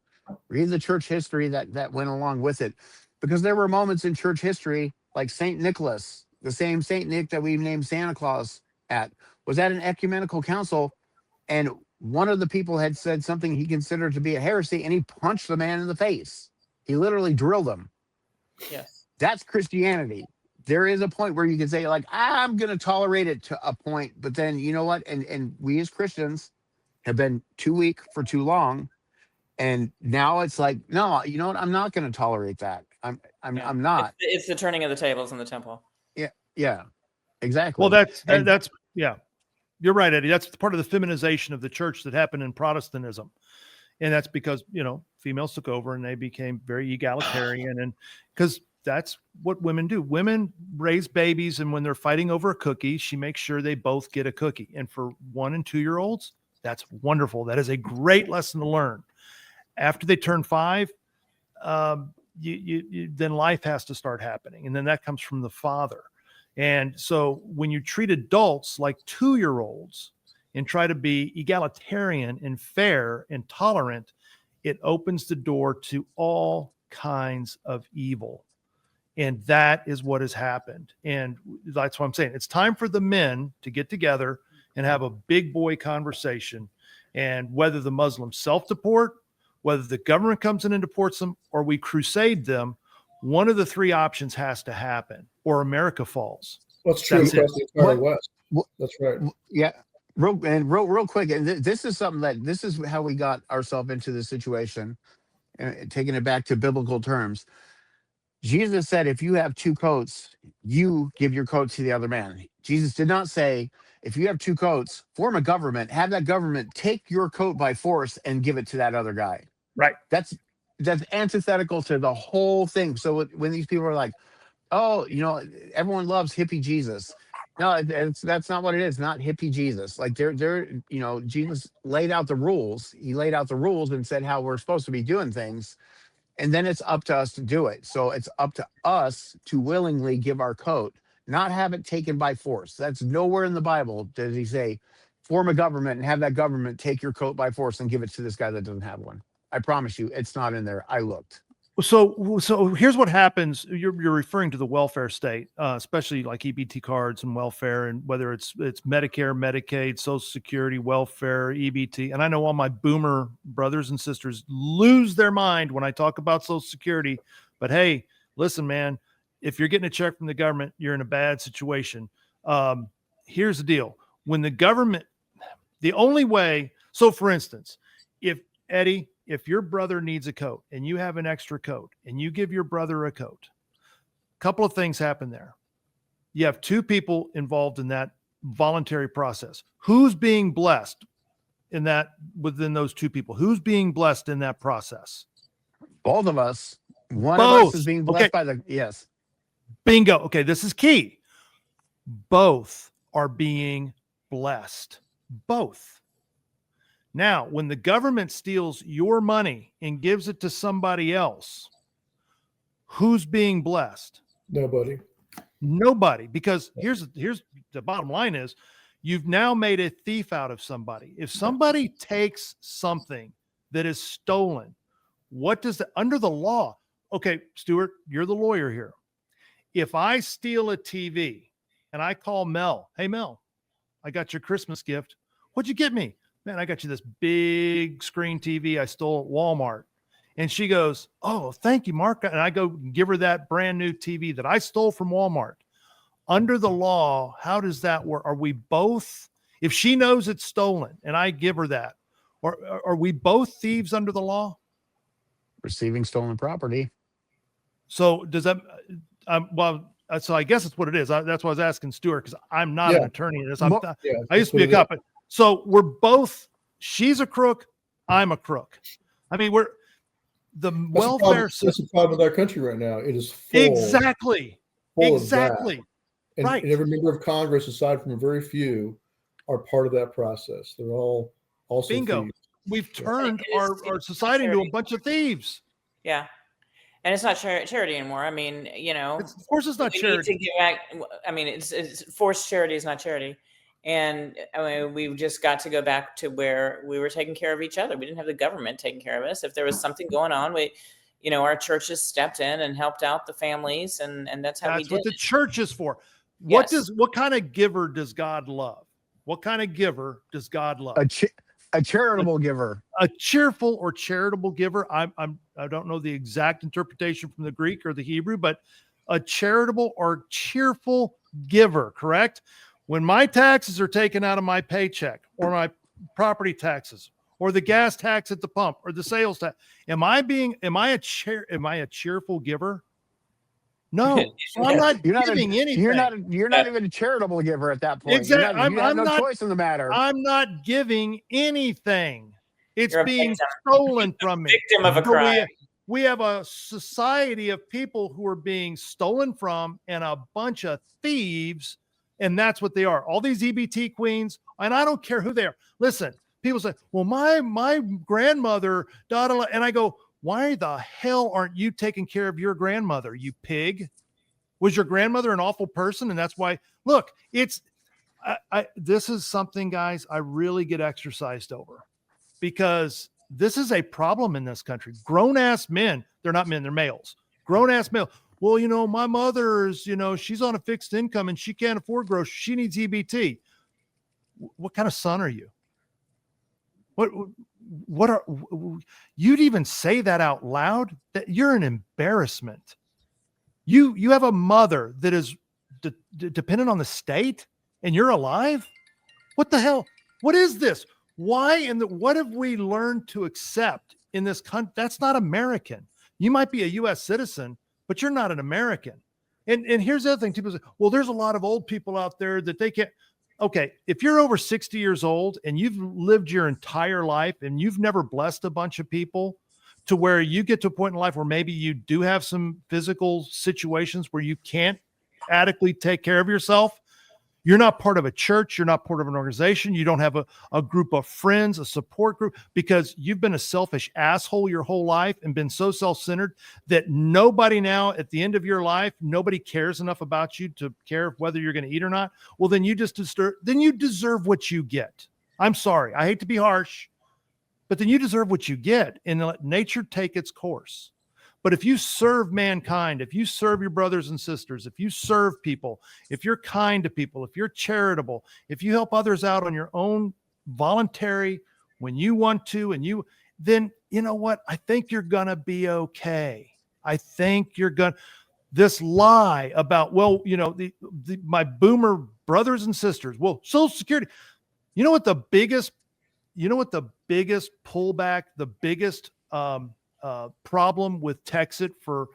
Read the church history that went along with it, because there were moments in church history, like Saint Nicholas, the same Saint Nick that we named Santa Claus was at an ecumenical council, and one of the people had said something he considered to be a heresy, and he punched the man in the face. He literally drilled him. Yes. That's Christianity. There is a point where you can say, like, I'm going to tolerate it to a point, but then you know what? And we as Christians have been too weak for too long. And now it's like, no, you know what? I'm not going to tolerate that. I'm not. It's the turning of the tables in the temple. Yeah, exactly. Well, that's you're right, Eddie. That's part of the feminization of the church that happened in Protestantism. And that's because, females took over and they became very egalitarian. And because that's what women do. Women raise babies. And when they're fighting over a cookie, she makes sure they both get a cookie. And for 1 and 2 year olds, That's wonderful. That is a great lesson to learn. After they turn 5, then life has to start happening. And then that comes from the father. And so when you treat adults like 2-year-olds and try to be egalitarian and fair and tolerant, it opens the door to all kinds of evil. And that is what has happened. And that's what I'm saying. It's time for the men to get together and have a big boy conversation. And whether the Muslims self-deport, whether the government comes in and deports them, or we crusade them, one of the 3 options has to happen, or America falls. That's true across the entire West. That's right. Yeah. Real quick. And this is something this is how we got ourselves into this situation, taking it back to biblical terms. Jesus said, if you have 2 coats, you give your coat to the other man. Jesus did not say, if you have 2 coats, form a government, have that government take your coat by force and give it to that other guy. Right. That's antithetical to the whole thing. So when these people are like, oh, everyone loves hippie Jesus. No, that's not what it is. Not hippie Jesus. Like Jesus laid out the rules. He laid out the rules and said how we're supposed to be doing things. And then it's up to us to do it. So it's up to us to willingly give our coat, not have it taken by force. That's nowhere in the Bible does he say, form a government and have that government take your coat by force and give it to this guy that doesn't have one. I promise you, it's not in there. I looked. So here's what happens. You're referring to the welfare state, especially like EBT cards and welfare, and whether it's Medicare, Medicaid, Social Security, welfare, EBT. And I know all my boomer brothers and sisters lose their mind when I talk about Social Security. But hey, listen, man, if you're getting a check from the government, you're in a bad situation. Here's the deal. When the government, the only way, so for instance, if your brother needs a coat and you have an extra coat and you give your brother a coat, a couple of things happen there. You have 2 people involved in that voluntary process. Who's being blessed in that, within those 2 people? Who's being blessed in that process? Both of us. One Both. of us is being blessed by yes. Bingo. Okay, this is key. Both are being blessed. Both. Now, when the government steals your money and gives it to somebody else, who's being blessed? Nobody. Because here's the bottom line is, you've now made a thief out of somebody. If somebody takes something that is stolen, what does under the law? Okay, Stewart, you're the lawyer here. If I steal a TV and I call Mel, hey Mel, I got your Christmas gift. What'd you get me? Man, I got you this big screen TV I stole at Walmart. And she goes, oh, thank you, Mark. And I go give her that brand new TV that I stole from Walmart. Under the law, how does that work? Are we both, if she knows it's stolen and I give her that, or are we both thieves under the law? Receiving stolen property. So does that, so I guess that's what it is. That's why I was asking Stewart, because I'm not an attorney in this. I used to be a cop. So we're both, she's a crook, I'm a crook. I mean, the welfare system. That's the problem with our country right now. It is full. Exactly. And every member of Congress, aside from a very few, are part of that process. They're all also bingo. thieves. We've turned our society into a bunch of thieves. Yeah. And it's not charity anymore. I mean, of course it's not charity. Need to give back. I mean, it's forced charity is not charity. And I mean, we just got to go back to where we were taking care of each other. We didn't have the government taking care of us. If there was something going on, our churches stepped in and helped out the families, and that's how we did. That's what the church is for. What kind of giver does God love? What kind of giver does God love? A charitable giver. A cheerful or charitable giver. I don't know the exact interpretation from the Greek or the Hebrew, but a charitable or cheerful giver, correct? When my taxes are taken out of my paycheck, or my property taxes, or the gas tax at the pump, or the sales tax, am I a cheerful giver? No, so I'm not giving anything. You're not even a charitable giver at that point. Exactly. You have no choice in the matter. I'm not giving anything. It's being stolen from me. Victim of a crime. We have a society of people who are being stolen from, and a bunch of thieves. And that's what they are. All these EBT queens, and I don't care who they are. Listen, people say, well, my grandmother, and I go, why the hell aren't you taking care of your grandmother, you pig? Was your grandmother an awful person? And that's why, look, this is something, guys, I really get exercised over, because this is a problem in this country. Grown ass men, they're not men, they're males. Grown ass male. Well, my mother's, she's on a fixed income and she can't afford groceries. She needs EBT. What kind of son are you? You'd even say that out loud? That you're an embarrassment. You have a mother that is dependent on the state and you're alive? What the hell? What is this? Why what have we learned to accept in this country? That's not American. You might be a U.S. citizen, but you're not an American. And here's the other thing. People say, well, there's a lot of old people out there that they can't. Okay, if you're over 60 years old and you've lived your entire life and you've never blessed a bunch of people to where you get to a point in life where maybe you do have some physical situations where you can't adequately take care of yourself, you're not part of a church, you're not part of an organization, you don't have a group of friends, a support group, because you've been a selfish asshole your whole life and been so self-centered that nobody now at the end of your life, nobody cares enough about you to care whether you're going to eat or not. Well, then you deserve what you get. I'm sorry, I hate to be harsh, but then you deserve what you get and let nature take its course. But if you serve mankind, if you serve your brothers and sisters, if you serve people, if you're kind to people, if you're charitable, if you help others out on your own voluntary, when you want to, then you know what? I think you're going to be okay. I think you're going to, this lie about, well, my boomer brothers and sisters, well, Social Security, you know what the biggest pullback, the biggest, problem with Texas for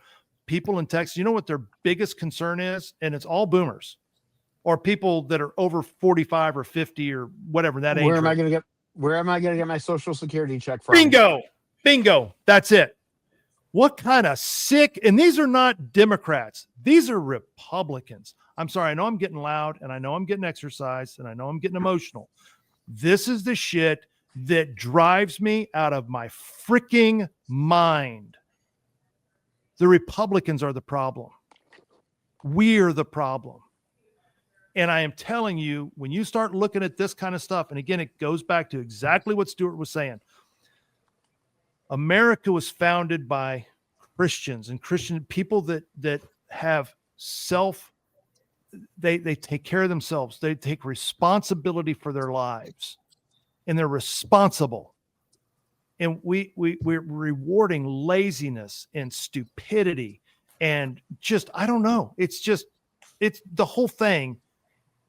people in Texas, you know what their biggest concern is? And it's all boomers or people that are over 45 or 50 or whatever that age. Where am I going to get my Social Security check from? Bingo. That's it. What kind of sick, and these are not Democrats. These are Republicans. I'm sorry. I know I'm getting loud and I know I'm getting exercised and I know I'm getting emotional. This is the shit that drives me out of my freaking mind. The Republicans are the problem. We're the problem. And I am telling you, when you start looking at this kind of stuff, and again, it goes back to exactly what Stewart was saying. America was founded by Christians and Christian people that have they take care of themselves. They take responsibility for their lives. And they're responsible. And we're rewarding laziness and stupidity and just, I don't know. It's the whole thing.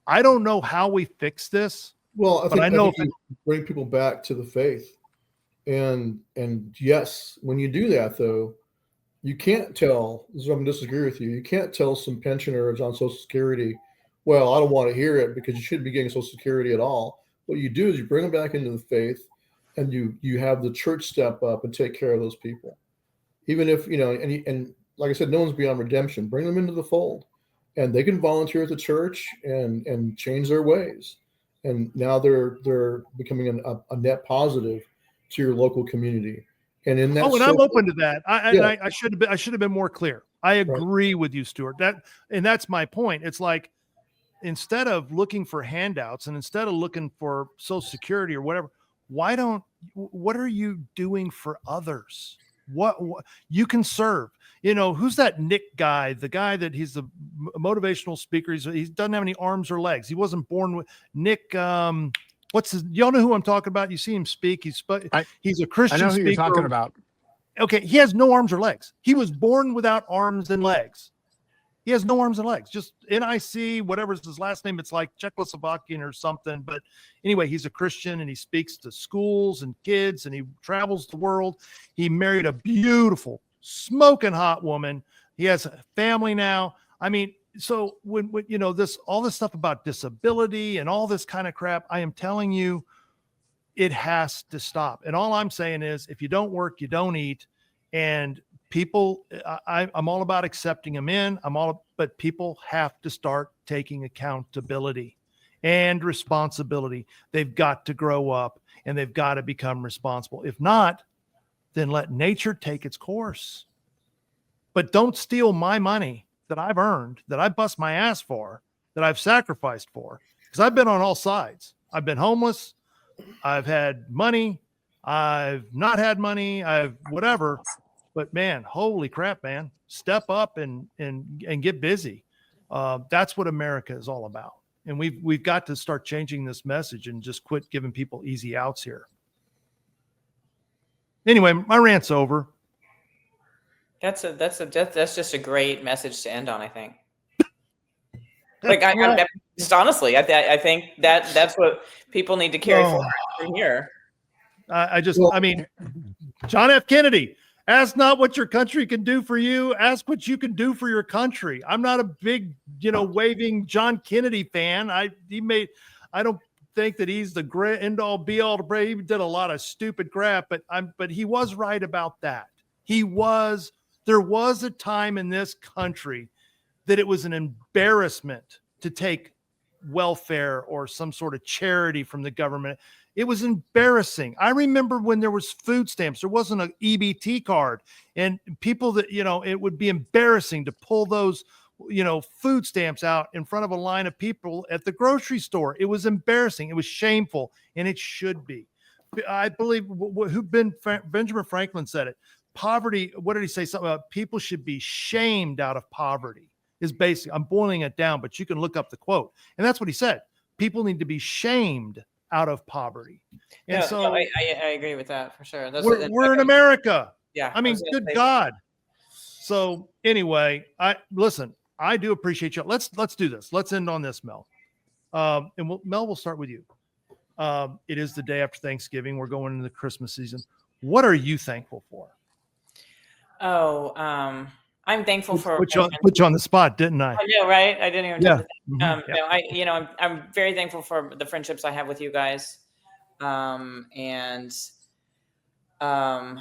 I don't know how we fix this. Well, I think you bring people back to the faith. And yes, when you do that, though, you can't tell, I'm going to disagree with you. You can't tell some pensioners on Social Security, well, I don't want to hear it because you shouldn't be getting Social Security at all. What you do is you bring them back into the faith and you have the church step up and take care of those people. Even if, and like I said, no one's beyond redemption. Bring them into the fold and they can volunteer at the church and change their ways. And now they're becoming a net positive to your local community. And in that, I'm open to that. I should have been more clear. I agree with you, Stewart. That's my point. It's like, instead of looking for handouts and instead of looking for Social Security or whatever, what are you doing for others? What you can serve, who's that Nick guy, the guy that he's the motivational speaker. He doesn't have any arms or legs. He wasn't born with Nick. Y'all know who I'm talking about? You see him speak. He's a Christian. I know who speaker. You're talking about. Okay. He has no arms or legs. He was born without arms and legs. He has no arms and legs, just NIC, whatever's his last name. It's like Czechoslovakian or something. But anyway, he's a Christian and he speaks to schools and kids and he travels the world. He married a beautiful, smoking hot woman. He has a family now. I mean, so when all this stuff about disability and all this kind of crap, I am telling you, it has to stop. And all I'm saying is, if you don't work, you don't eat. And people, I'm all about accepting them in. But people have to start taking accountability. and responsibility. They've got to grow up and they've got to become responsible. If not, then let nature take its course. But don't steal my money that I've earned, that I bust my ass for, that I've sacrificed for, because I've been on all sides. I've been homeless. I've had money. I've not had money. I've whatever. But man, holy crap, man, step up and get busy. That's what America is all about. And we've got to start changing this message and just quit giving people easy outs here. Anyway, my rant's over. That's just a great message to end on, I think. Like I just honestly, I think that's what people need to carry forward from here. I mean, John F. Kennedy, ask not what your country can do for you, ask what you can do for your country. I'm not a big, waving John Kennedy fan. I don't think that he's the great end all be all to brave. He did a lot of stupid crap, but he was right about that. There was a time in this country that it was an embarrassment to take welfare or some sort of charity from the government. It was embarrassing. I remember when there was food stamps, there wasn't an EBT card, and people that, it would be embarrassing to pull those, food stamps out in front of a line of people at the grocery store. It was embarrassing. It was shameful, and it should be. I believe Benjamin Franklin said it. Poverty, what did he say? Something about people should be shamed out of poverty is basic. I'm boiling it down, but you can look up the quote. And that's what he said. People need to be shamed out of poverty. And I agree with that for sure. We're in America. Yeah. I mean, good God. So anyway, I do appreciate you. Let's do this. Let's end on this, Mel. Mel, we'll start with you. It is the day after Thanksgiving. We're going into the Christmas season. What are you thankful for? I'm thankful for put you on the spot, didn't I? I know, right? I didn't even. Yeah. No, I'm very thankful for the friendships I have with you guys, and I'm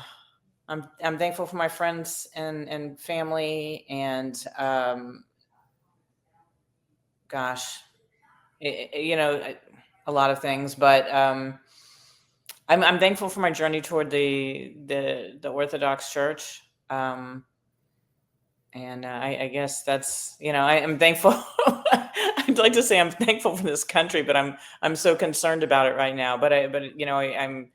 thankful for my friends and family, and a lot of things, but I'm thankful for my journey toward the Orthodox Church. And I guess that's, I am thankful. I'd like to say I'm thankful for this country, but I'm so concerned about it right now. But I'm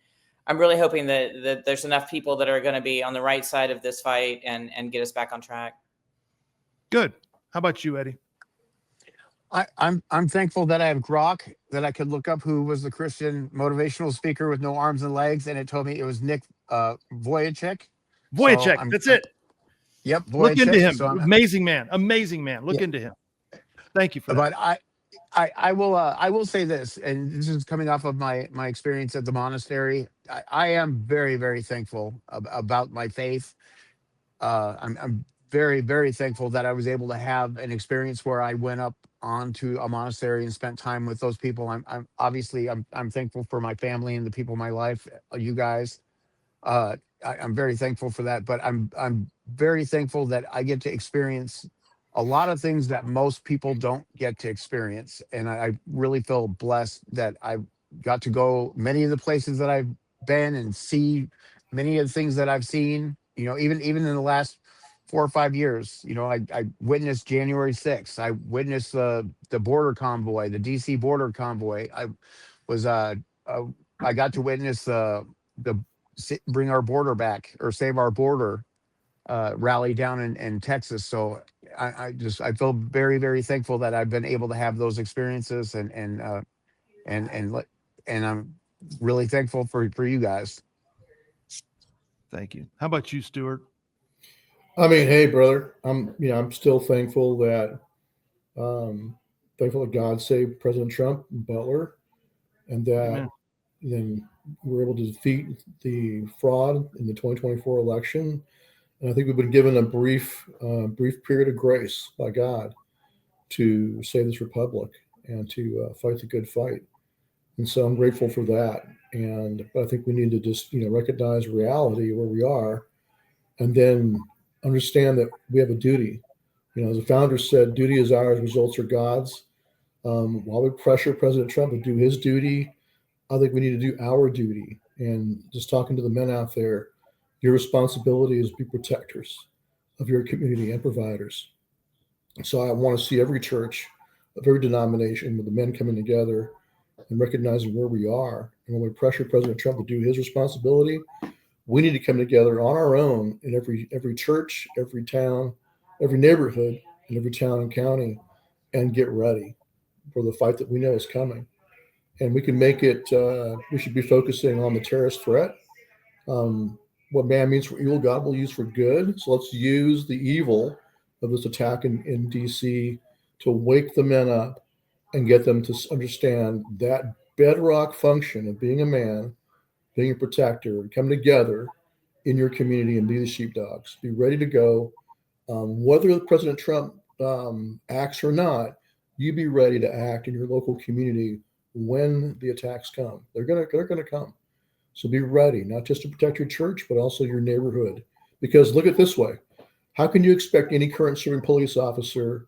really hoping that there's enough people that are going to be on the right side of this fight and get us back on track. Good. How about you, Eddie? I'm thankful that I have Grok, that I could look up who was the Christian motivational speaker with no arms and legs, and it told me it was Nick Vujicic. Vujicic, that's it. Yep. Look into him. Amazing man. Look into him. Thank you for that. But I will say this, and this is coming off of my experience at the monastery. I am very, very thankful about my faith. I'm very, very thankful that I was able to have an experience where I went up onto a monastery and spent time with those people. I'm obviously thankful for my family and the people in my life, you guys. I'm very thankful for that, but I'm very thankful that I get to experience a lot of things that most people don't get to experience. And I really feel blessed that I got to go many of the places that I've been and see many of the things that I've seen, even in the last 4 or 5 years. I witnessed January 6th. I witnessed the border convoy, the DC border convoy. I got to witness the bring our border back or save our border rally down in Texas. So I feel very, very thankful that I've been able to have those experiences and I'm really thankful for you guys. Thank you. How about you, Stewart? I mean, hey, brother, I'm still thankful that God saved President Trump and Butler, and that then we're able to defeat the fraud in the 2024 election. And I think we've been given a brief period of grace by God to save this republic and to fight the good fight. And so I'm grateful for that. But I think we need to just, recognize reality where we are, and then understand that we have a duty. As the founder said, duty is ours, results are God's. While we pressure President Trump to do his duty, I think we need to do our duty. And just talking to the men out there, your responsibility is to be protectors of your community and providers. So I want to see every church of every denomination with the men coming together and recognizing where we are. And when we pressure President Trump to do his responsibility, we need to come together on our own in every church, every town, every neighborhood, and every town and county, and get ready for the fight that we know is coming. And we can make it, we should be focusing on the terrorist threat. What man means for evil, God will use for good. So let's use the evil of this attack in DC to wake the men up and get them to understand that bedrock function of being a man, being a protector, and come together in your community and be the sheepdogs. Be ready to go. Whether President Trump acts or not, you be ready to act in your local community when the attacks come. They're gonna come. So be ready, not just to protect your church, but also your neighborhood. Because look at it this way. How can you expect any current serving police officer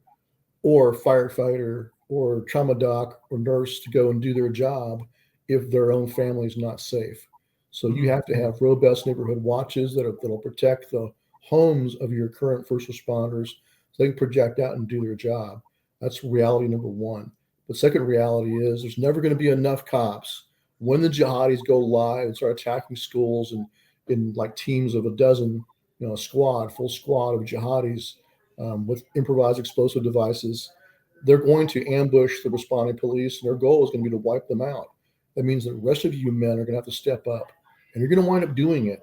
or firefighter or trauma doc or nurse to go and do their job if their own family is not safe? So you have to have robust neighborhood watches that'll protect the homes of your current first responders so they can project out and do their job. That's reality number one. The second reality is there's never going to be enough cops when the jihadis go live and start attacking schools and in like teams of a dozen, full squad of jihadis with improvised explosive devices. They're going to ambush the responding police, and their goal is going to be to wipe them out. That means the rest of you men are going to have to step up, and you're going to wind up doing it.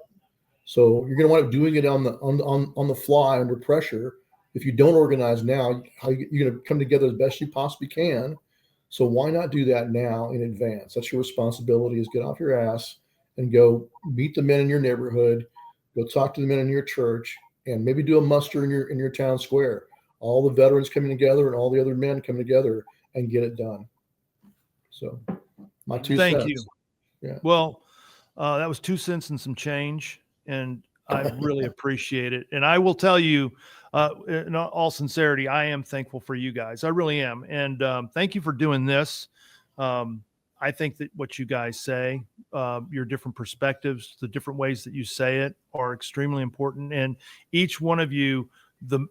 So you're going to wind up doing it on the fly under pressure. If you don't organize now, you're going to come together as best you possibly can. So why not do that now in advance? That's your responsibility, is get off your ass and go meet the men in your neighborhood, go talk to the men in your church, and maybe do a muster in your town square. All the veterans coming together and all the other men coming together and get it done. So my 2 cents. Thank you. Yeah. Well, that was 2 cents and some change, and I really appreciate it. And I will tell you, in all sincerity, I am thankful for you guys. I really am. And thank you for doing this. I think that what you guys say, your different perspectives, the different ways that you say it are extremely important. And each one of you,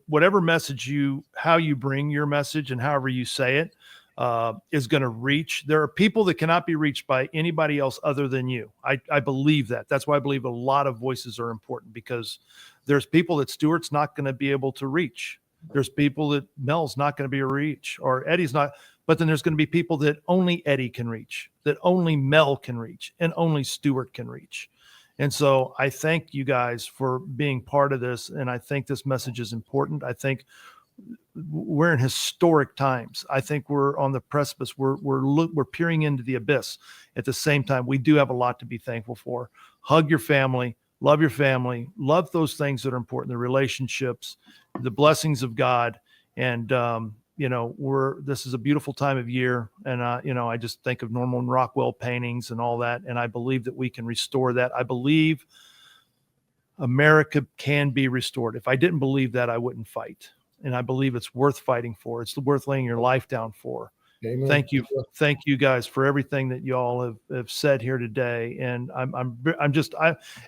whatever message how you bring your message and however you say it, is going to reach. There are people that cannot be reached by anybody else other than you. I believe that. That's why I believe a lot of voices are important, because there's people that Stewart's not going to be able to reach. There's people that Mel's not going to be able to reach, or Eddie's not. But then there's going to be people that only Eddie can reach, that only Mel can reach, and only Stewart can reach. And so I thank you guys for being part of this. And I think this message is important. I think we're in historic times. I think we're on the precipice. We're peering into the abyss. At the same time, we do have a lot to be thankful for. Hug your family, love those things that are important, the relationships, the blessings of God. And, this is a beautiful time of year. And, I just think of Norman Rockwell paintings and all that. And I believe that we can restore that. I believe America can be restored. If I didn't believe that, I wouldn't fight. And I believe it's worth fighting for. It's worth laying your life down for. Amen. Thank you guys for everything that y'all have said here today. And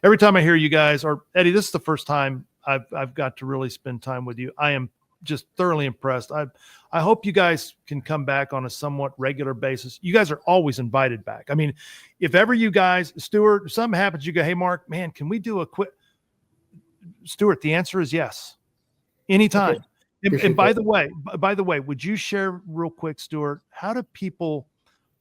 every time I hear you guys, or Eddie, this is the first time I've got to really spend time with you. I am just thoroughly impressed. I hope you guys can come back on a somewhat regular basis. You guys are always invited back. I mean, if ever you guys, Stewart, if something happens, you go, hey, Mark, man, can we do a quick? Stewart, the answer is yes. Anytime. Okay. And by the way, would you share real quick, Stewart, how do people,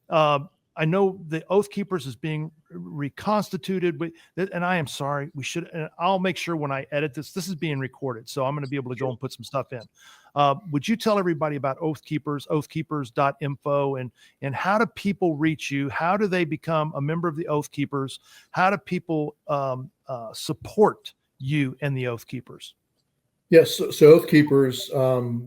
I know the Oath Keepers is being reconstituted, and I am sorry, and I'll make sure when I edit this is being recorded, so I'm going to be able to go and put some stuff in. Would you tell everybody about Oath Keepers, oathkeepers.info, and how do people reach you? How do they become a member of the Oath Keepers? How do people support you and the Oath Keepers? Yes, so Oath Keepers,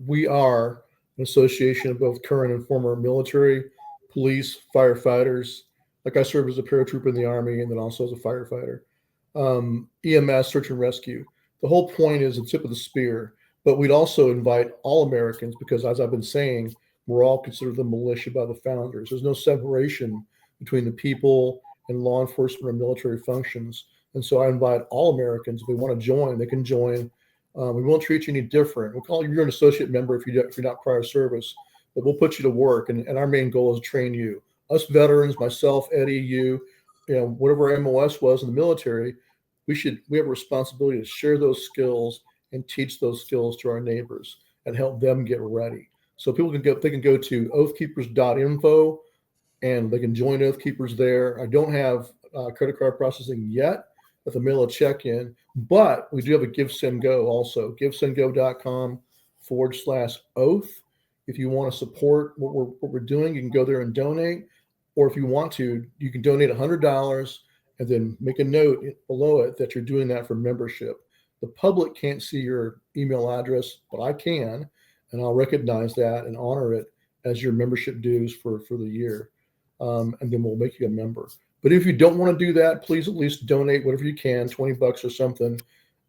we are an association of both current and former military, police, firefighters. Like I served as a paratrooper in the Army and then also as a firefighter. EMS, search and rescue. The whole point is the tip of the spear, but we'd also invite all Americans, because as I've been saying, we're all considered the militia by the founders. There's no separation between the people and law enforcement or military functions. And so I invite all Americans, if they want to join, they can join. We won't treat you any different. We'll call you, you're an associate member if you're not prior service, but we'll put you to work. And our main goal is to train you. Us veterans, myself, Eddie, you know, whatever our MOS was in the military, we have a responsibility to share those skills and teach those skills to our neighbors and help them get ready. So people can go to oathkeepers.info and they can join Oath Keepers there. I don't have credit card processing yet. With a mail a check in, but we do have a Give Send Go also, givesendgo.com/oath. If you want to support what we're doing, you can go there and donate. Or if you want to, you can donate $100 and then make a note below it that you're doing that for membership. The public can't see your email address, but I can, and I'll recognize that and honor it as your membership dues for the year. And then we'll make you a member. But if you don't want to do that, please at least donate whatever you can, $20 or something,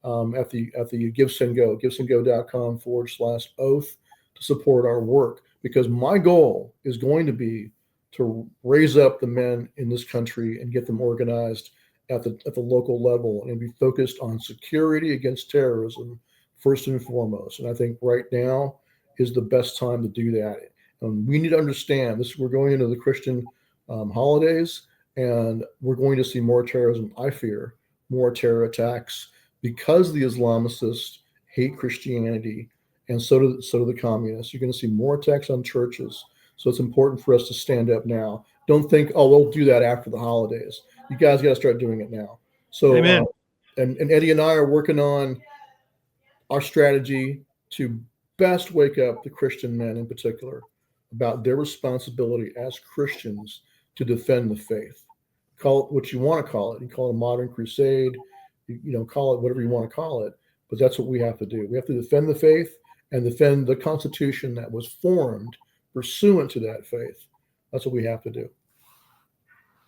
at the Give Send Go, givesendgo.com/oath to support our work. Because my goal is going to be to raise up the men in this country and get them organized at the local level and be focused on security against terrorism first and foremost. And I think right now is the best time to do that. And we need to understand this. We're going into the Christian holidays. And we're going to see more terrorism, I fear, more terror attacks because the Islamicists hate Christianity, and so do the communists. You're going to see more attacks on churches. So it's important for us to stand up now. Don't think, oh, we'll do that after the holidays. You guys got to start doing it now. So, Amen. And Eddie and I are working on our strategy to best wake up the Christian men in particular about their responsibility as Christians to defend the faith. Call it what you want to call it. You call it a modern crusade, call it whatever you want to call it. But that's what we have to do. We have to defend the faith and defend the Constitution that was formed pursuant to that faith. That's what we have to do.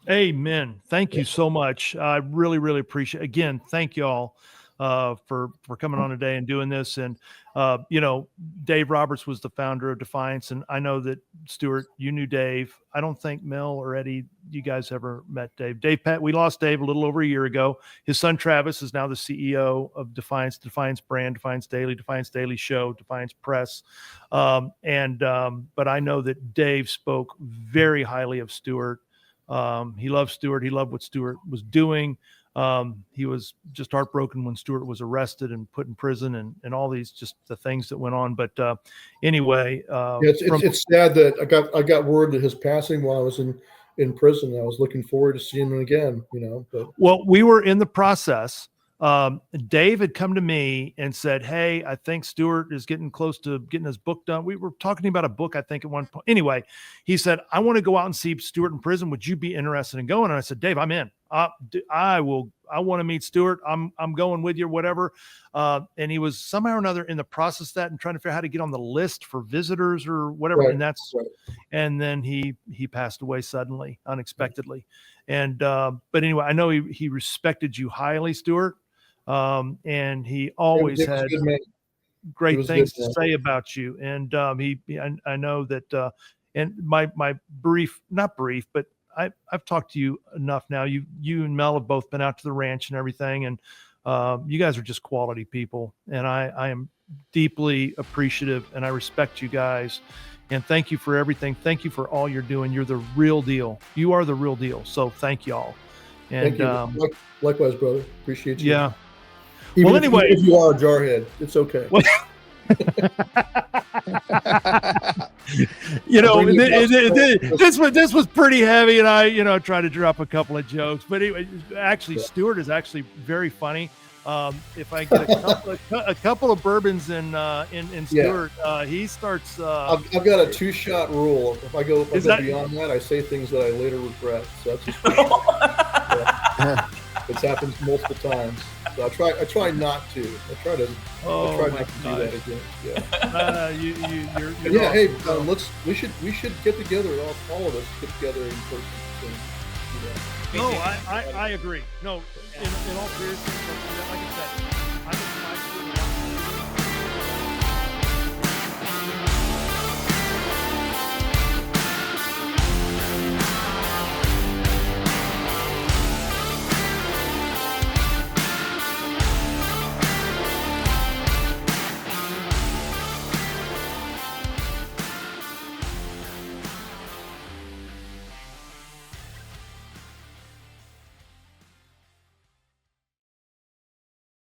Amen. Thank you so much. I really, really appreciate it. Again, thank you all for coming on today and doing this. And, Dave Roberts was the founder of Defiance. And I know that, Stewart, you knew Dave. I don't think Mel or Eddie, you guys ever met Dave. We lost Dave a little over a year ago. His son, Travis, is now the CEO of Defiance brand, Defiance Daily Show, Defiance Press. But I know that Dave spoke very highly of Stewart. He loved Stewart. He loved what Stewart was doing. He was just heartbroken when Stewart was arrested and put in prison and all these, just the things that went on. But anyway, it's sad that I got word that his passing while I was in prison. I was looking forward to seeing him again, Well, we were in the process. Dave had come to me and said, hey, I think Stewart is getting close to getting his book done. We were talking about a book, I think, at one point. Anyway, he said, I want to go out and see Stewart in prison. Would you be interested in going? And I said, Dave, I'm in. I will. I want to meet Stewart. I'm going with you, whatever. And he was somehow or another in the process of that and trying to figure out how to get on the list for visitors or whatever. Right, and that's right. And then he passed away suddenly, unexpectedly. And but anyway, I know he respected you highly, Stewart. And he always had great things to say about you. And I know that and my not brief, but I've talked to you enough now. You and Mel have both been out to the ranch and everything, and you guys are just quality people. And I am deeply appreciative, and I respect you guys. And thank you for everything. Thank you for all you're doing. You're the real deal. You are the real deal. So thank y'all. And thank you. Likewise, brother. Appreciate you. Yeah. Even if you are a jarhead, it's okay. This was pretty heavy, and I tried to drop a couple of jokes. But anyway, actually, Stewart is actually very funny. If I get a couple of bourbons in Stewart, he starts. I've got a 2-shot rule. If I go beyond that, I say things that I later regret. So that's just it's happened multiple times. So I try not to. I try not to do that again. Yeah. You're hey, we should get together. All of us get together in person. So, No, I agree. No, in all seriousness, like I said, I'm in my school.